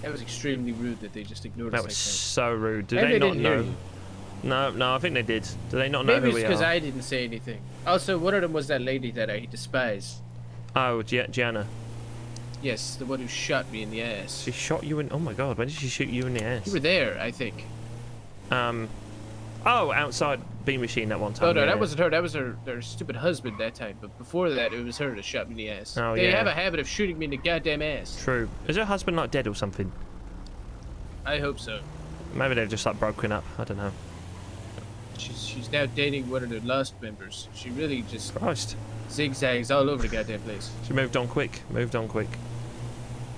That was extremely rude that they just ignored us. That was so rude. Did Maybe they not didn't hear know? you. No, I think they did. Do they not know Maybe who we it's because are? I didn't say anything. Also, one of them was that lady that I despise. Oh, Gianna. Yes, the one who shot me in the ass. She shot you in. Oh my God! When did she shoot you in the ass? You were there, I think. Oh, outside B machine that one time. Oh no, yeah. that wasn't her. That was her stupid husband that time. But before that, it was her that shot me in the ass. Oh, they yeah. have a habit of shooting me in the goddamn ass. True. Is her husband like dead or something? I hope so. Maybe they've just like broken up. I don't know. She's now dating one of the Lost members. She really just Christ. zigzags all over the goddamn place. She moved on quick.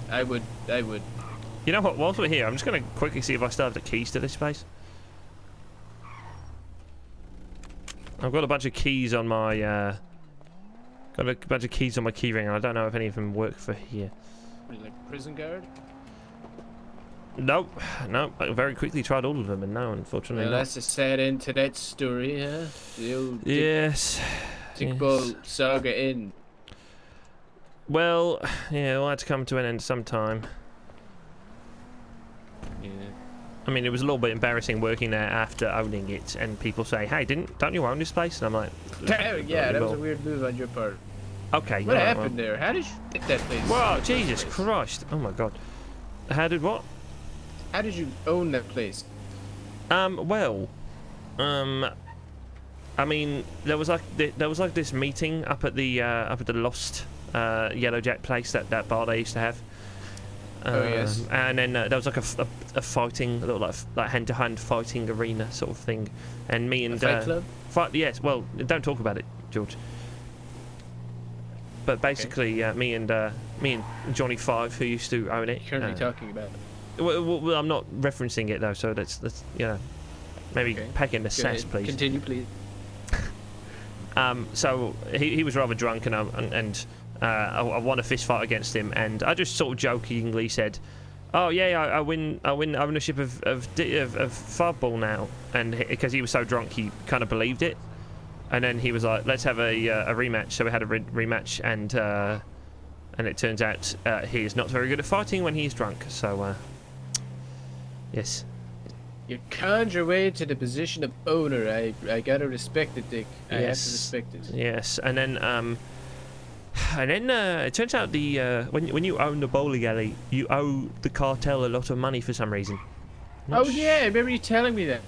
I would. You know what? Whilst we're here, I'm just gonna quickly see if I still have the keys to this place. I've got a bunch of keys on my key ring, and I don't know if any of them work for here. What, like prison guard? Nope. I very quickly tried all of them, and no, unfortunately Well, not. that's a sad end to that story, huh? The old Yes. Dickball saga end. Well, yeah, it'll have to come to an end sometime. Yeah. I mean, it was a little bit embarrassing working there after owning it, and people say, "Hey, don't you own this place?" And I'm like, yeah, that was a weird move on your part. Okay. What no, happened well. there? How did you get that place? Whoa, Jesus Christ! Oh my God. How did what? How did you own that place? Well, I mean, there was like this meeting up at the Lost Yellow Jack place, that bar they used to have. Oh yes. And then there was like a fighting, a little like hand-to-hand fighting arena sort of thing, and me and a fight club. Yes. Well, don't talk about it, George. But basically, me and Johnny Five, who used to own it. You're currently talking about it. Well, I'm not referencing it though, so that's you know, maybe pack in the sass, please. Continue, please. So he was rather drunk, and I won a fist fight against him, and I just sort of jokingly said, "Oh yeah, I win ownership of Fardball now," and because he was so drunk, he kind of believed it. And then he was like, let's have a rematch. So we had a rematch, and it turns out he is not very good at fighting when he's drunk. So, yes. You conned your way to the position of owner. I gotta respect it, Dick. I have to respect it. Yes, and then it turns out when you own the bowling alley, you owe the cartel a lot of money for some reason. Oh yeah, I remember you telling me that.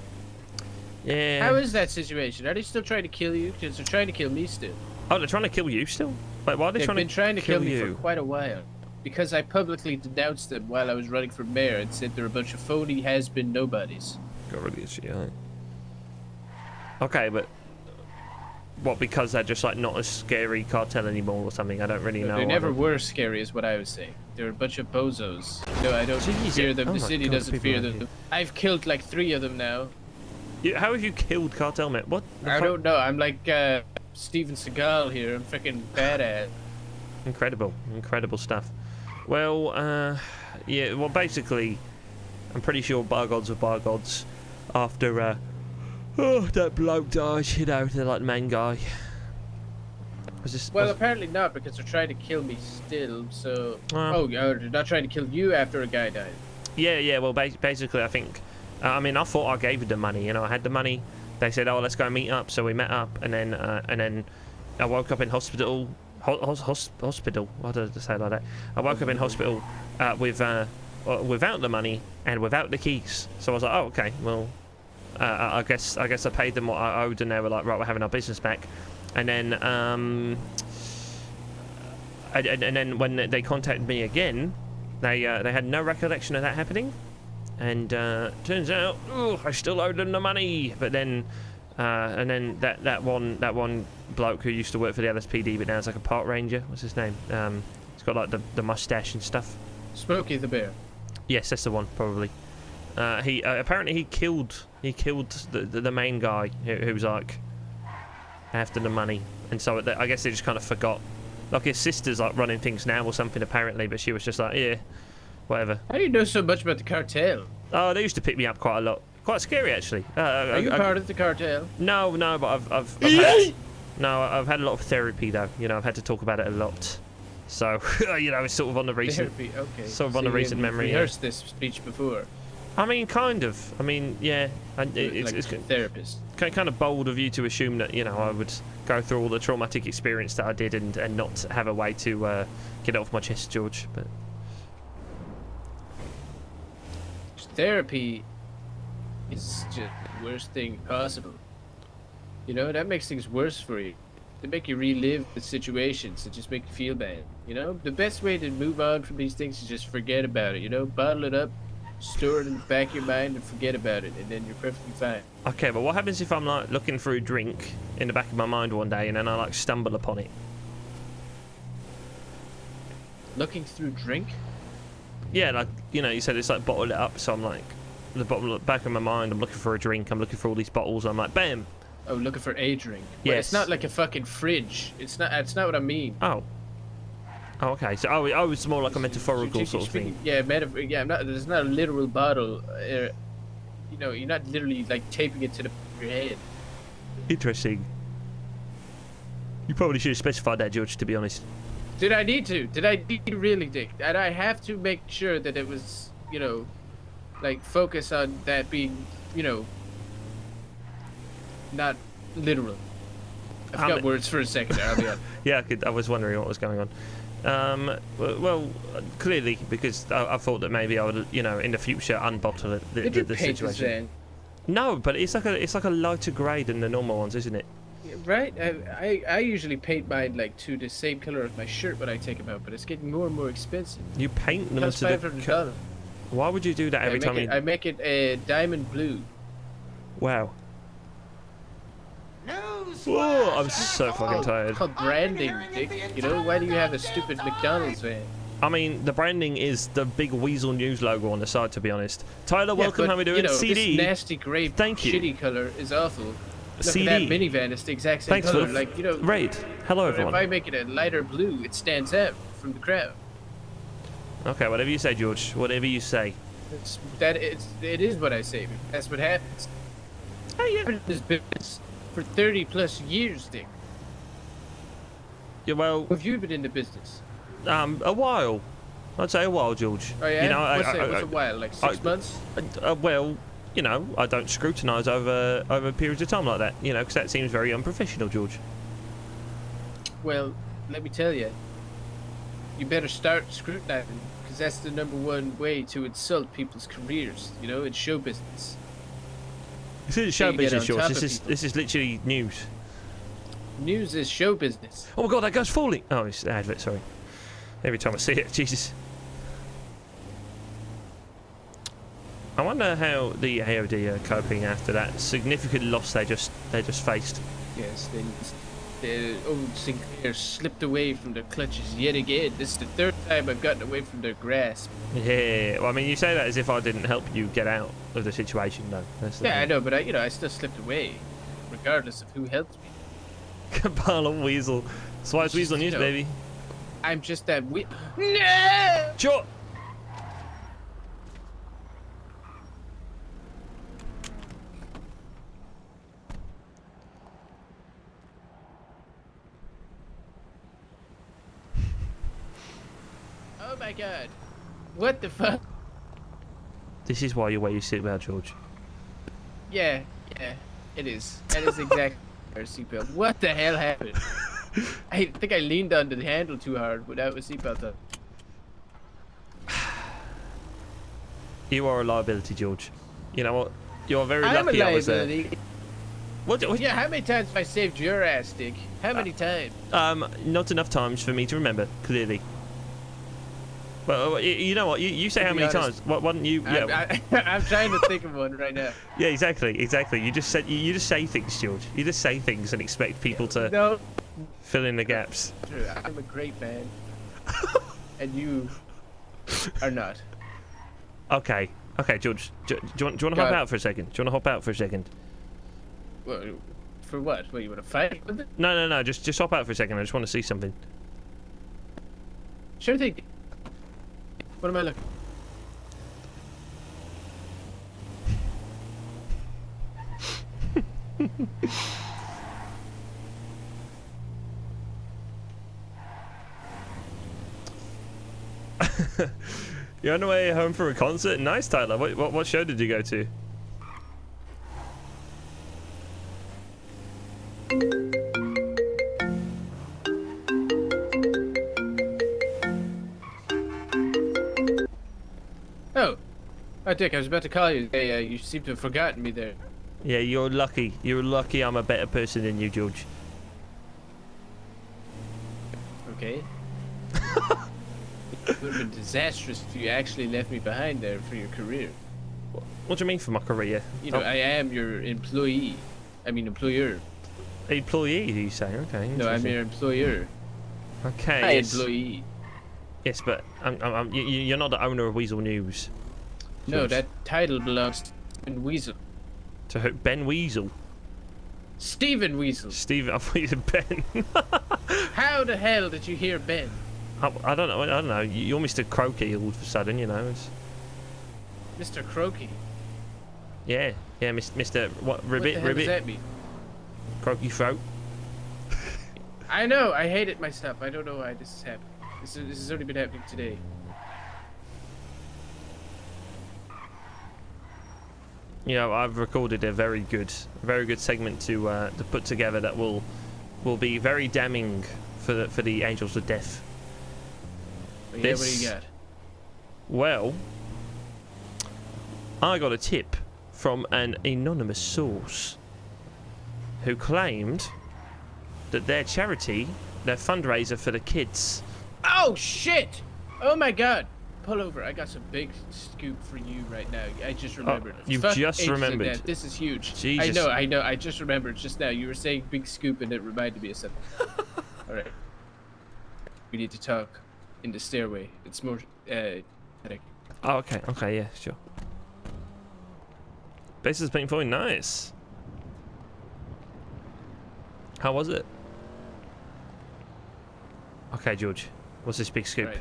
Yeah. How is that situation? Are they still trying to kill you? Because they're trying to kill me still. Oh, they're trying to kill you still? Wait, why are they They've been trying to kill me you? for quite a while. Because I publicly denounced them while I was running for mayor and said they're a bunch of phony has-been nobodies. Got rid of this shit, okay, but what? Because they're just like not a scary cartel anymore or something? I don't really know. They never were scary, is what I would say. They're a bunch of bozos. No, I don't fear them. The city doesn't fear them. I've killed like 3 of them now. How have you killed cartel men? What? I don't know. I'm like Steven Seagal here. I'm freaking badass. Incredible stuff. Well, yeah. Well, basically, I'm pretty sure bar gods are bar gods. After that bloke died, you know, they're like the main guy. Well, apparently not, because they're trying to kill me still. So, they're not trying to kill you after a guy died. Yeah. Well, basically, I think. I mean, I thought I gave the money. You know, I had the money. They said, "Oh, let's go meet up." So we met up, and then I woke up in hospital. Hospital. Why did I say it like that? I woke up in hospital without the money and without the keys. So I was like, "Oh, okay. Well, I guess I paid them what I owed," and they were like, "Right, we're having our business back." And then and then when they contacted me again, they had no recollection of that happening. And turns out, I still owed them the money. But then, and then that one bloke who used to work for the LSPD, but now is like a park ranger. What's his name? He's got like the mustache and stuff. Smokey the Bear. Yes, that's the one, probably. He apparently he killed the main guy who was like after the money, and so I guess they just kind of forgot. Like his sister's like running things now or something apparently, but she was just like, yeah. Whatever. How do you know so much about the cartel? Oh, they used to pick me up quite a lot. Quite scary, actually. Are you part of the cartel? No, but I've had a lot of therapy though. You know, I've had to talk about it a lot. So you know, it's sort of on the recent. Therapy, okay. Sort of on the recent memory. Rehearsed this speech before. I mean, kind of. I mean, yeah. It's therapist. Kind of bold of you to assume that I would go through all the traumatic experience that I did and not have a way to get it off my chest, George. But. Therapy is just the worst thing possible. You know, that makes things worse for you. They make you relive the situations that just make you feel bad. You know, the best way to move on from these things is just forget about it. You know, bottle it up, store it in the back of your mind, and forget about it, and then you're perfectly fine. Okay, but what happens if I'm like looking through a drink in the back of my mind one day, and then I like stumble upon it? Looking through drink? Yeah, like, you said it's like bottle it up, so I'm like, the back of my mind, I'm looking for a drink, I'm looking for all these bottles, I'm like, bam! Oh, looking for a drink? Yes. Well, it's not like a fucking fridge. That's not what I mean. Oh, okay, so, it's more like a metaphorical sort of thing. Yeah, there's not a literal bottle, you're not literally, like, taping it to your head. Interesting. You probably should have specified that, George, to be honest. Did I need to? Did I need to really, Dick? And I have to make sure that it was, like, focus on that being, not literal. I forgot words for a second there, I'll be honest. Yeah, I was wondering what was going on. Well, clearly, because I thought that maybe I would, in the future, unbottle the situation. This van? No, but it's like a lighter grey than the normal ones, isn't it? Right? I usually paint mine like to the same color as my shirt when I take them out, but it's getting more and more expensive. You paint them to the. Why would you do that every time? I make it a diamond blue. Wow. Whoa! I'm so fucking tired. It's called branding, Dick. Why do you have a stupid McDonald's van? I mean, the branding is the big Weasel News logo on the side, to be honest. Tyler, welcome. How are we doing? CD. This nasty grey, shitty color is awful. Look CD. at that minivan, it's the exact same color. Like, Raid. Hello, everyone. If I make it a lighter blue, it stands out from the crowd. Okay, whatever you say, George. Whatever you say. It is what I say. That's what happens. Hey, yeah. This business. for 30 plus years, Dick. Yeah, well, have you been in the business? A while. I'd say a while, George. Oh yeah. You know, what's a while? Like 6 months? Well, you know, I don't scrutinise over periods of time like that. You know, because that seems very unprofessional, George. Well, let me tell you. You better start scrutinising, because that's the #1 way to insult people's careers. You know, in show business. This isn't show business, George. This is literally news. News is show business. Oh my God, that guy's falling. Oh, it's the advert. Sorry. Every time I see it, Jesus. I wonder how the AOD are coping after that significant loss they just faced. Yes, the old Sinclair slipped away from their clutches yet again. This is the 3rd time I've gotten away from their grasp. Yeah, well, I mean, you say that as if I didn't help you get out of the situation, though. Yeah, I know, but I still slipped away, regardless of who helped me. Kabbalah Weasel. Swipe's Weasel News, baby. I'm just that No! Sure. Oh my God. What the fuck? This is why you wear your seatbelt, George. Yeah, it is. That is exactly our seatbelt. What the hell happened? I think I leaned on the handle too hard without a seatbelt on. You are a liability, George. You know what? You're very I'm lucky a I was there. liability. What? Yeah, how many times have I saved your ass, Dick? How many times? Not enough times for me to remember, clearly. Well, you know what? You say how many times? Why don't you? Yeah. I'm trying to think of one right now. Yeah, exactly. You just said you just say things, George. You just say things and expect people to fill in the gaps. I'm a great man, and you are not. Okay, George. Do you want to hop out for a second? Do you want to hop out for a second? Well, for what? What, you want to fight with it? No. Just hop out for a second. I just want to see something. Sure thing. What am I looking? You're on the way home for a concert? Nice, Tyler. What show did you go to? Oh, Dick, I was about to call you. Hey, you seem to have forgotten me there. Yeah, you're lucky. You're lucky I'm a better person than you, George. Okay. It would have been disastrous if you actually left me behind there for your career. What do you mean for my career? You know, I am your employee. I mean, employer. Employee, do you say? Okay. No, I'm your employer. Okay. Hi, employee. Yes, but you're not the owner of Weasel News. No, that title belongs to Ben Weasel. To who? Ben Weasel? Stephen Weasel. Stephen, I thought you said Ben. How the hell did you hear Ben? I don't know. You're Mr. Croaky all of a sudden, you know. Mr. Croaky? Yeah, Mr. What? Ribbit? What the hell does that mean? Croaky throat. I know. I hate it myself. I don't know why this is happening. This has only been happening today. You know, I've recorded a very good segment to put together that will be very damning for the Angels of Death. Yeah, what do you got? Well, I got a tip from an anonymous source who claimed that their charity, their fundraiser for the kids. Oh shit! Oh my God! Pull over. I got some big scoop for you right now. I just remembered. You've just remembered. This is huge. Jesus. I know. I just remembered just now. You were saying big scoop and it reminded me of something. All right. We need to talk in the stairway. It's more pathetic. Oh, okay, yeah, sure. Base has been very nice. How was it? Okay, George. What's this big scoop? Right.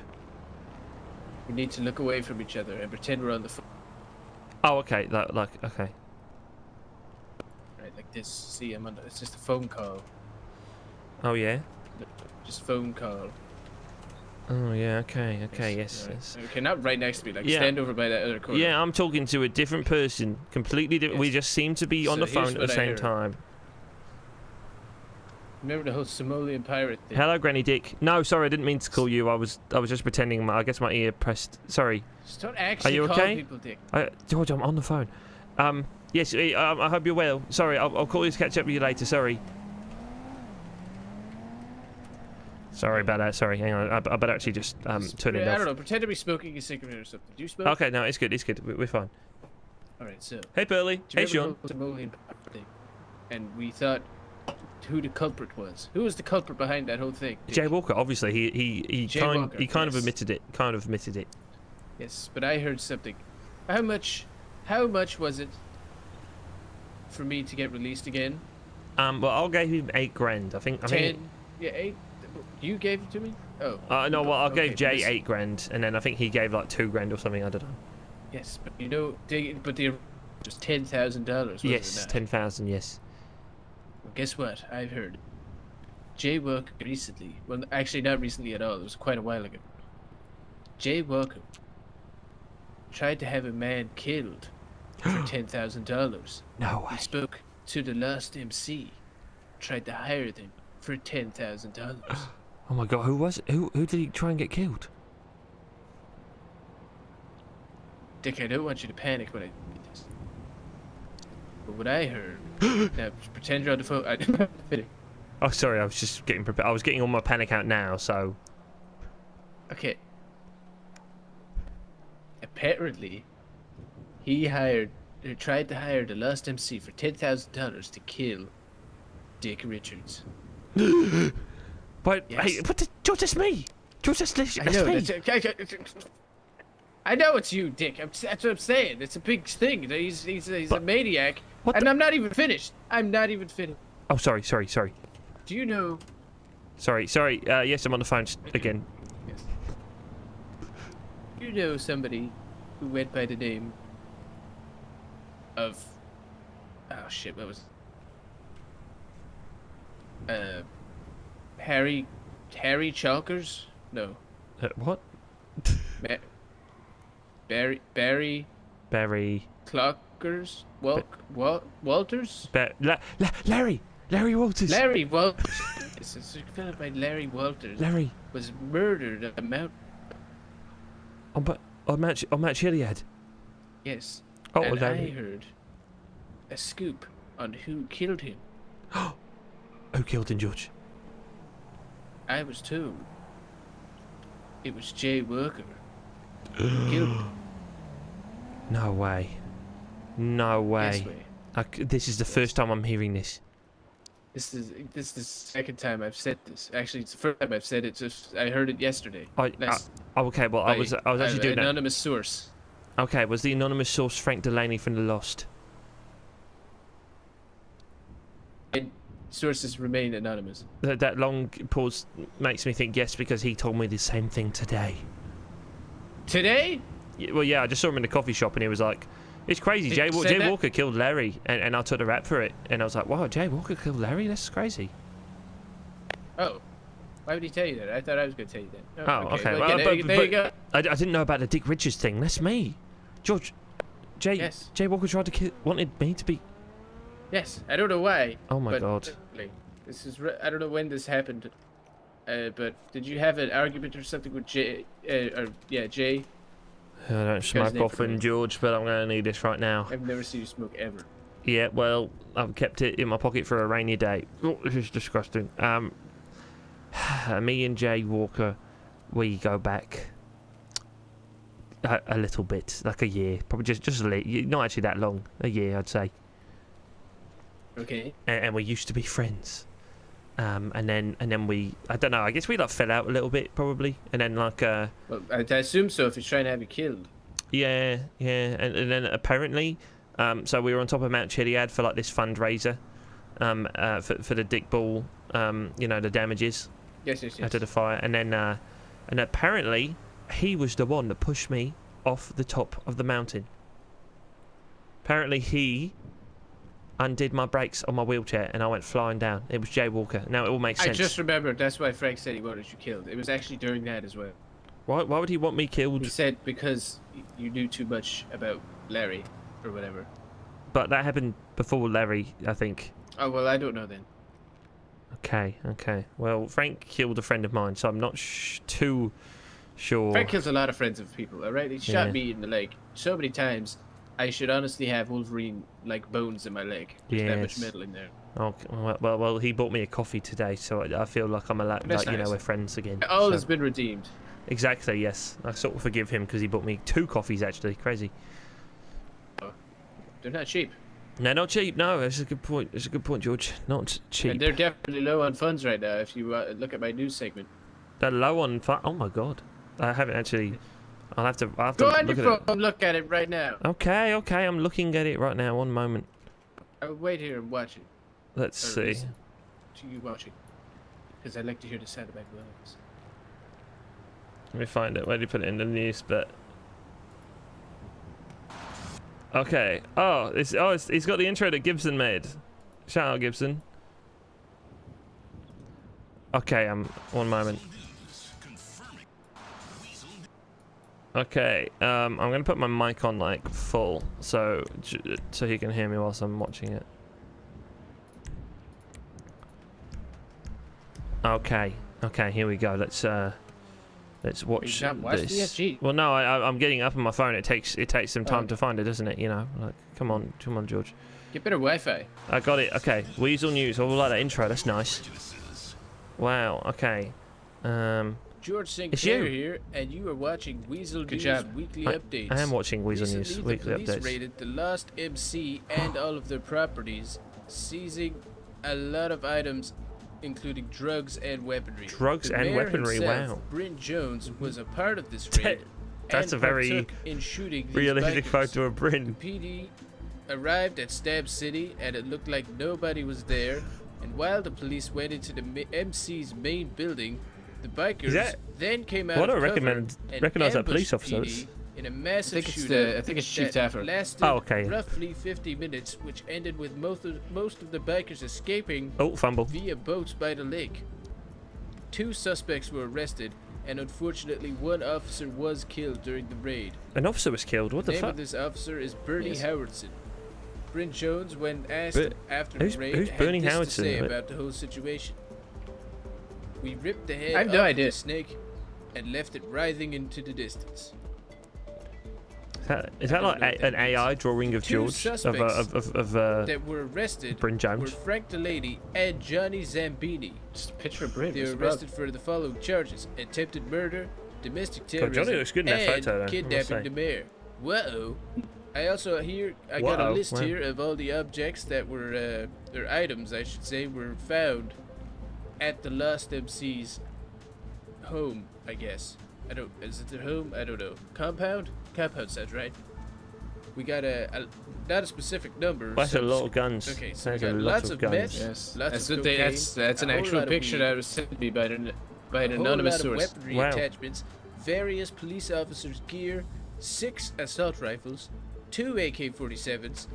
We need to look away from each other and pretend we're on the phone. Oh, okay. Okay. Right. like this. See, it's just a phone call. Oh yeah. Just phone call. Oh yeah. Okay. Okay. Yes. Yes. Okay, not right next to me. Like Yeah. stand over by that other corner. Yeah, I'm talking to a different person, completely different. We Yes. just seem to be on So the here's phone at the what I same heard. time. Remember the whole Somalian pirate thing? Hello, Granny Dick. No, sorry, I didn't mean to call you. I was just pretending. I guess my ear pressed. Sorry. Just don't Are actually you call okay? people Dick. George, I'm on the phone. Yes. I hope you're well. Sorry, I'll call you to catch up with you later. Sorry. Sorry about that. Sorry. Hang on. I better actually just turn it I off. don't know. Pretend to be smoking a cigarette or something. Do you smoke? Okay, no, it's good. It's good. We're fine. All right. So. Hey, Pearly. Do you Hey, remember Sean. the whole Somalian pirate thing? And we thought who the culprit was. Who was the culprit behind that whole thing? Jay Walker. Obviously, he Jay kind Walker, of yes. admitted it. Kind of admitted it. Yes, but I heard something. How much was it for me to get released again? Well, I'll give him $8,000. I think. 10. Yeah, 8. You gave it to me? Oh. No, well, I gave okay, Jay but $8,000, and then I think he gave like $2,000 or something. I don't know. Yes, but you know, but the just $10,000. Yes, 10,000. Yes. Well, guess what? I've heard. Jay Walker recently. Well, actually, not recently at all. It was quite a while ago. Jay Walker tried to have a man killed for $10,000. No way. He spoke to the Lost MC. Tried to hire them for $10,000. Oh my God, who was it? Who did he try and get killed? Dick, I don't want you to panic when I read this. But what I heard... now, pretend you're on the phone. I'm kidding. Oh, sorry, I was just getting prepared. I was getting all my panic out now, so... Okay. Apparently, he tried to hire the Lost MC for $10,000 to kill Dick Richards. But Yes. hey, George, that's me. George, that's I know. me. I know it's you, Dick. That's what I'm saying. It's a big thing. He's a maniac, and I'm not even finished. I'm not even finished. Oh, sorry. Do you know? Sorry. Yes, I'm on the phone again. Yes. You know somebody who went by the name of... Oh shit! What was? Harry Chalkers? No. What? Barry Clockers? Walters? Larry Walters. Larry Walters. It's a fellow by Larry Walters. Larry was murdered at a mountain. On Mount Chiliad. Yes. Oh, and Larry. I heard a scoop on who killed him. Who killed him, George? I was told it was Jay Walker who killed him. No way. No way. Yes, way. This is the first time I'm hearing this. This is the second time I've said this. Actually, it's the first time I've said it. I heard it yesterday. Okay, well, I was actually doing an anonymous source. Okay, was the anonymous source Frank Delaney from The Lost? And sources remain anonymous. That long pause makes me think yes, because he told me the same thing today. Today? Well, yeah, I just saw him in the coffee shop and he was like, it's crazy, Jay Walker killed Larry, and I took a rap for it, and I was like, wow, Jay Walker killed Larry? That's crazy. Oh. Why would he tell you that? I thought I was going to tell you that. Oh, okay. Well, there you go. I didn't know about the Dick Richards thing. That's me. George, Jay Walker tried to wanted me to be... Yes, I don't know why. Oh my God. This is I don't know when this happened, but did you have an argument or something with Jay? Jay. I don't smoke often, George, but I'm going to need this right now. I've never seen you smoke ever. Yeah, well, I've kept it in my pocket for a rainy day. Oh, this is disgusting. Me and Jay Walker, we go back a little bit, like a year, probably just a little, not actually that long, a year, I'd say. Okay. And we used to be friends. And then we, I don't know, I guess we like fell out a little bit probably, and then like well, I assume so if he's trying to have you killed. Yeah, and then apparently, so we were on top of Mount Chiliad for like this fundraiser, for the Dick Ball, the damages. Yes. After the fire, and then and apparently he was the one that pushed me off the top of the mountain. Apparently he undid my brakes on my wheelchair and I went flying down. It was jaywalker. Now it all makes I sense. just remembered. That's why Frank said he wanted you killed. It was actually during that as well. Why would he want me killed? He said because you knew too much about Larry or whatever. But that happened before Larry, I think. Oh, well, I don't know then. Okay. Well, Frank killed a friend of mine, so I'm not too sure. Frank kills a lot of friends of people, alright? He shot Yeah. me in the leg so many times. I should honestly have Wolverine-like bones in my leg. There's that much Yes. metal in there. Okay, well, he bought me a coffee today, so I feel like I'm allowed, That's like, you know, nice. we're friends again. All so. has been redeemed. Exactly, yes. I sort of forgive him because he bought me 2 coffees, actually. Crazy. They're not cheap. No, not cheap. No, that's a good point. That's a good point, George. Not cheap. And they're definitely low on funds right now if you look at my news segment. They're low on. Oh my god, I haven't actually. I'll have to. Go on look your at phone, look at it right now. it. Okay. I'm looking at it right now. One moment. I'll wait here and watch it. Let's Or see. listen to you watching. Because I like to hear the sound of my gloves. Let me find it. Where did you put it in the news? But okay. He's got the intro that Gibson made. Shout out Gibson. Okay. One moment. Okay. I'm gonna put my mic on like full, so he can hear me whilst I'm watching it. Okay. Here we go. Let's watch this. Well, no, I'm getting up on my phone. It takes some time to find it, doesn't it? You know, like come on, George. Get better Wi-Fi. I got it. Okay, Weasel News. I like that intro. That's nice. Wow. Okay. George It's Sinclair you. here, and you are watching Weasel Good News job. Weekly I Updates. am watching Weasel Recently, News the Weekly police Updates. raided the Lost MC and all of their properties, seizing a lot of items, including drugs and weaponry. Drugs The and mayor weaponry, himself, wow. Bryn Jones, was a part of this raid. That's and a very partook in shooting these realistic bikers. photo of Bryn. The PD arrived at Stab City, and it looked like nobody was there. And while the police went into the MC's main building, the bikers then came out Well, I of don't cover recognize that and police ambushed officer. PD in a massive I shootout. think it's Chief that Taffer. lasted Oh, okay. roughly 50 minutes, which ended with most of the bikers escaping Fumble. via boats by the lake. 2 suspects were arrested, and unfortunately, 1 officer was killed during the raid. An officer was killed. What the name fuck? of this officer is Bernie Yes. Howardson. Bryn Jones, when asked But after who's- the raid, who's had Bernie this Howardson? to say What- about the whole situation. We ripped the head I have no off idea. the snake and left it writhing into the distance. Is that like an AI drawing of 2 George suspects of that were arrested Bryn were Jones? Frank Delaney and Johnny Zambini. Just a picture of Bryn. They were arrested for the following charges: attempted murder, domestic God, terrorism, Johnny looks good in that and photo, though, I must kidnapping say. the mayor. Whoa! I also got a Whoa, list wow. here of all the objects that were, or items, I should say, were found at the Lost MC's home. I guess. Is it their home? I don't know. Compound? Compound sounds right. We got not a specific number. That's a lot of guns. Okay, so we That's a got lot lots of of guns. meth, Yes, lots that's of what they. cocaine, That's an a whole actual lot of picture weed, that was sent to me by an a anonymous whole lot source. of weaponry attachments, various police officers' gear, 6 assault rifles, 2 AK-47s,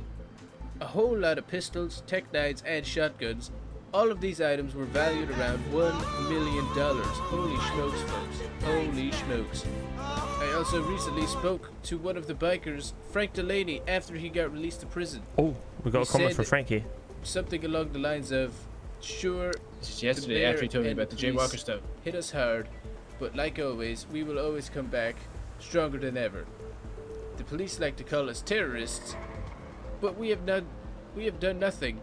a whole lot of pistols, Tech 9s, and shotguns. All of these items were valued around $1 million. Holy smokes, folks. Holy smokes. I also recently spoke to one of the bikers, Frank Delaney, after he got released to prison. Oh, we got He a comment said from Frankie. Something along the lines of, sure, This is yesterday the mayor after he told me and about the police jaywalker stuff. hit us hard, but like always, we will always come back stronger than ever. The police like to call us terrorists, but we have done nothing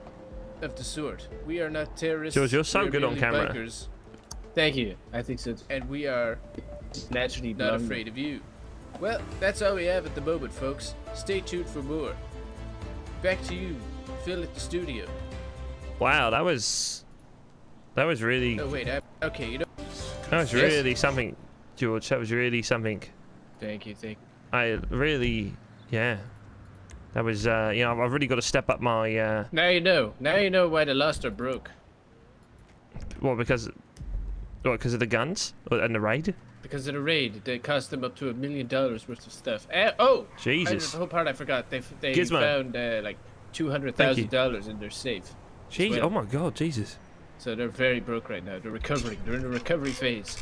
of the sort. We are not terrorists. George, you're so we are good on merely camera. Bikers, Thank you. I think so. and we are Naturally not blonde. afraid of you. Well, that's all we have at the moment, folks. Stay tuned for more. Back to you, Phil, at the studio. Wow, that was really. Oh wait, okay, you know. That was Yes? really something, George. That was really something. Thank you, thank you. I really, yeah. That was, you know, I've really got to step up my. Now you know. Now you know why the Lost are broke. What, because of the guns and the raid? Because of the raid, they cost them up to $1 million worth of stuff. Oh, Jesus. The whole part I forgot. They Gizmo. found like $200,000 in their safe. as Jeez, well. oh my god, Jesus. So they're very broke right now. They're recovering. They're in the recovery phase.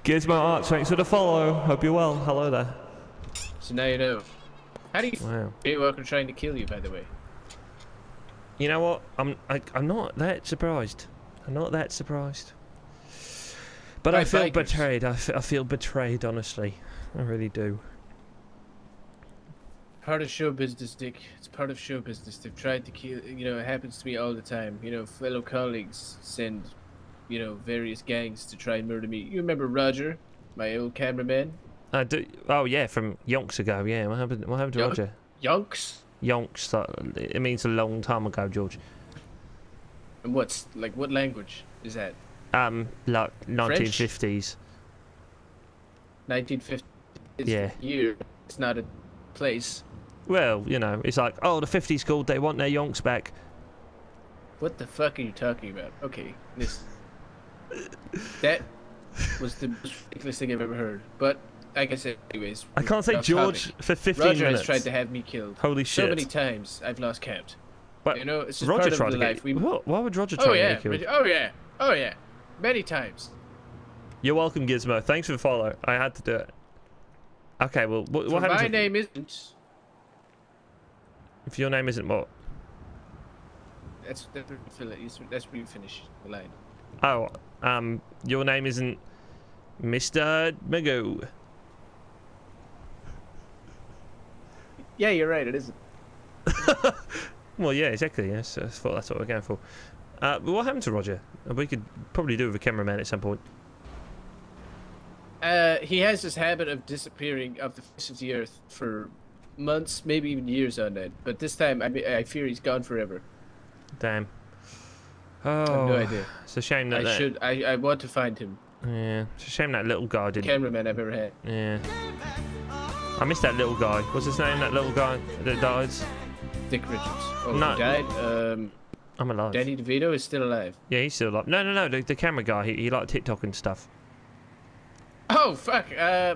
Gizmo Arch, thanks for the follow. Hope you're well. Hello there. So now you know. How do you Wow. feel Walker trying to kill you, by the way? You know what? I'm not that surprised. I'm not that surprised. But I feel betrayed. I feel betrayed, honestly. I really do. Part of show business, Dick. It's part of show business. They've tried to kill. You know, it happens to me all the time. You know, fellow colleagues send, you know, various gangs to try and murder me. You remember Roger, my old cameraman? I do. Oh yeah, from yonks ago. Yeah, what happened? What happened to Roger? Yonks. Yonks. It means a long time ago, George. And what's like? What language is that? Like 1950s. 1950. It's Yeah. a year. It's not a place. Well, you know, it's like, oh, the 50s called. They want their yonks back. What the fuck are you talking about? Okay, that was the most ridiculous thing I've ever heard. But like I said, anyways. I can't say off George topic. for 15 Roger minutes. has tried to have me killed. Holy So shit. many times I've lost count. But you know, it's just Roger part of tried the to life. get. Why would Roger try Oh to yeah, get killed? oh yeah, oh yeah, many times. You're welcome, Gizmo. Thanks for the follow. I had to do it. Okay, well, what So happens my if, name isn't. if your name isn't what? That's where you finish the line. Oh, your name isn't Mr. Magoo. Yeah, you're right. It isn't. Well, yeah, exactly. Yes, that's what we're going for. But what happened to Roger? We could probably do with a cameraman at some point. He has this habit of disappearing off the face of the earth for months, maybe even years on end. But this time, I fear he's gone forever. Damn. I have Oh, no idea. it's a shame that I want to find him. Yeah, it's a shame that little guy didn't. Cameraman I've ever had. Yeah. I missed that little guy. What's his name? That little guy that died. Dick Richards. Oh, No. he died. I'm alive. Danny DeVito is still alive. Yeah, he's still alive. No. The camera guy. He liked TikTok and stuff. Oh fuck. Yeah,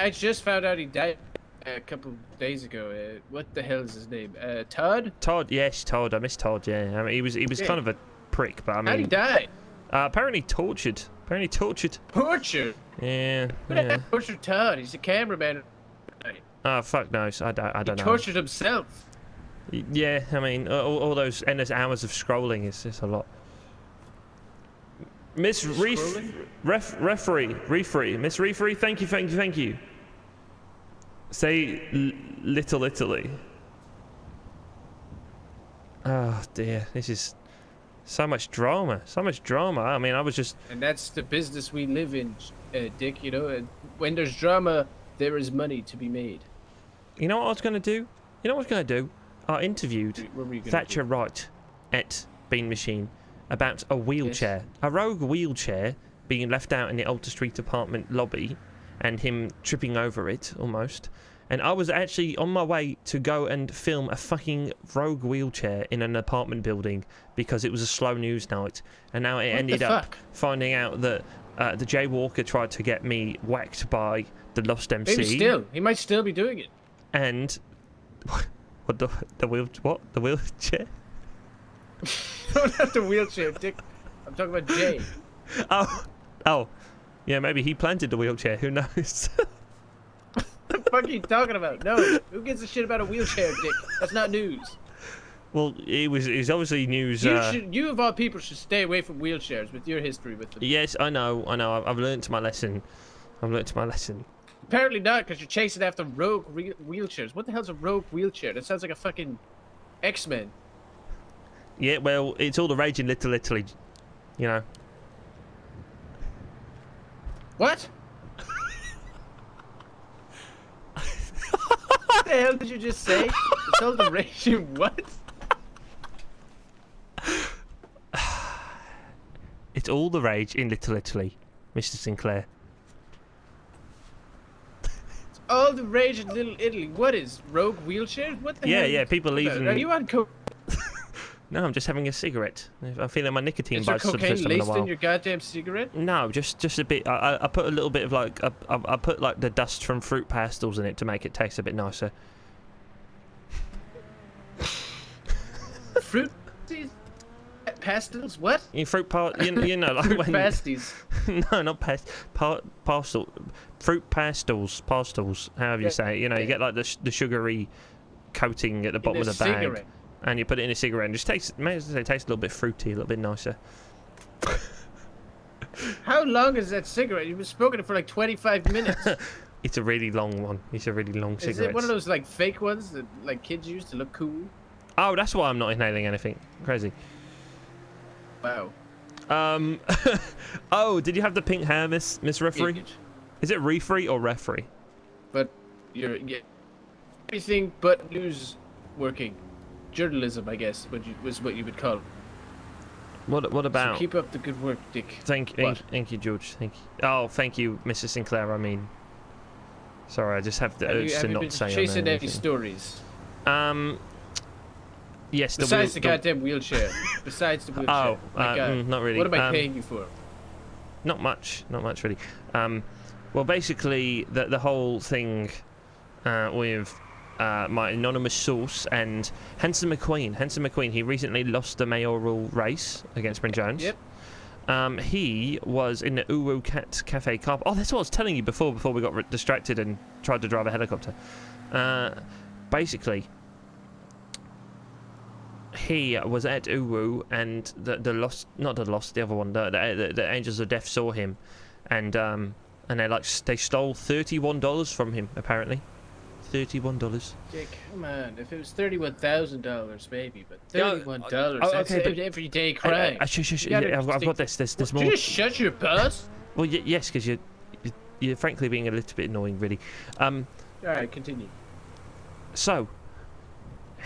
I just found out he died a couple days ago. What the hell is his name? Todd. Todd. Yes, Todd. I miss Todd. Yeah. I mean, he was Yeah. kind of a prick, but I mean. How'd he die? Apparently tortured. Tortured. Yeah. What Yeah. tortured Todd? He's a cameraman. Oh fuck knows. I don't know. Tortured himself. Yeah, I mean, all those endless hours of scrolling is a lot. Miss Referee, Miss Referee, thank you. Say Little Italy. Oh dear, this is so much drama. I mean, I was just. And that's the business we live in, Dick. You know, and when there's drama, there is money to be made. You know what I was gonna do? I interviewed What were you gonna Thatcher do? Wright at Bean Machine about a wheelchair, a rogue wheelchair being left out in the Alta Street apartment lobby, and him tripping over it almost. And I was actually on my way to go and film a fucking rogue wheelchair in an apartment building because it was a slow news night. And now it ended up finding out that the jaywalker tried to get me whacked by the Lost MC. Maybe he might still be doing it. And what the wheelchair? Not the wheelchair, Dick. I'm talking about Jay. Oh, yeah. Maybe he planted the wheelchair. Who knows? What the fuck are you talking about? No, who gives a shit about a wheelchair, Dick? That's not news. Well, it's obviously news. You of all people should stay away from wheelchairs with your history with them. Yes, I know. I've learnt my lesson. Apparently not, because you're chasing after rogue wheelchairs. What the hell's a rogue wheelchair? That sounds like a fucking X-Men. Yeah, well, it's all the rage in Little Italy, you know. What? What the hell did you just say? It's all the rage in what? It's all the rage in Little Italy, Mr. Sinclair. All the rage in Little Italy. What is rogue wheelchairs? What the hell? Yeah, people leaving. Are you on coke? No, I'm just having a cigarette. I'm feeling my nicotine Is there buds for the cocaine first time in a laced while. in your goddamn cigarette? No, just a bit. I put a little bit of like I put like the dust from fruit pastels in it to make it taste a bit nicer. fruit pastels? What? You know, like Fruit when pasties. no, not pastel, fruit pastels, however you say it. You know, you get like the sugary coating at the bottom of the bag, cigarette. and you put it in a cigarette, and just tastes a little bit fruity, a little bit nicer. How long is that cigarette? You've been smoking it for like 25 minutes. It's a really long one. It's a really long cigarette. Is it one of those like fake ones that like kids use to look cool? Oh, that's why I'm not inhaling anything. Crazy. Wow. Oh, did you have the pink hair, Miss Referee? Is it referee or referee? But you're everything but news working. Journalism, I guess, was what you would call it. What about? So keep up the good work, Dick. Thank you, George. Thank you. Oh, thank you, Mrs. Sinclair. I mean, sorry, I just have the urge to not say. Have you been chasing any stories? Yes. Besides the goddamn wheelchair. Besides the wheelchair. Oh, My God. not really. What am I paying you for? Not much really. Well, basically, the whole thing with my anonymous source and Henson McQueen. He recently lost the mayoral race against Bryn Jones. Yep. He was in the Uwu Cat Cafe car. Oh, that's what I was telling you before we got distracted and tried to drive a helicopter. Basically, he was at Uwu, and the other one, the Angels of Death saw him, and they stole $31 from him apparently. $31. Dick, come on. If it was $31,000, maybe, but $31, that's an everyday crime. Shush. Yeah, I've got this. There's more. Did you just shut your buzz? Well, yes, because you're frankly being a little bit annoying, really. All right, continue. So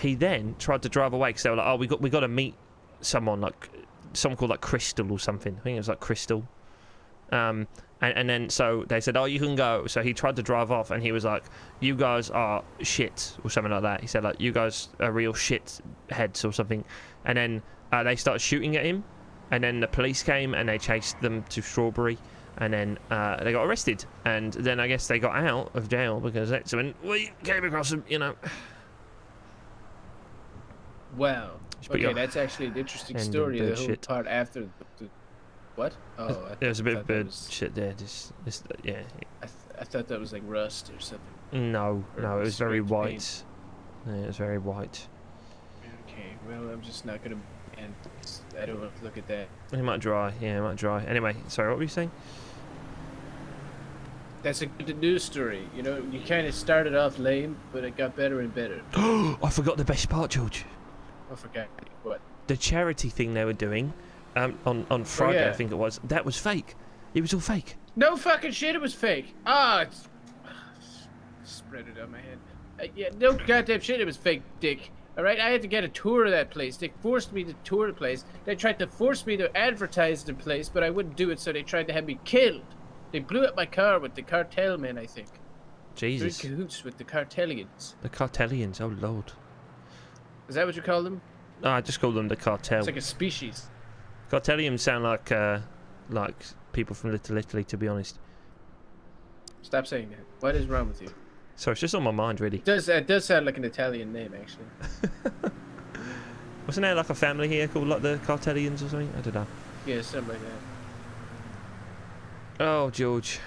he then tried to drive away because they were like, "Oh, we got to meet someone called like Crystal or something." I think it was like Crystal. And then so they said, "Oh, you can go." So he tried to drive off, and he was like, "You guys are shit," or something like that. He said like, "You guys are real shit heads," or something. And then they started shooting at him, and then the police came and they chased them to Strawberry, and then they got arrested. And then I guess they got out of jail because that's when we came across them, you know. Wow. Okay, that's actually an interesting story. The whole part after the what? Oh, there was a bit of bird shit there. Yeah. I thought that was like rust or something. No, it was very white. Yeah, it was very white. Okay, well, I'm just not gonna. And I don't want to look at that. It might dry. Yeah, it might dry. Anyway, sorry, what were you saying? That's a good news story. You know, you kind of started off lame, but it got better and better. I forgot the best part, George. I forgot what? The charity thing they were doing on Friday, I think it was. That was fake. It was all fake. No fucking shit, it was fake. It's spread it on my head. Yeah, no goddamn shit, it was fake, Dick. All right, I had to get a tour of that place. They forced me to tour the place. They tried to force me to advertise the place, but I wouldn't do it, so they tried to have me killed. They blew up my car with the cartel men, I think. Jesus. They're in cahoots with the cartelians. The cartelians, oh lord. Is that what you call them? No, I just call them the cartel. It's like a species. Cartelians sound like people from Little Italy, to be honest. Stop saying that. What is wrong with you? So it's just on my mind, really. It does sound like an Italian name, actually. Wasn't there like a family here called like the Cartelians or something? I don't know. Yeah, something like that. Oh, George.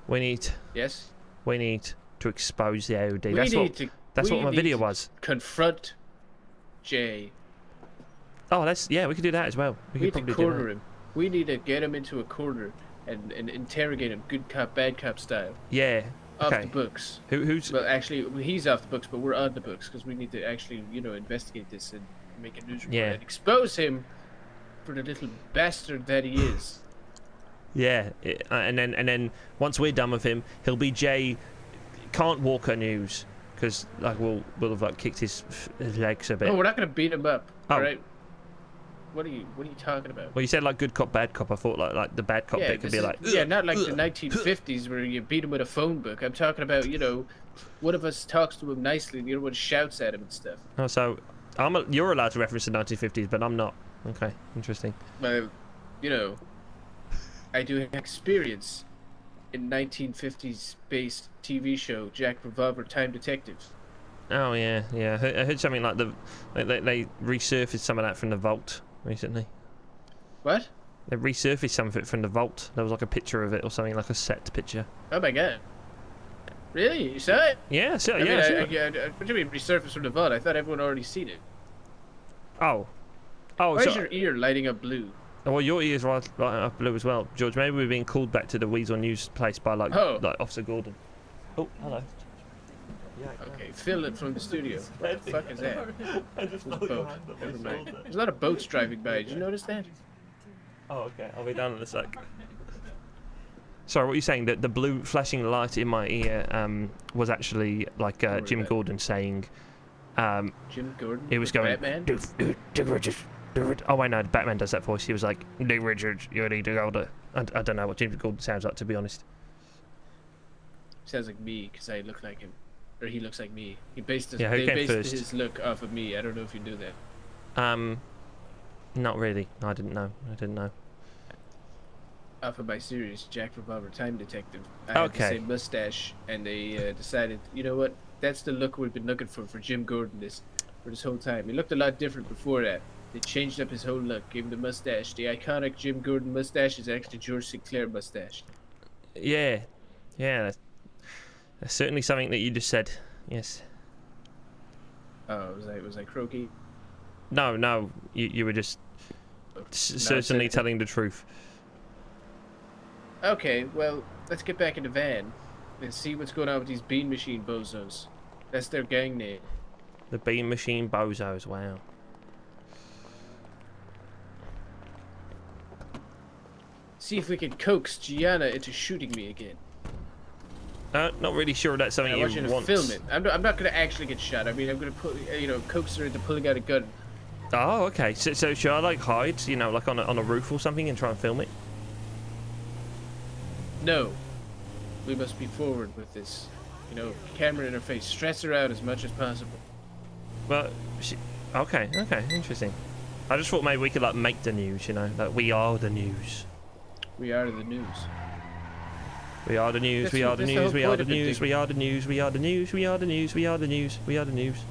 We need. Yes. We need to expose the AOD. That's what my video was. Confront Jay. Oh, we could do that as well. We could need to corner him. We need to get him into a corner and interrogate him, good cop, bad cop style. Yeah. Off Okay. the books. Who's? Well, actually, he's off the books, but we're on the books because we need to actually, investigate this and make a news report and expose him for the little bastard that he is. Yeah, and then once we're done with him, he'll be Jay. Can't walk a news because we'll have like kicked his legs a bit. Oh, we're not gonna beat him up. Oh. All right. What are you talking about? Well, you said like good cop, bad cop. I thought like the bad cop bit could be like. Not like the 1950s where you beat him with a phone book. I'm talking about one of us talks to him nicely, and the other one shouts at him and stuff. Oh, so you're allowed to reference the 1950s, but I'm not. Okay, interesting. Well, I do have experience in 1950s based TV show Jack Revolver Time Detectives. Oh yeah, yeah. I heard something like they resurfaced some of that from the vault recently. What? They resurfaced some of it from the vault. There was like a picture of it or something, like a set picture. Oh my god. Really? You saw it? Yeah, so I yeah. mean, what do you mean resurfaced from the vault? I thought everyone already seen it. Oh. Why so, is your ear lighting up blue? well, your ears are lighting up blue as well, George. Maybe we're being called back to the Weasel News place by like Officer Gordon. Oh, hello. Okay, fill it from the studio. What the fuck is that? It's a boat. Never mind. There's a lot of boats driving by. Did you notice that? Oh, okay. I'll be down in a sec. Sorry, what are you saying? That the blue flashing light in my ear was actually like Jim Gordon saying. Jim Gordon? He was going. Batman? Oh, I know. Batman does that voice. He was like, "Dick Richards, you need to go to." I don't know what Jim Gordon sounds like, to be honest. Sounds like me, because I look like him. Or he looks like me. He based his, Yeah, who they came based first? his look off of me. I don't know if you knew that. Not really. I didn't know. Off of my series, Jack the Bomber Time Detective. I had the same mustache, and they decided, you know what? That's the look we've been looking for Jim Gordon for this whole time. He looked a lot different before that. They changed up his whole look, gave him the mustache. The iconic Jim Gordon mustache is actually George Sinclair mustache. Yeah, that's certainly something that you just said. Yes. Oh, was I croaky? No, you were just certainly telling the truth. Okay, well, let's get back in the van and see what's going on with these Bean Machine bozos. That's their gang name. The Bean Machine Bozos, wow. See if we can coax Gianna into shooting me again. Not really sure that's something I want you to want. film it. I'm not going to actually get shot. I mean, I'm going to coax her into pulling out a gun. Oh, okay. So should I like hide, like on a roof or something and try and film it? No. We must be forward with this. Camera in her face. Stress her out as much as possible. Well, okay, interesting. I just thought maybe we could like make the news, like we are the news. We are the news. We are the news, we are the news, we are the news, we are the news, we are the news, we are the news, we are the news, we are the news.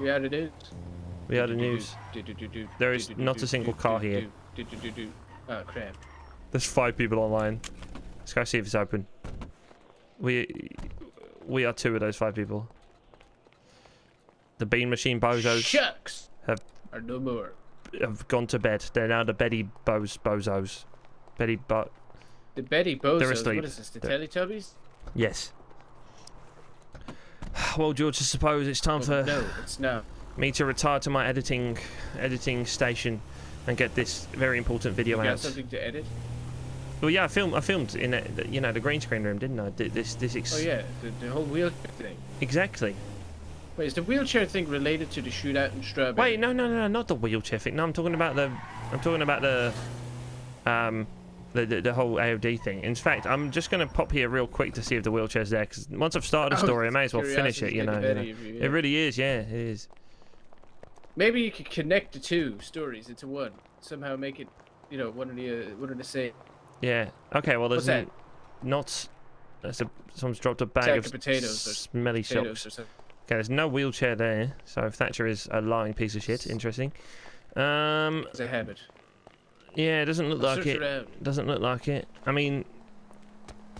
We are the news. We are the news. There is not a single car here. Oh crap. There's 5 people online. Let's go see if it's open. We are 2 of those 5 people. The Bean Machine Bozos Shucks! are no more. Have gone to bed. They're now the Betty Bozos. The Betty Bozos? They're asleep. What is this, the Teletubbies? Yes. Well, George, I suppose it's time for No, it's not. me to retire to my editing station and get this very important video You out. got something to edit? Well, yeah, I filmed in the green screen room, didn't I? Oh yeah, the whole wheelchair thing. Exactly. Wait, is the wheelchair thing related to the shootout in Strawberry? Wait, no, not the wheelchair thing. No, I'm talking about the whole AOD thing. In fact, I'm just going to pop here real quick to see if the wheelchair's there, because once I've started a story, I may as well finish it. It really is. Yeah, it is. Maybe you could connect the 2 stories into one. Somehow make it, one of the same. Yeah. Okay. Well, there's What's that? Someone's dropped a bag of potatoes or smelly socks. Okay, there's no wheelchair there, so Thatcher is a lying piece of shit. Interesting. It's a habit. Yeah, it doesn't look like it. Around. Doesn't look like it. I mean,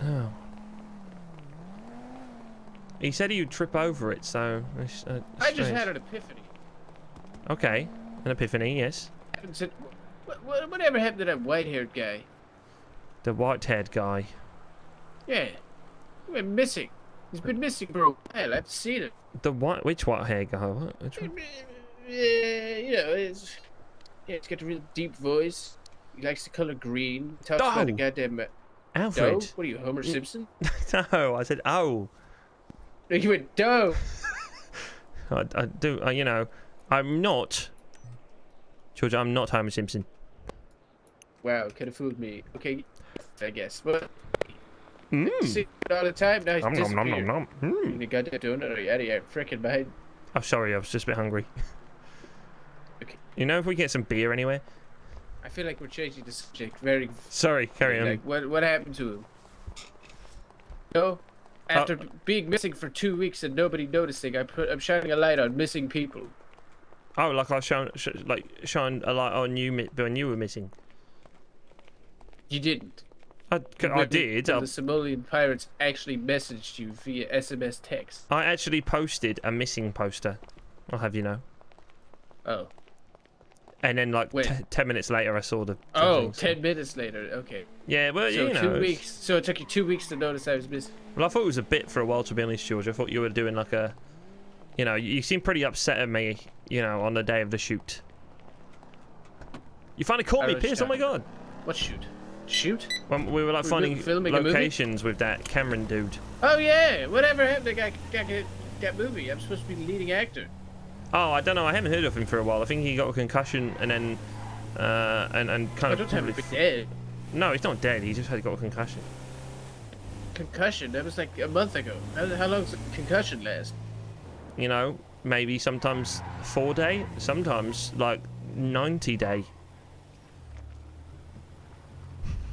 oh. He said he would trip over it, so. I just had an epiphany. Okay, an epiphany, yes. Whatever happened to that white-haired guy? The white-haired guy. Yeah, he went missing. He's been missing for a while. I haven't seen him. Which white-haired guy? Which one? Yeah, he's got a real deep voice. He likes the color green. Talks about the goddamn Alfred. Doe? What are you, Homer Simpson? No, I said oh. You went Doe. I do. I'm not. George, I'm not Homer Simpson. Wow, could have fooled me. Okay, I guess. But Mm. see it all the time. Now he's Nom, nom, nom, disappeared. nom, nom. You goddamn donut, or you out of your freaking mind. Oh, sorry, I was just a bit hungry. Okay. If we get some beer anywhere. I feel like we're changing the subject very. Sorry, carry on. Like, what happened to him? No, After being missing for 2 weeks and nobody noticing, I'm shining a light on missing people. Oh, like I shone a light on you when you were missing. You didn't. I did. The Somalian pirates actually messaged you via SMS text. I actually posted a missing poster. I'll have you know. Oh. And then, like, 10 minutes later, I saw the. Oh, 10 minutes later. Okay. Yeah, well, so you know. 2 weeks. So it took you 2 weeks to notice I was missing. Well, I thought it was a bit for a while, to be honest, George. I thought you were doing like a. You know, you seemed pretty upset at me, you know, on the day of the shoot. You finally caught me, Pierce. Oh my god. What shoot? Shoot? When we were like finding locations with that Cameron dude. Oh yeah, whatever happened to that movie? I'm supposed to be the leading actor. Oh, I don't know. I haven't heard of him for a while. I think he got a concussion and then, and kind of. I don't have to be dead. No, he's not dead. He just had got a concussion. Concussion? That was like a month ago. How long does a concussion last? You know, maybe sometimes 4 day, sometimes like 90 day.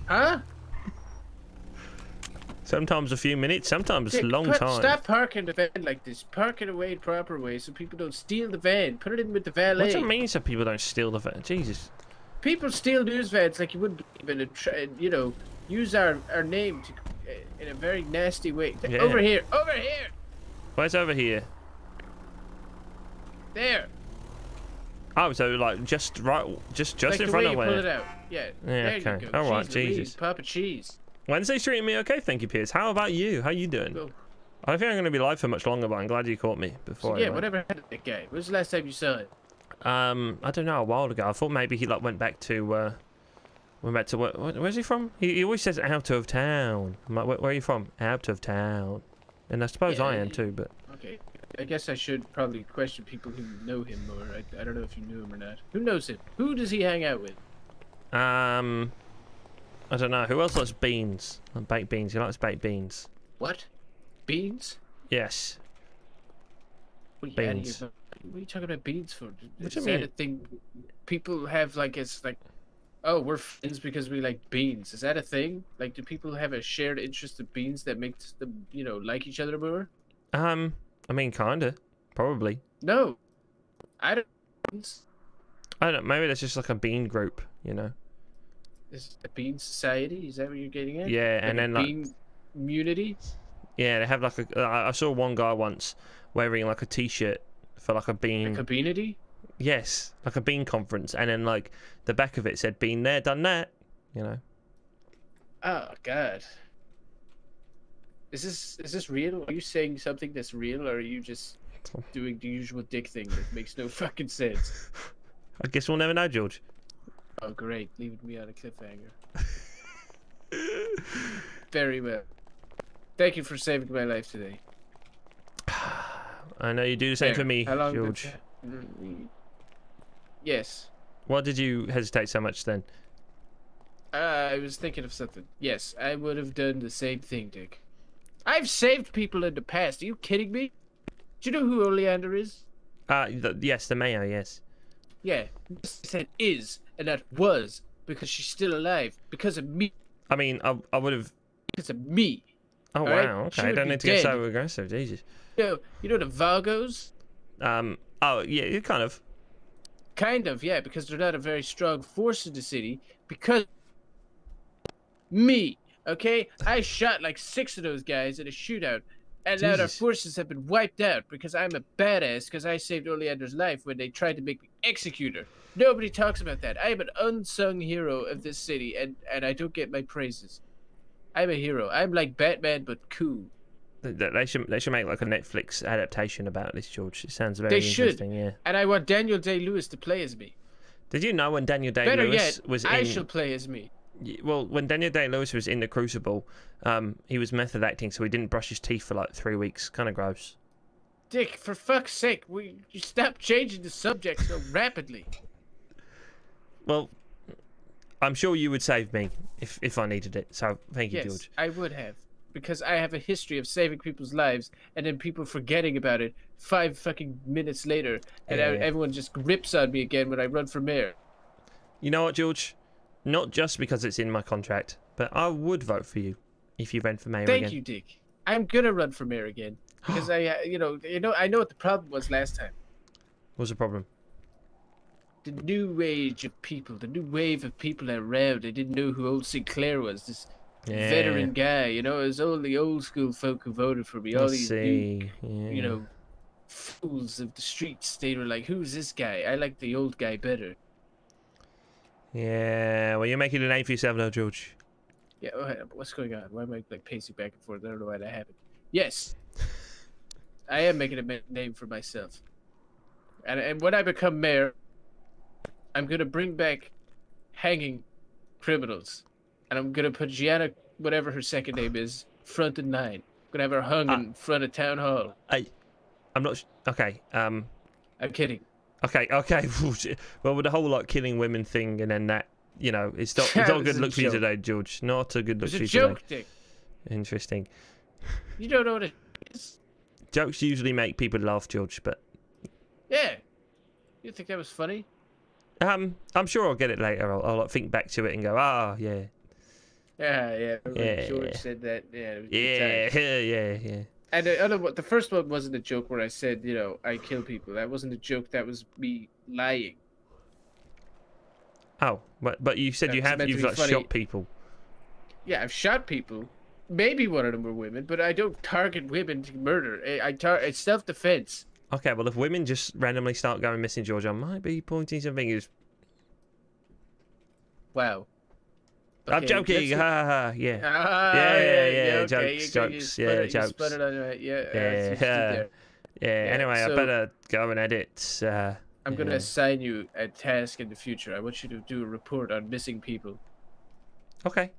Huh? Sometimes a few minutes, sometimes a long time. Stop parking the van like this. Park it away the proper way so people don't steal the van. Put it in with the valet. What do you mean so people don't steal the van? Jesus. People steal news vans like you wouldn't believe in and, you know, use our name to, in a very nasty way. Yeah. Over here. Over here. Where's over here? There. Oh, so like just right, just like in the front way of where? You pull it out. Yeah. There Okay. you go. All right. Jeez Jesus. Louise, Papa Cheese. Wednesday's treating me okay, thank you, Piers. How about you? How you doing? Go. I don't think I'm going to be live for much longer, but I'm glad you caught me before. So, yeah. Whatever happened to that guy? When was the last time you saw it? I don't know. A while ago. I thought maybe he like went back to. Where's he from? He always says out of town. I'm like, where are you from? Out of town. And I suppose I am too, but. Okay. I guess I should probably question people who know him more. I don't know if you knew him or not. Who knows him? Who does he hang out with? I don't know. Who else likes beans? Baked beans. He likes baked beans. What? Beans? Yes. What are you talking about beans for? What Is do you that a thing people have like it's like, oh, we're friends because we like beans. Is that a thing? Like, do people have a shared interest in beans that makes them, you know, like each other more? I mean, kinda. Probably. No. I don't know. Maybe that's just like a bean group, you know? Is a bean society? Is that what you're getting at? Yeah, like and then bean community? Yeah, they have like a. I saw one guy once wearing like a T-shirt for like a bean. Like a beanity? Yes, like a bean conference, and then like the back of it said "Been there, done that," you know. Oh God. Is this real? Are you saying something that's real, or are you just doing the usual dick thing that makes no fucking sense? I guess we'll never know, George. Oh great, leaving me on a cliffhanger. Very well. Thank you for saving my life today. I know you do the same for me, George. Yes. Why did you hesitate so much then? I was thinking of something. Yes, I would have done the same thing, Dick. I've saved people in the past. Are you kidding me? Do you know who Oleander is? Yes, the mayor, yes. Yeah, I said is, and not was, because she's still alive, because of me. I mean, I would have... Because of me. Oh, right? wow, okay. I don't need to get so aggressive, Jesus. You know the Vagos? Oh, yeah, kind of. Kind of, yeah, because they're not a very strong force in the city, because... me, okay? I shot like 6 of those guys in a shootout, and now their forces have been wiped out because I'm a badass because I saved Oleander's life when they tried to make me executor. Nobody talks about that. I am an unsung hero of this city, and I don't get my praises. I'm a hero. I'm like Batman, but cool. They should make like a Netflix adaptation about this, George. It sounds very interesting, yeah. And I want Daniel Day-Lewis to play as me. Did you know when Daniel Day-Lewis was in... I shall play as me. Well, when Daniel Day-Lewis was in The Crucible, he was method acting, so he didn't brush his teeth for like 3 weeks. Kind of gross. Dick, for fuck's sake, you stop changing the subject so rapidly. Well, I'm sure you would save me if I needed it. So thank you, George. Yes, I would have, because I have a history of saving people's lives and then people forgetting about it 5 fucking minutes later, and everyone just rips on me again when I run for mayor. You know what, George? Not just because it's in my contract, but I would vote for you if you ran for mayor again. Thank you, Dick. I'm gonna run for mayor again because I know what the problem was last time. What's the problem? The new wave of people around. They didn't know who old Sinclair was. This veteran guy, it was all the old school folk who voted for me. All these new, fools of the streets. They were like, "Who's this guy? I like the old guy better." Yeah, well, you're making a name for yourself now, George. Yeah, what's going on? Why am I like pacing back and forth? I don't know why that happened. Yes, I am making a name for myself. And when I become mayor, I'm gonna bring back hanging criminals, and I'm gonna put Gianna, whatever her second name is, front in line. I'm gonna have her hung in front of town hall. I'm not. Okay. I'm kidding. Okay. Well, with the whole like killing women thing, and then that, it's not a good look for you today, George. Not a good look for you today. It was a joke, Dick. Interesting. You don't know what it is. Jokes usually make people laugh, George, but yeah, you think that was funny? I'm sure I'll get it later. I'll like, think back to it and go, yeah. Yeah. George said that. Yeah. And the first one wasn't a joke where I said, I kill people. That wasn't a joke. That was me lying. Oh, but you said you've like shot people. Yeah, I've shot people. Maybe one of them were women, but I don't target women to murder. It's self-defense. Okay, well, if women just randomly start going missing, George, I might be pointing some fingers. Wow. Okay, I'm joking. Yeah. Yeah. Jokes. You Jokes. spun it on it. Anyway, I better go and edit. I'm going to assign you a task in the future. I want you to do a report on missing people. Okay.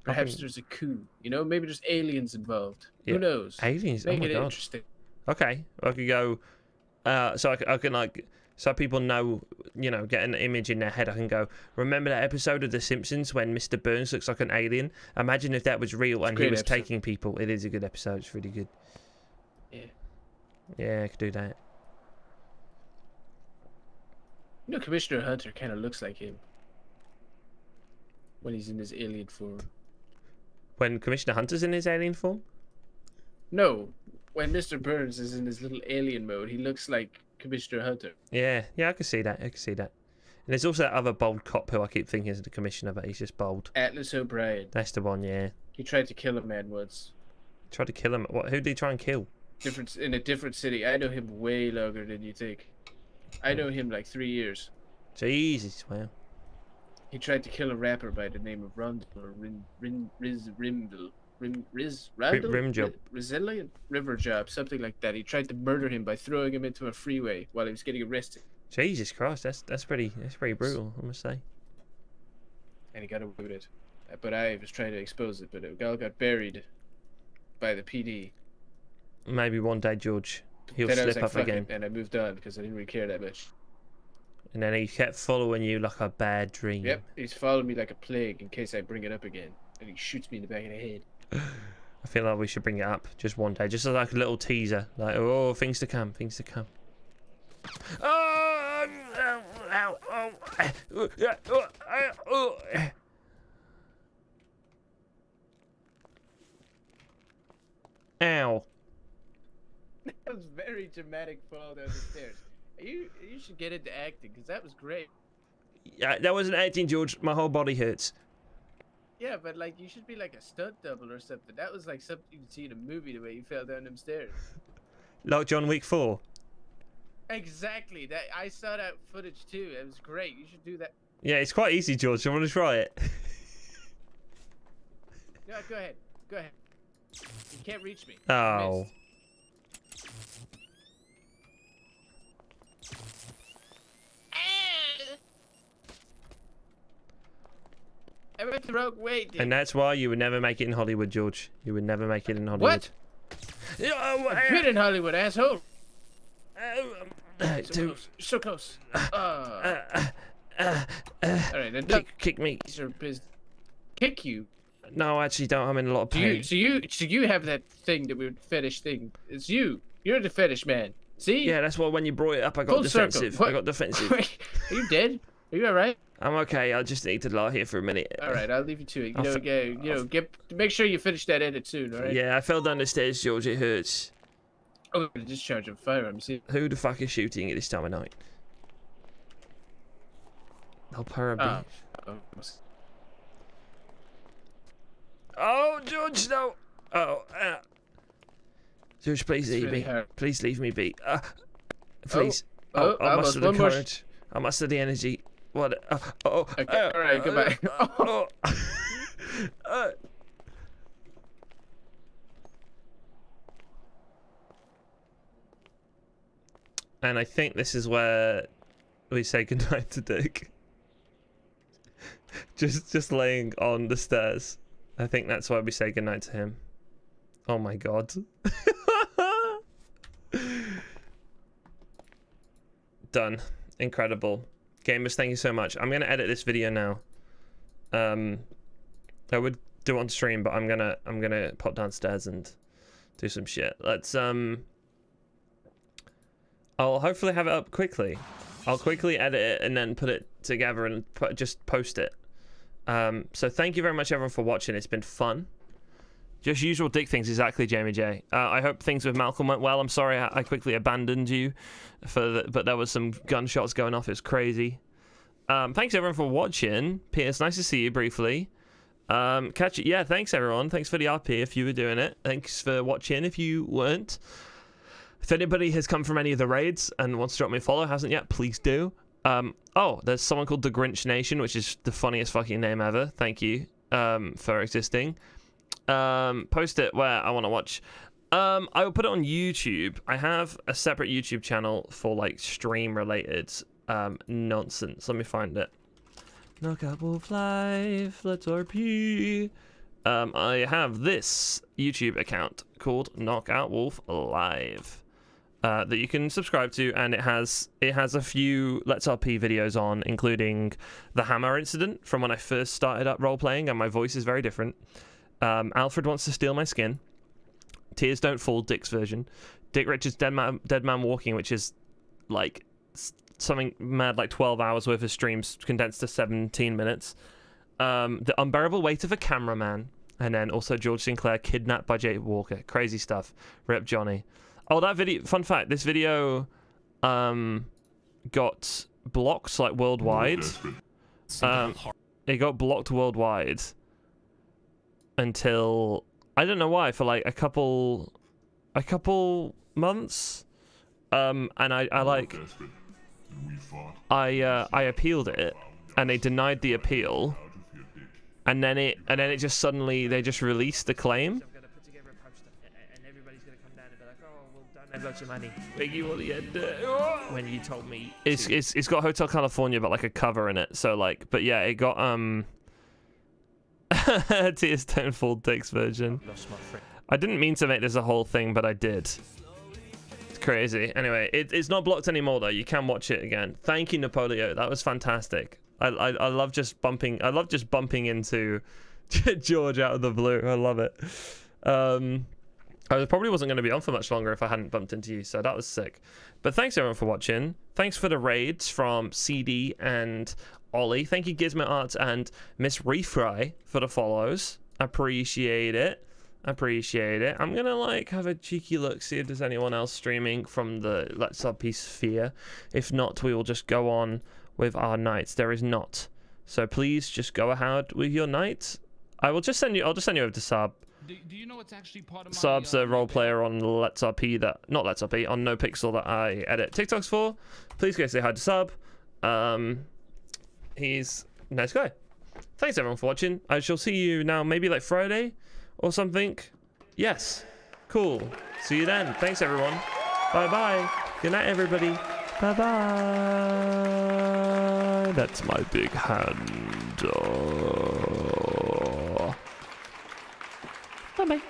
Perhaps there's a coup. Maybe there's aliens involved. Who knows? Aliens? Make oh my it God. interesting. Okay. I could go... so I can like... So people know, get an image in their head. I can go, remember that episode of The Simpsons when Mr. Burns looks like an alien? Imagine if that was real and he was taking people. It is a good episode. It's really good. Yeah. Yeah, I could do that. Commissioner Hunter kind of looks like him. When he's in his alien form. When Commissioner Hunter's in his alien form? No. When Mr. Burns is in his little alien mode, he looks like Commissioner Hunter. Yeah, I can see that. And there's also that other bold cop who I keep thinking is the commissioner, but he's just bold. Atlas O'Brien. That's the one, yeah. He tried to kill a man once. Tried to kill him? What? Who did he try and kill? In a different city. I know him way longer than you think. I know him like 3 years. Jesus, wow. He tried to kill a rapper by the name of Rondell or Rimjob. Resilient River Job, something like that. He tried to murder him by throwing him into a freeway while he was getting arrested. Jesus Christ, that's pretty brutal, I must say. And he got away with it. But I was trying to expose it, but it all got buried by the PD. Maybe one day, George, he'll then slip I was up again. And I moved on because I didn't really care that much. And then he kept following you like a bad dream. Yep, he's following me like a plague in case I bring it up again. And he shoots me in the back of the head. I feel like we should bring it up just one day, just as like a little teaser, like things to come. Ow! That was very dramatic fall down the stairs. You should get into acting because that was great. Yeah, that wasn't acting, George. My whole body hurts. Yeah, but like you should be like a stunt double or something. That was like something you'd see in a movie, the way you fell down them stairs. Like John Wick 4. Exactly. That I saw that footage too. It was great. You should do that. Yeah, it's quite easy, George. Do you want to try it? Yeah, go ahead. You can't reach me. Oh. I went the wrong way, dude. And that's why you would never make it in Hollywood, George. You would never make it in Hollywood. What? I've been in Hollywood, asshole. So close. Alright, then kick me. Kick you? No, I actually don't. I'm in a lot of pain. So you have that thing that weird fetish thing. It's you. You're the fetish man. See? Yeah, that's why when you brought it up, I got defensive. I got defensive. Wait, are you dead? Are you alright? I'm okay. I just need to lie here for a minute. Alright, I'll leave you to it. Make sure you finish that edit soon, alright? Yeah, I fell down the stairs, George. It hurts. Oh, the discharge of firearms. Who the fuck is shooting at this time of night? LetsRP. Oh, George, no. Oh, George, please leave me. Please leave me be. Please. I muster the courage. I muster the energy. What? Okay, alright, goodbye. And I think this is where we say goodnight to Dick. just laying on the stairs. I think that's why we say goodnight to him. Oh my god. Done. Incredible. Gamers, thank you so much. I'm gonna edit this video now. I would do it on stream, but I'm gonna pop downstairs and do some shit. Let's I'll hopefully have it up quickly. I'll quickly edit it and then put it together and just post it. So thank you very much everyone for watching. It's been fun. Just usual dick things, exactly, Jamie J. I hope things with Malcolm went well. I'm sorry I quickly abandoned you, but there was some gunshots going off. It was crazy. Thanks everyone for watching. Pierce, nice to see you briefly. Catch it. Yeah, thanks everyone. Thanks for the RP if you were doing it. Thanks for watching if you weren't. If anybody has come from any of the raids and wants to drop me a follow, hasn't yet, please do. Oh, there's someone called the Grinch Nation, which is the funniest fucking name ever. Thank you for existing. Post it where I want to watch. I will put it on YouTube. I have a separate YouTube channel for like stream related nonsense. Let me find it. Knockout Wolf Live, LetsRP. I have this YouTube account called Knockout Wolf Live that you can subscribe to, and it has a few LetsRP videos on, including the hammer incident from when I first started up role playing, and my voice is very different. Alfred Wants to Steal My Skin, Tears Don't Fall, Dick's version, Dick Richards' Dead Man Walking, which is like something mad like 12 hours worth of streams condensed to 17 minutes. The Unbearable Weight of a Cameraman, and then also George Sinclair Kidnapped by Jay Walker. Crazy stuff. Rip Johnny. Oh, that video, fun fact, this video got blocked like worldwide. It got blocked worldwide until I don't know why, for like a couple months. And I appealed it and they denied the appeal, and then it just suddenly they just released the claim. Loads of money. When you told me it's got Hotel California but like a cover in it, so like, but yeah, it got Tears Don't Fall Dick's version. I didn't mean to make this a whole thing, but I did. It's crazy. Anyway, it's not blocked anymore though. You can watch it again. Thank you, Napoleon. That was fantastic. I love just bumping into George out of the blue. I love it. I probably wasn't going to be on for much longer if I hadn't bumped into you, so that was sick. But thanks everyone for watching. Thanks for the raids from CD and Ollie. Thank you Gizmo Arts and Miss Refry for the follows. Appreciate it. I'm going to like have a cheeky look, see if there's anyone else streaming from the LetsRP sphere. If not, we will just go on with our nights. There is not. So please just go ahead with your night. I'll just send you over to Saab. Do you know what's actually part of my... Saab's a role player on LetsRP not LetsRP, on NoPixel that I edit TikToks for. Please go say hi to Saab. He's a nice guy. Thanks everyone for watching. I shall see you now maybe like Friday or something. Yes. Cool. See you then. Thanks everyone. Bye bye. Good night everybody. Bye bye. That's my big hand. Bye bye.